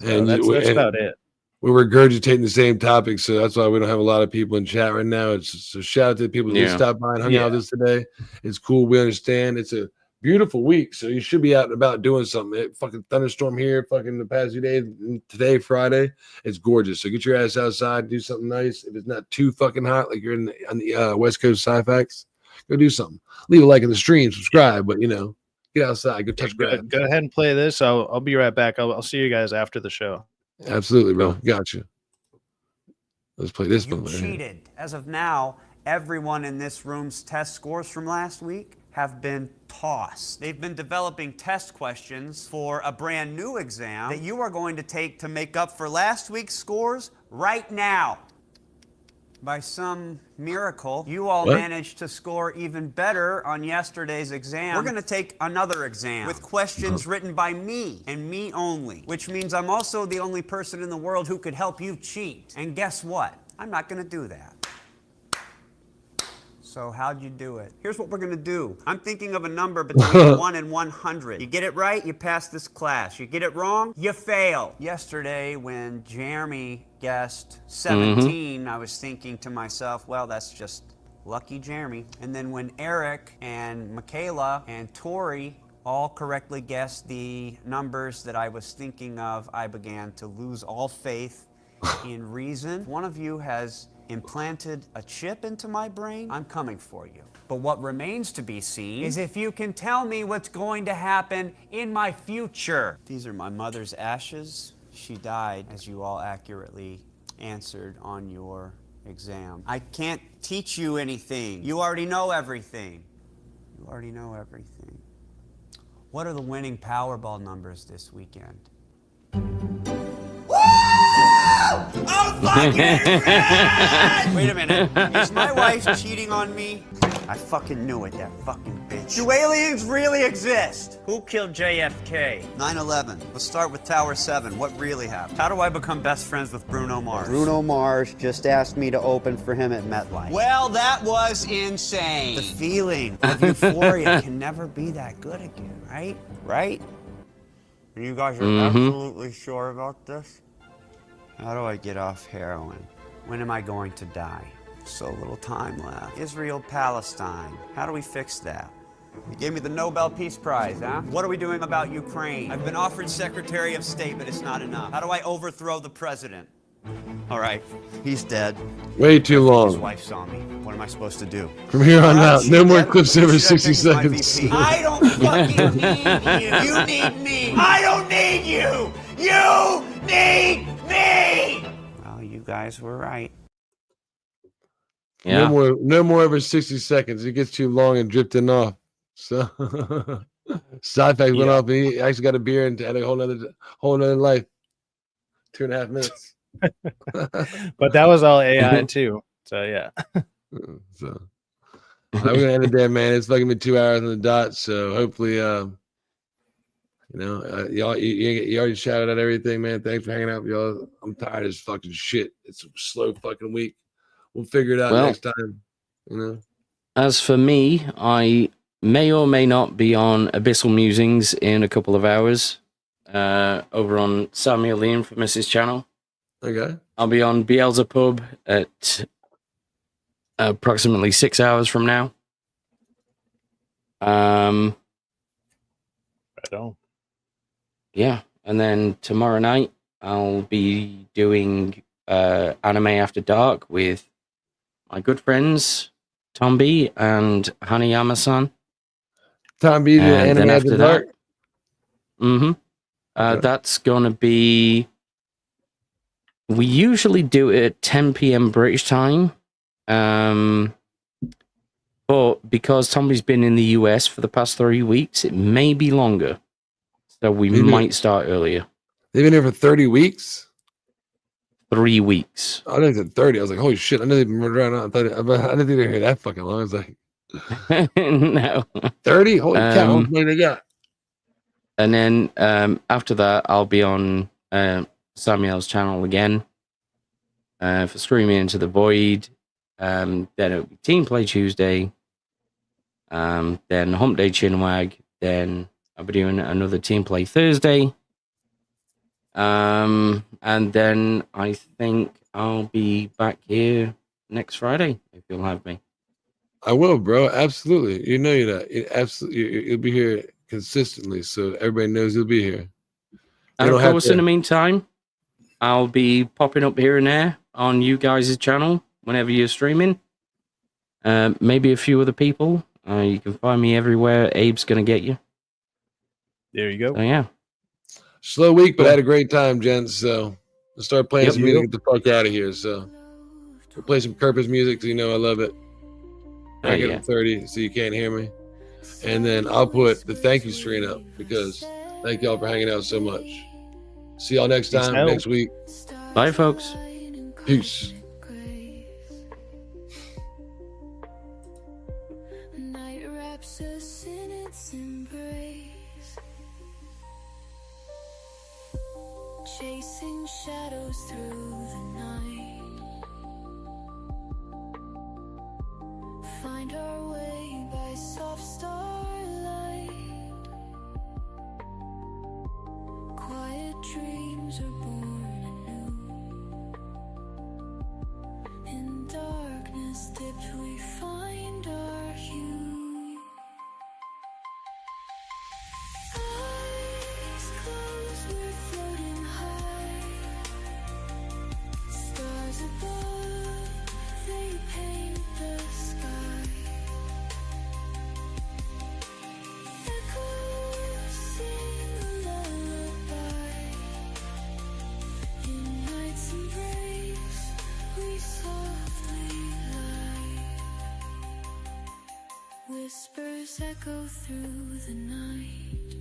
So that's about it. We're regurgitating the same topic, so that's why we don't have a lot of people in chat right now. So shout out to the people who stopped by and hung out with us today. It's cool. We understand. It's a beautiful week, so you should be out and about doing something. It fucking thunderstorm here, fucking the past few days. Today, Friday, it's gorgeous. So get your ass outside, do something nice. If it's not too fucking hot, like you're on the West Coast Sci-Facts, go do something. Leave a like in the stream, subscribe, but get outside, go touch grass. Go ahead and play this. I'll be right back. I'll see you guys after the show. Absolutely, bro. Gotcha. Let's play this one. Cheated. As of now, everyone in this room's test scores from last week have been tossed. They've been developing test questions for a brand new exam that you are going to take to make up for last week's scores right now. By some miracle, you all managed to score even better on yesterday's exam. We're going to take another exam with questions written by me and me only, which means I'm also the only person in the world who could help you cheat. And guess what? I'm not going to do that. So how'd you do it? Here's what we're going to do. I'm thinking of a number between 1 and 100. You get it right, you pass this class. You get it wrong, you fail. Yesterday, when Jeremy guessed 17, I was thinking to myself, well, that's just lucky Jeremy. And then when Eric and Michaela and Tori all correctly guessed the numbers that I was thinking of, I began to lose all faith in reason. One of you has implanted a chip into my brain. I'm coming for you. But what remains to be seen is if you can tell me what's going to happen in my future. These are my mother's ashes. She died, as you all accurately answered on your exam. I can't teach you anything. You already know everything. You already know everything. What are the winning Powerball numbers this weekend? I'm fucking rich! Wait a minute. Is my wife cheating on me? I fucking knew it, that fucking bitch. Do aliens really exist? Who killed JFK? 9/11. Let's start with Tower 7. What really happened? How do I become best friends with Bruno Mars? Bruno Mars just asked me to open for him at MetLife. Well, that was insane. The feeling of euphoria can never be that good again, right? Right? You guys are absolutely sure about this? How do I get off heroin? When am I going to die? So little time left. Israel, Palestine. How do we fix that? You gave me the Nobel Peace Prize, huh? What are we doing about Ukraine? I've been offered Secretary of State, but it's not enough. How do I overthrow the president? All right, he's dead. Way too long. His wife saw me. What am I supposed to do? From here on out, no more clips over 60 seconds. I don't fucking need you. You need me. I don't need you. You need me. Well, you guys were right. Yeah. No more over 60 seconds. It gets too long and drifting off. So side fact went off and he actually got a beer and had a whole nother life. 2.5 minutes. But that was all AI too. So yeah. So I'm gonna end it there, man. It's fucking been 2 hours on the dot. So hopefully y'all you already shouted out everything, man. Thanks for hanging out with y'all. I'm tired as fucking shit. It's a slow fucking week. We'll figure it out next time. As for me, I may or may not be on Abyssal Musings in a couple of hours over on Samuel the Infamous's channel. Okay. I'll be on Beelzebub at approximately 6 hours from now. Right on. Yeah, and then tomorrow night I'll be doing Anime After Dark with my good friends Tom B and Hanayama-san. Tom B, the Anime After Dark. That's gonna be. We usually do it at 10 p.m. British time, but because Tommy's been in the US for the past 3 weeks, it may be longer. So we might start earlier. They've been here for 30 weeks? 3 weeks. I think it's 30. I was like, holy shit, I know they've been around. I didn't think they were here that fucking long. I was like, no. 30? Holy cow, how much money they got? And then after that, I'll be on Samuel's channel again for Screaming Into the Void. Then it'll be Team Play Tuesday. Then Hump Day Chinwag. Then I'll be doing another Team Play Thursday. And then I think I'll be back here next Friday if you'll have me. I will, bro. Absolutely. You know that. You'll be here consistently, so everybody knows you'll be here. And of course, in the meantime, I'll be popping up here and there on you guys' channel whenever you're streaming. Maybe a few other people. You can find me everywhere. Abe's going to get you. There you go. So, yeah. Slow week, but I had a great time, gents. So let's start playing some music. Get the fuck out of here. So we'll play some Purpose music because you know I love it. I get 30, so you can't hear me. And then I'll put the thank you screen up because thank y'all for hanging out so much. See y'all next time, next week. Bye, folks. Peace. Night wraps us in its embrace, chasing shadows through the night. Find our way by soft starlight. Quiet dreams are born anew. In darkness dipped we find our hue. Eyes closed, we're floating high. Stars above, they paint the sky. Echoes sing a lullaby. In night's embrace, we softly lie. Whispers echo through the night,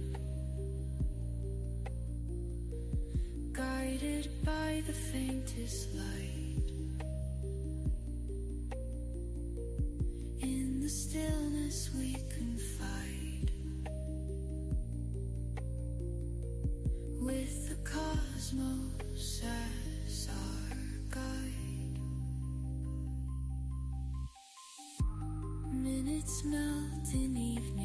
guided by the faintest light. In the stillness we confide, with the cosmos as our guide. Minutes melt in evening.